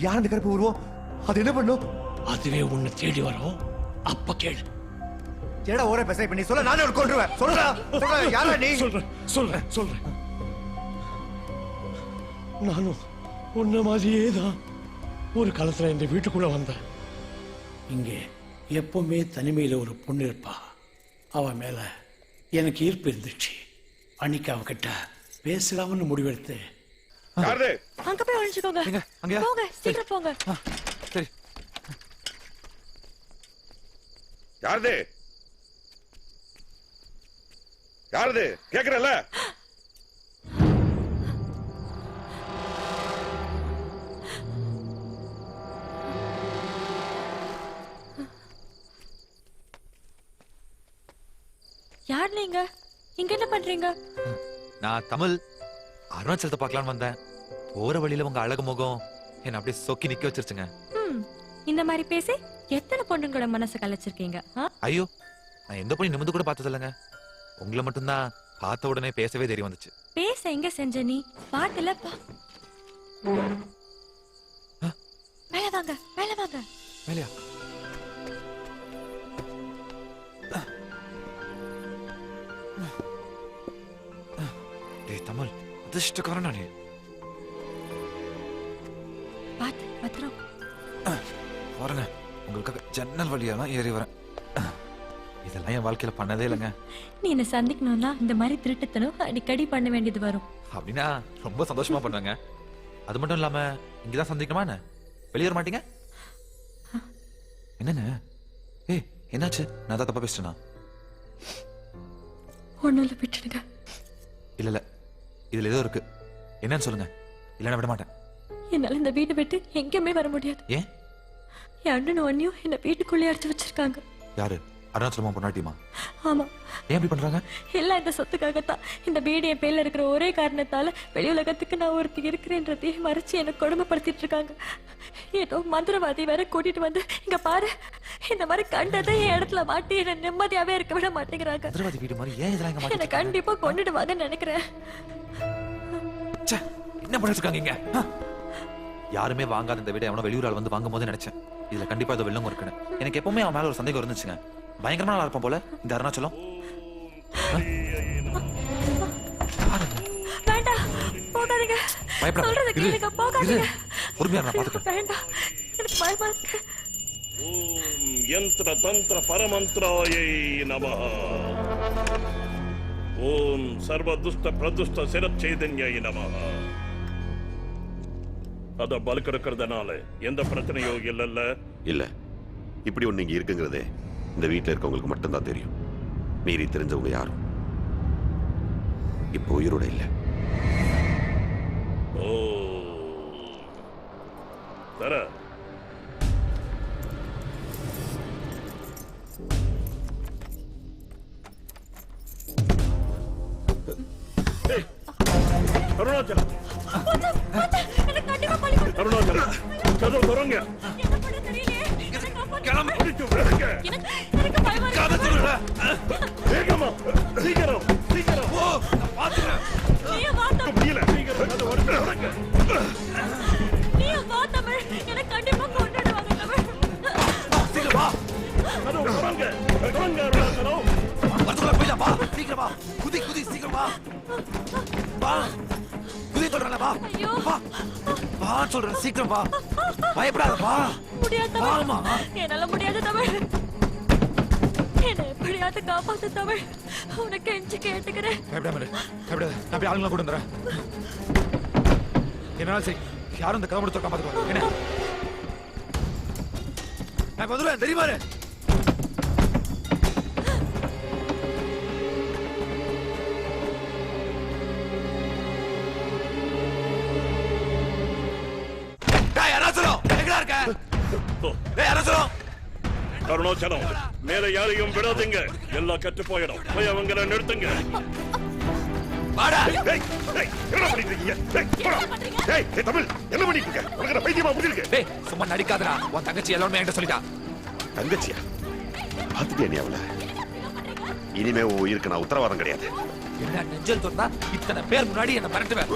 யார் அந்த கருப்பு உருவம்? அது என்ன பண்ணும்? அதுவே உன்னை தேடி வரும், அப்ப கேளு. ஏடா ஓவரா பேசுற, இப்ப நீ சொல்ல நானே ஒரு கொன்றுவேன். சொல்றா சொல்றா, யாரா நீ? சொல்றேன். நானும் உன்ன மாதிரியே தான் ஒரு காலத்துல இந்த வீட்டுக்குள்ள வந்தேன். இங்கே எப்பவுமே தனிமையில ஒரு பொண்ணு இருப்பா. அவ மேல எனக்கு ஈர்ப்பு இருந்துச்சு. அன்னைக்கு அவகிட்ட பேசலாம்னு முடிவெடுத்து அங்க போய் ஒளிஞ்சுக்கோங்க. போங்க, சீக்கிரம் போங்க. சரி. யாரது யாரது கேக்குறல? யார் நீங்க? இங்க என்ன பண்றீங்க? நான் தமிழ் அருணாச்சலத்தை பார்க்கலான்னு வந்தேன். போற வழியில உங்க அழகு முகம் என்ன அப்படியே சொக்கி நிக்க வச்சிருச்சுங்க. இந்த மாதிரி பேசி எத்தனை பொண்ணுங்களோட மனசை கலைச்சிருக்கீங்க? ஐயோ, நான் எந்த பொண்ணு நிமிந்து கூட பார்த்தது இல்லைங்க. உங்களை மட்டும்தான் பார்த்த உடனே பேசவே தெரிய வந்துச்சு. பேச எங்க செஞ்ச நீ? பாட்டுல மேல வாங்க. மேலையா? தமிழ் அதிர்ஷ்டக்காரன் நானே. பாத்து பத்திரம் வரங்க, உங்களுக்காக ஜன்னல் வழியெல்லாம் ஏறி வரேன். இதெல்லாம் என் வாழ்க்கையில பண்ணதே இல்லைங்க. நீ என்ன சந்திக்கணும்னா இந்த மாதிரி திருட்டுத்தனம் அடிக்கடி பண்ண வேண்டியது வரும். அப்படின்னா ரொம்ப சந்தோஷமா பண்ணுவாங்க. அது மட்டும் இல்லாம இங்கதான் சந்திக்கணுமா என்ன? வெளியே வர மாட்டீங்க? என்னங்க? ஏய், என்னாச்சு? நான் தான் தப்பா பேசிட்டேனா? ஒண்ணும் இல்ல, விட்டுடுங்க. இல்ல இதுல ஏதோ இருக்கு. என்னன்னு சொல்லுங்க, இல்லைன்னா விட மாட்டேன். என்னால இந்த வீட்டை விட்டு எங்கேயுமே வர முடியாது. ஏன்? என் அண்ணனும் அண்ணியும் என்ன வீட்டுக்குள்ளே அடைச்சு வச்சிருக்காங்க. யாரு? அருணாச்சலமா பொண்ணாட்டியுமா? ஆமா. ஏன் அப்படி பண்றாங்க? எல்லாம் இந்த சொத்துக்காகத்தான். இந்த வீடு என் பேர்ல இருக்கிற ஒரே காரணத்தால வெளி உலகத்துக்கு நான் ஒருத்தி இருக்கிறேன்றதையே மறைச்சு எனக்கு கொடுமைப்படுத்திட்டு இருக்காங்க. ஏதோ மந்திரவாதி வேற கூட்டிட்டு வந்து இங்க பாரு, இந்த மாதிரி கண்டதை என் இடத்துல மாட்டி என்ன நிம்மதியாவே இருக்க விட மாட்டேங்கிறாங்க. மந்திரவாதி வீடு மாதிரி ஏன் இதெல்லாம் இங்க என்ன மாட்டிட்டு கண்டிப்பா கொண்டுடுவாங்கன்னு நினைக்கிறேன். என்ன பண்ணிட்டு இருக்காங்க இங்க? யாருமே வாங்காத இந்த வீட எவனோ வெளியூரால் வந்து வாங்கும் போது நினைச்சேன் இதுல கண்டிப்பா ஏதோ வெள்ளம் இருக்குன்னு. எனக்கு எப்பவுமே அவன் மேல ஒரு சந்தேகம் இருந்துச்சுங்க. பயங்கரமா நல்லா இருப்பான் போல இந்த அருணாச்சலம். வேண்டாம், போகாதீங்க. சொல்றத கேளுங்க, போகாதீங்க. பொறுமையா நான் பாத்துக்கிறேன். வேண்டாம், எனக்கு பயமா இருக்கு. ஓம் யந்திர தந்திர பரமந்திராயை நமஹ. ஓம் சர்வ துஷ்ட பிரதுஷ்ட சிரச்சைதன்யை நமஹ. அத பலுக்கெடுக்கிறதுனால எந்த பிரச்சனையோ இல்லல்ல? இல்ல, இப்படி ஒண்ணு இங்க இருக்குங்கிறதே இந்த வீட்டுல இருக்கவங்களுக்கு மட்டும்தான் தெரியும். மீறி தெரிஞ்சவங்க யாரும் இப்போ உயிரோட இல்ல. ஓ தர அருணாச்சலம், அருணாச்சலம், கதவு திறங்க. வேகமா, சீக்கிரம் சீக்கிரம். முடியல, சீக்கிரம் கதவு திறங்க. கதவு திறங்க, திறங்க அருணாச்சலம். வரதுக்குள்ள போயிடலாம். வா, சீக்கிரம் வா. குதி குதி, சீக்கிரம் வா. வா, குதி சொல்றேன். வா வா வா சொல்றேன், சீக்கிரம் வா. பயப்படாத, வா. முடியாது தமிழ், என்னால முடியாது தமிழ். என்ன எப்படியாவது காப்பாத்து தமிழ், உனக்கு கெஞ்சி கேட்டுக்கிறேன். பயப்படாம பயப்படாத, நான் போய் ஆளுங்களை கூட வந்துடுறேன். என்னால சரி, யாரும் இந்த கதை முடித்து காப்பாத்துக்கோ. என்ன நான் வந்துடுவேன், தெரியுமா? அருணாச்சலம், மேல யாரையும் விடாதீங்க. எல்லாம் கட்டு போயிடும். போய் அவங்கள நிறுத்துங்க. இருக்கீங்க? டேய் தமிழ் என்ன பண்ணிட்டு இருக்க? உனக்கு என்ன பைத்தியமா புடிச்சிருக்கு? டேய் சும்மா நடிக்காதடா. உன் தங்கச்சி எல்லாமே என்கிட்ட சொல்லிட்டா. தங்கச்சியா? பாத்துட்டியா நீ அவள? இனிமே உன் உயிருக்கு நான் உத்தரவாதம் கிடையாது. என்ன நெஞ்சல் சொன்னா இத்தனை பேர் முன்னாடி என்ன மிரட்டுவேன்.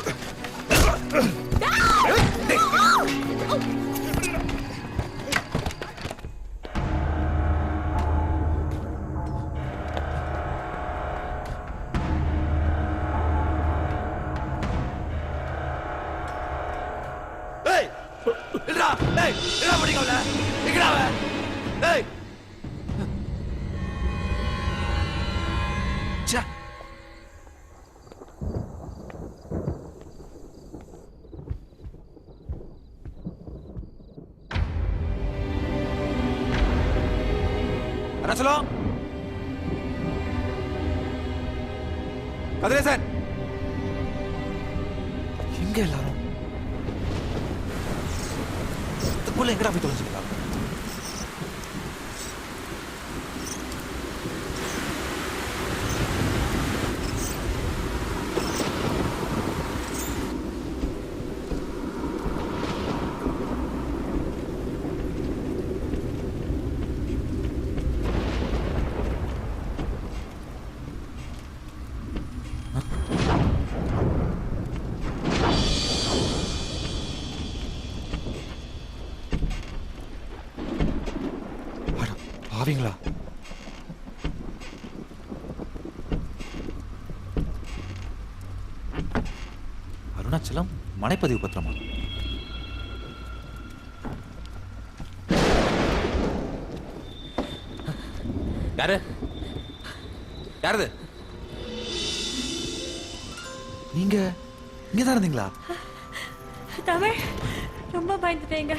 அருணாச்சலம், கதிரேசன், எங்க எல்லாரும்? இதுக்குள்ள எங்கடா போய் தொலைஞ்சுக்கலாம்? பாவீங்களா? அருணாச்சலம் மனைப்பதிவு பத்திரமா? யாரு யாரது? நீங்க இங்கதான் இருந்தீங்களா? தமிழ் ரொம்ப பயந்துட்டேங்க.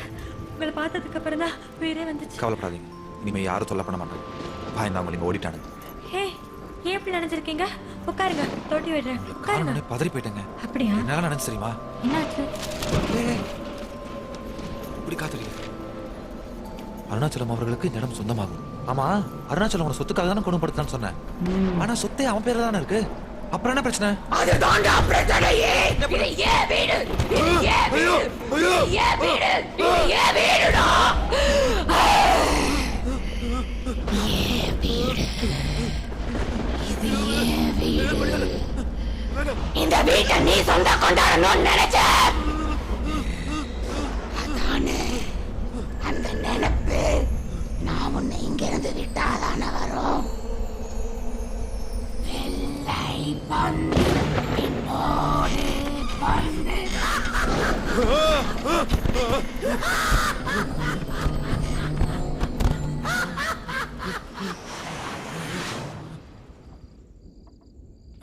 உங்களை பார்த்ததுக்கு அப்புறம் தான் உயிரே வந்துச்சு. கவலைப்படாதீங்க, இனிமே யாரும் சொல்ல பண்ண மாட்டாங்க. பயந்தாங்க நீங்க ஓடிட்டானு. ஹே, ஏன் இப்படி நினைச்சிருக்கீங்க? உட்காருங்க, தொட்டி விடுறேன். உட்காருங்க. பதறி போயிட்டேங்க. அப்படியா? என்னால நினைச்சு தெரியுமா? என்னாச்சு? இப்படி காத்துறீங்க. அருணாச்சலம் அவர்களுக்கு இந்த இடம் சொந்தமாகும். ஆமா, அருணாச்சலம் உன சொத்துக்காக தானே குணப்படுத்தான்னு சொன்னேன். ஆனா சொத்தே அவன் பேர்ல தானே இருக்கு. அப்புறம் என்ன பிரச்சனை? அதுதான்டா பிரச்சனையே. இது ஏன் வீடு? இது ஏன் வீடு? இது ஏன் வீடு? இது ஏன் வீடுடா? ஏன் வீடு? இது ஏன் வீடு? இந்த வீட்டை நீ சொந்த கொண்டாடணும்னு நினைச்ச. அதானே அந்த நினைப்பு நான் உன்னை இங்க இருந்து விட்டாதானே வரும். வெள்ளை பண்ணு பின்னோடு பண்ணு.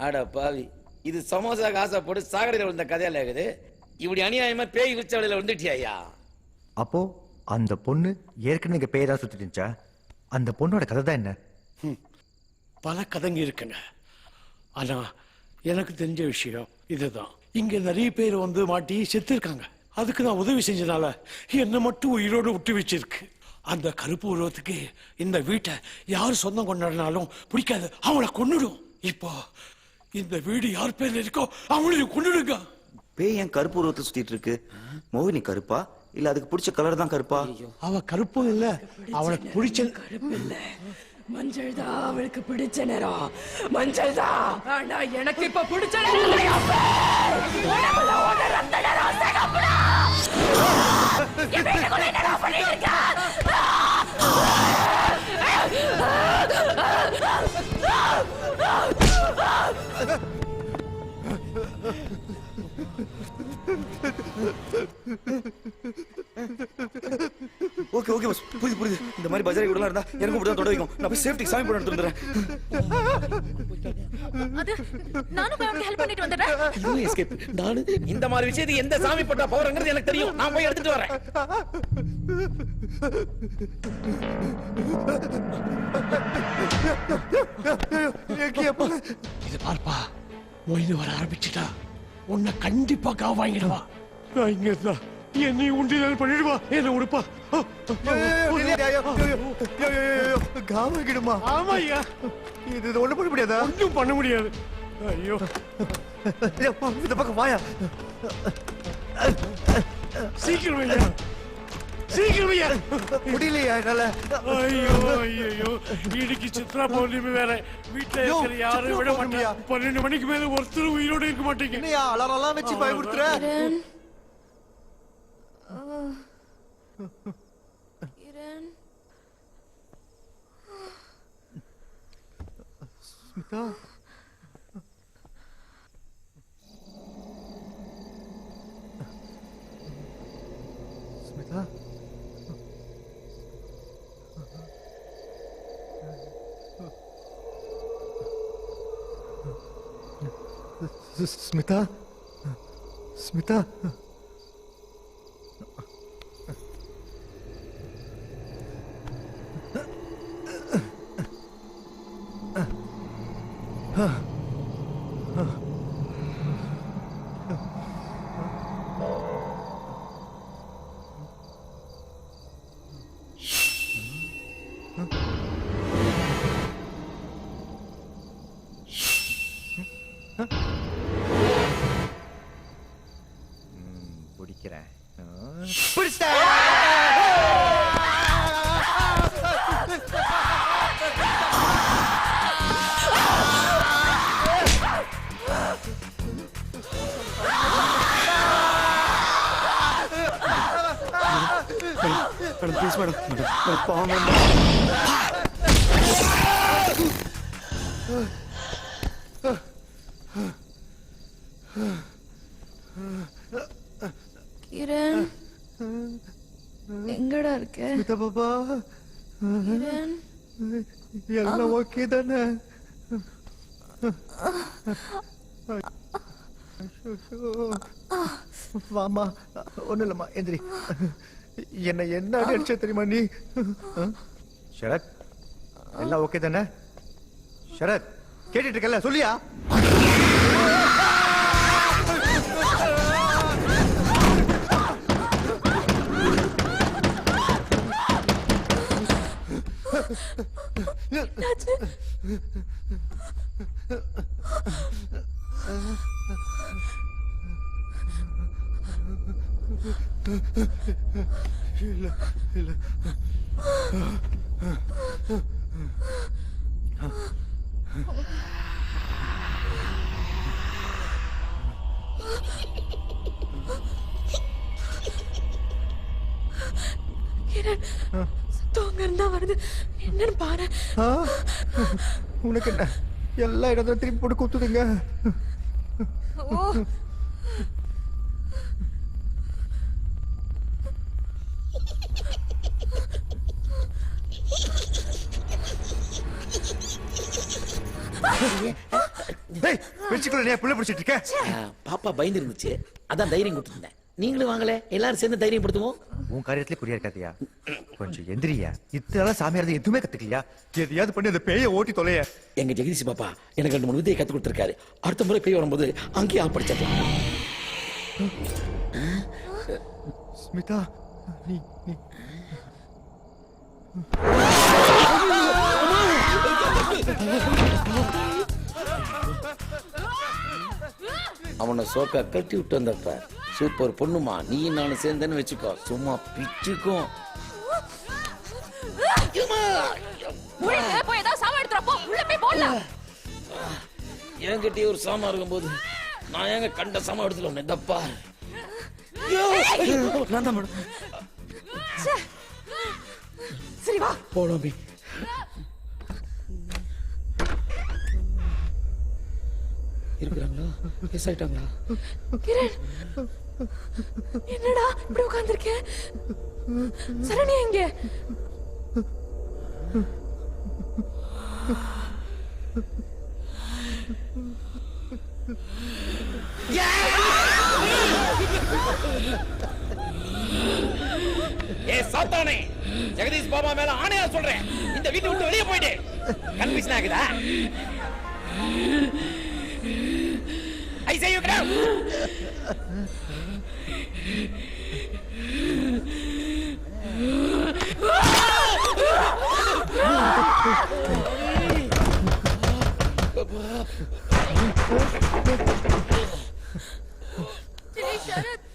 அட பாவி, இது சமோசா காசை போட்டு சாகடையில் விழுந்த கதையால இருக்குது. இப்படி அநியாயமா பேய் விச்சவளையில வந்துட்டியா? அப்போ அந்த பொண்ணு ஏற்கனவே இங்க பேரா சுத்திட்டு இருந்துச்சா? அந்த பொண்ணோட கதை தான் என்ன? பல கதைங்க இருக்குங்க. ஆனா எனக்கு தெரிஞ்ச விஷயம் இதுதான். இங்க நிறைய பேர் வந்து மாட்டி செத்து இருக்காங்க. அதுக்கு நான் உதவி செஞ்சதால என்ன மட்டும் உயிரோடு விட்டு வச்சிருக்கு. அந்த கருப்பு உருவத்துக்கு இந்த வீட்டை யார் சொந்தம் கொண்டாடினாலும் பிடிக்காது, அவங்கள கொன்னுடும். இப்போ இந்த வீடு யார் பேர்ல இருக்கோ அவங்களையும் கொன்னுடுங்க. பேய் ஏன் கருப்பு உருவத்தை சுத்திட்டு இருக்கு? மோகினி கருப்பா இல்ல அதுக்கு பிடிச்ச கலர் தான் கருப்பா? அவ கருப்பும் இல்ல, அவளுக்கு பிடிச்ச கருப்பு இல்ல, மஞ்சள் தான் அவளுக்கு பிடிச்ச நிறம். மஞ்சள் தான். ஆனா எனக்கு இப்ப பிடிச்ச நிறம் கிடையாது. உடம்புல ஓடுற ரத்த நிறம் சிகப்புடா. என் வீட்டுக்குள்ள என்னடா பண்ணிட்டு இருக்க? ஓகே ஓகே பஸ், புரியுது புரியுது. இந்த மாதிரி பஜாரி கூட இருந்தா எனக்கு கூட தொட வைக்கும். நான் போய் சேஃப்டி சாமி போட்டு எடுத்துறேன். அது நானும் போய் அவனுக்கு ஹெல்ப் பண்ணிட்டு வந்துடுறேன். You escape. நானு இந்த மாதிரி விஷயத்துக்கு எந்த சாமி போட்டா பவர்ங்கிறது எனக்கு தெரியும். நான் போய் எடுத்துட்டு வரேன். இது பார்ப்பா, மொய்து வர ஆரம்பிச்சுட்டா உன்னை கண்டிப்பா காவு வாங்கிடுவா. நான் இங்க இருந்தா என்னை உண்டியல் பண்ணிடுவா. என்ன உடுப்பா. காவாகிடுமா? ஆமா ஐயா, இது ஒண்ணு பண்ண முடியாதா? ஒன்றும் பண்ண முடியாது. ஐயோ இந்த பக்கம் வாயா. சீக்கிரம் ஐயா, சீக்கிரம் ஐயா. முடியலையா என்னால. ஐயோ ஐயோ, இன்னைக்கு சித்ரா பௌர்ணமி வேற. வீட்டுல இருக்கிற யாரும் விட மாட்டியா? 12 மணிக்கு மேல ஒருத்தர் உயிரோட இருக்க மாட்டீங்க. என்னையா அலாரம் வச்சு பயமுறுத்துற? கிரண் ஸ்மிதா ஸ்மிதா ஸ்மிதா ஸ்மிதா பிடிக்கிறேன். Madam please madam. மேடம் பாவம். கிரண் எங்கடா இருக்க? ஸ்மிதா பாபா கிரண் எல்லாம் ஓகே தானே? வாமா, ஒண்ணும் இல்லம்மா, எந்திரி. என்ன என்ன அடிச்ச தெரியுமா நீ? சரத் எல்லாம் ஓகே தானே? சரத் கேட்டுட்டு இருக்கல, சொல்லியா? இல்ல இல்ல. கிரண் தூங்க இருந்தா வருது, என்னன்னு பாரு. உனக்கு என்ன எல்லா இடத்துல திருப்பி போட்டு குத்துதுங்க. பாப்பா பயந்து இருந்துச்சு, அதான் தைரியம் கொடுத்துருந்தேன். நீங்களும் வாங்கல, எல்லாரும் சேர்ந்து தைரியம் படுத்துவோம். உன் காரியத்திலே குறியா இருக்காதியா? கொஞ்சம் எந்திரியா. இத்தனை சாமியார் எதுவுமே கத்துக்கலையா? எதையாவது பண்ணி அந்த பேயை ஓட்டி தொலைய. எங்க ஜெகதீஷ் பாப்பா எனக்கு 2 3 வித்தையை கத்து கொடுத்துருக்காரு. அடுத்த முறை பேய் வரும்போது அங்கேயே ஆள் படிச்சிடலாம். ஸ்மிதா நீ நீ அவனை சோக்கா கட்டி விட்டு வந்தப்ப சூப்பர் பொண்ணுமா, நீ நானும் சேர்ந்தேன்னு வச்சுக்கோ, சும்மா பிச்சுக்கும். என்கிட்டயே ஒரு சாமா இருக்கும்போது நான் ஏங்க கண்ட சாமா எடுத்துல ஒண்ணு தப்பா. நான் தான் மேடம். சரி வா போனோமே. இருக்கிறாங்களா? மிஸ் ஆயிட்டாங்களா? கிரண் என்னடா இப்படி உட்கார்ந்திருக்க? சரண்யா எங்க? ஏ சாத்தானே, ஜெகதீஷ் பாபா மேல ஆணையா சொல்றேன், இந்த வீட்டை விட்டு வெளியே போயிடு. கன்ஃபியூஷன் ஆகுதா? I say you get out. Sarath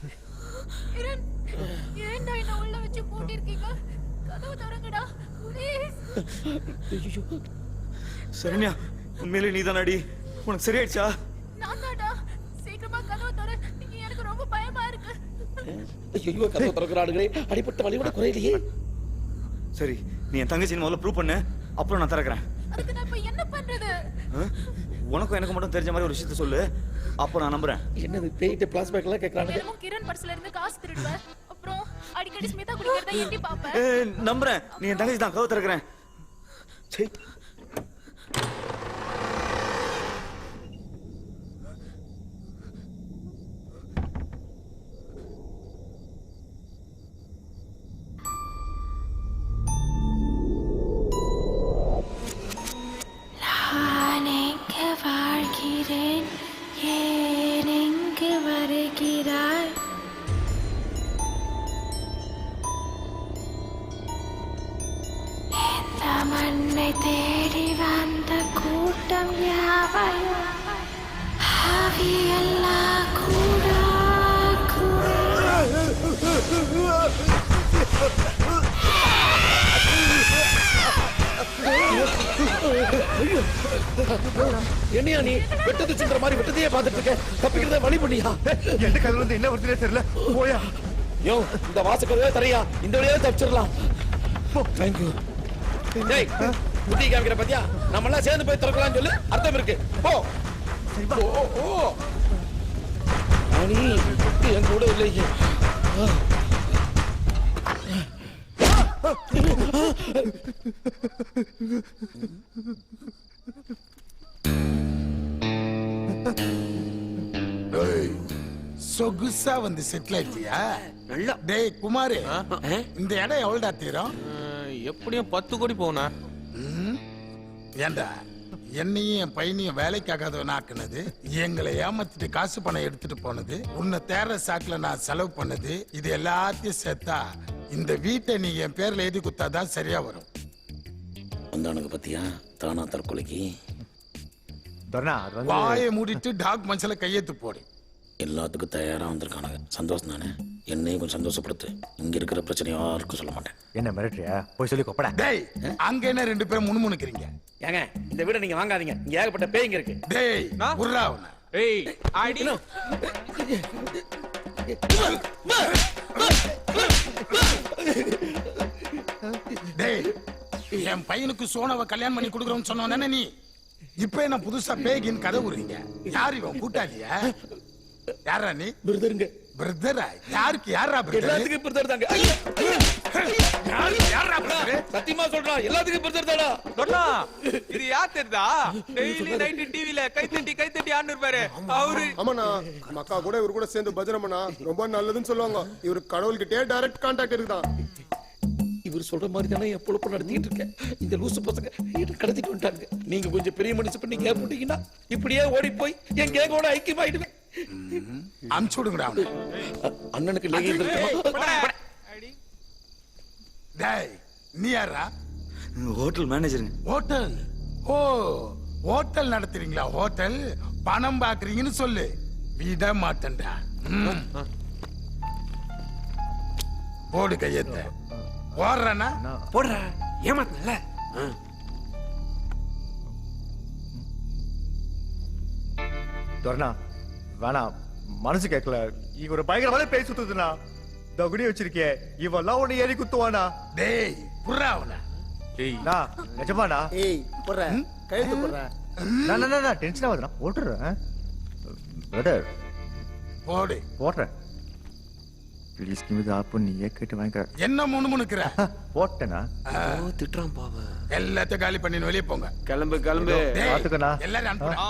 Kiran ஏன்டா என்ன உள்ள வச்சு பூட்டிருக்கீங்க கதவு திறங்கடா ப்ளீஸ். சரண்யா உண்மையிலே நீதானாடி? உனக்கு சரியாயிடுச்சா? நான் தான்டா. சீக்கிரமா கதவு திற. இங்க எனக்கு ரொம்ப பயமா இருக்கு. ஐயோ கதவு திறக்கறானுங்களே, அடிபட்ட வலியோட குறையிலையே. சரி நீ என் தங்கச்சின்னு முதல்ல ப்ரூவ் பண்ணு, அப்புறம் நான் திறக்கிறேன். அதுக்கு நான் இப்ப என்ன பண்றது? உனக்கும் எனக்கு மட்டும் தெரிஞ்ச மாதிரி ஒரு விஷயத்த சொல்லு, அப்போ நான் நம்புறேன். என்னது பேய்ட்டு பிளாஸ்பேக் எல்லாம் கேக்குறானுங்க? என்னமோ கிரண் பர்ஸ்ல இருந்து காசு திருடுவேன். அப்புறம் அடிக்கடி ஸ்மிதா குடிக்கிறத எட்டி பாப்பேன். நம்புறேன், நீ என் தங்கச்சி தான். கதவு திறக்கிறேன். சரி நான் எங்கே வாழ்கிறேன், ஏன் எங்கு வருகிறாய்? இந்த மண்ணை தேடி வந்த கூட்டம் யாவையும் ஆவியல்லா கூடா என்னையா நீ வெட்டது சிந்துற மாதிரி வெட்டத்தையே பார்த்துட்டு இருக்க? தப்பிக்கிறத வழி பண்ணியா? எந்த கதவுல இருந்து என்ன வருதுன்னே தெரியல. போயா யோ, இந்த வாசக்கதவே தரையா, இந்த வழியாவே தப்பிச்சிடலாம். Thank you. டேய் புத்தி காமிக்கிற பாத்தியா? நம்ம எல்லாம் சேர்ந்து போய் திறக்கலாம்னு சொல்லு, அர்த்தம் இருக்கு. போ ஓ அனி என் கூட இல்லையே. சொகுசா வந்து செட்டில் ஆயிட்டியா? நல்லா. டேய் குமாரு, இந்த இடம் எவ்வளோடா தீரும்? எப்படியும் 10 கோடி போனா. ஏண்டா என்னையும் என் பையனையும் வேலைக்காகாதவன் ஆக்குனது, எங்களை ஏமாத்திட்டு காசு பணம் எடுத்துட்டு போனது, உன்னை தேர்ற சாக்குல நான் செலவு பண்ணது, இது எல்லாத்தையும் சேர்த்தா இந்த வீட்டை நீ என் பேர்ல எழுதி குத்தாதான் சரியா வரும். வந்தானுங்க பத்தியா தானா தற்கொலைக்கு? வாயை மூடிட்டு டாக் மனசுல கையெழுத்து போடு. எல்லாத்துக்கும் தயாரா வந்திருக்கானுங்க. சந்தோஷம் தானே? என்னையும் கொஞ்சம் சந்தோஷப்படுத்து. இங்க இருக்கிற பிரச்சனை யாருக்கும் சொல்ல மாட்டேன். என்ன மிரட்டுறியா? போய் சொல்லி கொப்படா. டேய் அங்க என்ன 2 பேரும் முணுமுணுக்கிறீங்க? ஏங்க இந்த வீட நீங்க வாங்காதீங்க, இங்க ஏகப்பட்ட பேய்ங்க இருக்கு. டேய் உர்ரா உன்னை. ஏய் ஆடி டேய் என் பையனுக்கு சோனாவை கல்யாணம் பண்ணி கொடுக்குறோம்னு சொன்னவனே நீ. இப்ப என்ன புதுசா பேகின்னு கதை விடுறீங்க? யார் இவன்? கூட்டாளியா? யாரா நீ? பிரதருங்க. பிரதரா? யாருக்கு? யாரா பிரதர்? எல்லாத்துக்கும் பிரதர் தாங்க. யாரா பிரதர்? சத்தியமா சொல்றான், எல்லாத்துக்கும் பிரதர் தானா? சொன்னா இது யார் தெரியுதா? டெய்லி நைட் டிவில கைத்தட்டி ஆன்னு இருப்பாரு அவரு. ஆமாண்ணா, நம்ம அக்கா கூட இவரு கூட சேர்ந்து பஜனை பண்ணா ரொம்ப நல்லதுன்னு சொல்லுவாங்க. இவரு கடவுள்கிட்டே டைரக்ட் கான்டாக்ட் இருக்குதான். இவர் சொல்ற மாதிரி தானே என் பொழப்பு நடத்திட்டு இருக்கேன். இந்த லூசு பசங்க கடத்திட்டு வந்துட்டாங்க. நீங்க கொஞ்சம் பெரிய மனுஷன் பண்ணி கேப் போட்டீங்கன்னா இப்படியே ஓடி போய் என் கேங்கோட ஐக்கியமாயிடுவேன். அனுப்பிச்சு விடுங்கடா. அண்ணனுக்கு லேகியம் இருக்குமா? டேய் நீ யாரா? ஹோட்டல் மேனேஜருங்க. ஹோட்டல்? ஓ ஹோட்டல் நடத்துறீங்களா? ஹோட்டல் பணம் பாக்குறீங்கன்னு சொல்லு, விட மாட்டேன்டா. போடு கையெத்த. போடுறேன்னா போடுற. ஏமாத்தல. தோரணா வேணாம், மனசு கேட்கல. இங்க ஒரு பயங்கரமான பேய் சுத்துதுண்ணா. தகுடி வச்சிருக்கே, இவெல்லாம் ஒண்ணு ஏறி குத்துவானா? டேய் புர்ரா அவன. டேய்ண்ணா நிஜமாண்ணா? ஏய் போடுற கையெழுத்து போடுற. நான் டென்ஷன் ஆகுதுண்ணா. போட்டுறேன் பிரதர். போடு. போடுறேன். Please give the app. நீயே கேட்டு வாங்க. என்ன முணுமுணுக்குற? போட்டேனா? திட்டுறான் பாவ. எல்லாத்தையும் காலி பண்ணி வெளியே போங்க. கிளம்பு கிளம்பு. பாத்துக்கண்ணா. எல்லாரும் அனுப்புறேன்.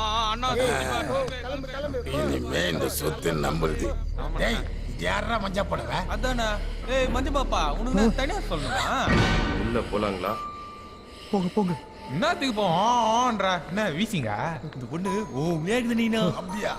இனிமே இந்த சொத்து நம்புது. டேய் யாரா மஞ்சா போடுற? அதானே. ஏய் மஞ்சு பாப்பா, உனக்கு நான் தனியா சொல்லணுமா? உள்ள போலாங்களா? போங்க போங்க. என்னத்துக்கு போன்றா? என்ன வீசிங்க? இந்த பொண்ணு ஓ மேகுது நீனா. அப்படியா?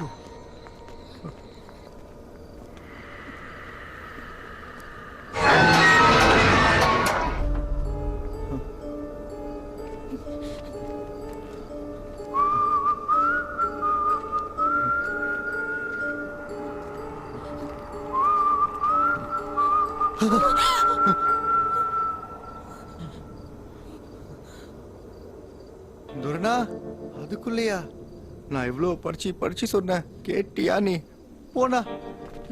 துர்னா அதுக்குள்ளயா? நான் இவ்ளோ படிச்சு சொன்னேன், கேட்டியா நீ? போனா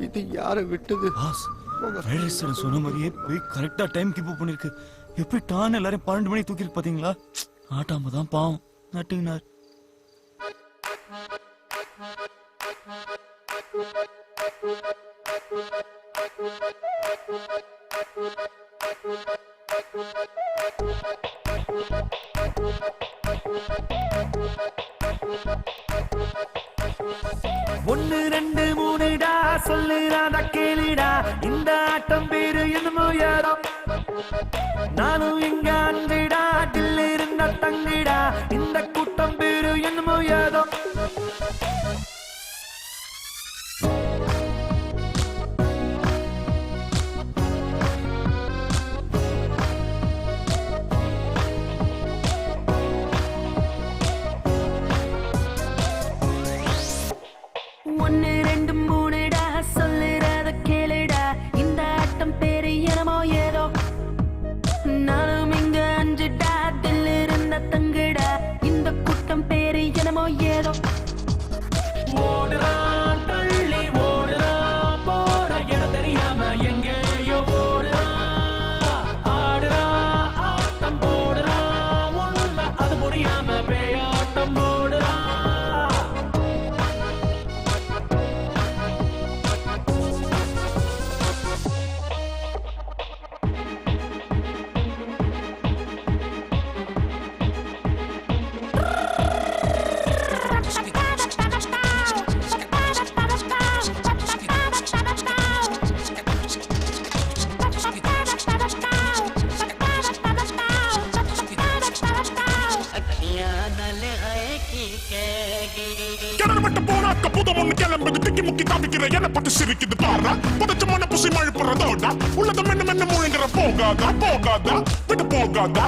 இது யார விட்டது? ஃப்ரைட் ரெஸ்டாரண்ட் சொன்ன மாதிரியே போய் கரெக்டா டைம் கீப் அப் பண்ணிருக்கு. எப்படி டான் எல்லாரும் 12 மணிக்கு தூக்கிருக்கு பாத்தீங்களா? ஆட்டாம தான் பாவம் நட்டுங்கினார். ஒன்னு ரெண்டு மூணுடா சொல்லுறாத கேளுடா, இந்த ஆட்டம் பேரு என்னமோ யாரோ. நானும் இங்க அஞ்சுடா, டில் இருந்த தங்குடா, இந்த கூட்டம் பேரு என்னமோ யாரோ. ஒன்னு ரெண்டு மூணுடா சொல்லுறத கேளுடா, இந்த ஆட்டம் பேரு என்னமோ ஏதோ. நானும் இங்க அஞ்சுடா, தில் இருந்த தங்குடா, இந்த கூட்டம் பேரு என்னமோ ஏதோ. ஓடுறான் தள்ளி ஓடுறான், போற இடம் தெரியாம எங்கேயோ ஓடுறான். ஆடுறான் ஆட்டம் போடுறான், ஒண்ணு அது முடியாம பேயாட்டம் போடுறான். கிணறுபட்டு போனாக்க புதம் ஒண்ணு கிளம்புது, திக்கி முக்கி தாவிக்கிற என்ன பட்டு சிரிக்குது பாரா. புதைச்ச மண்ண புசி மழை போறதோடா, உள்ளத மென்ன மென்ன முழுங்குற போகாதா போகாதா விட்டு போகாதா.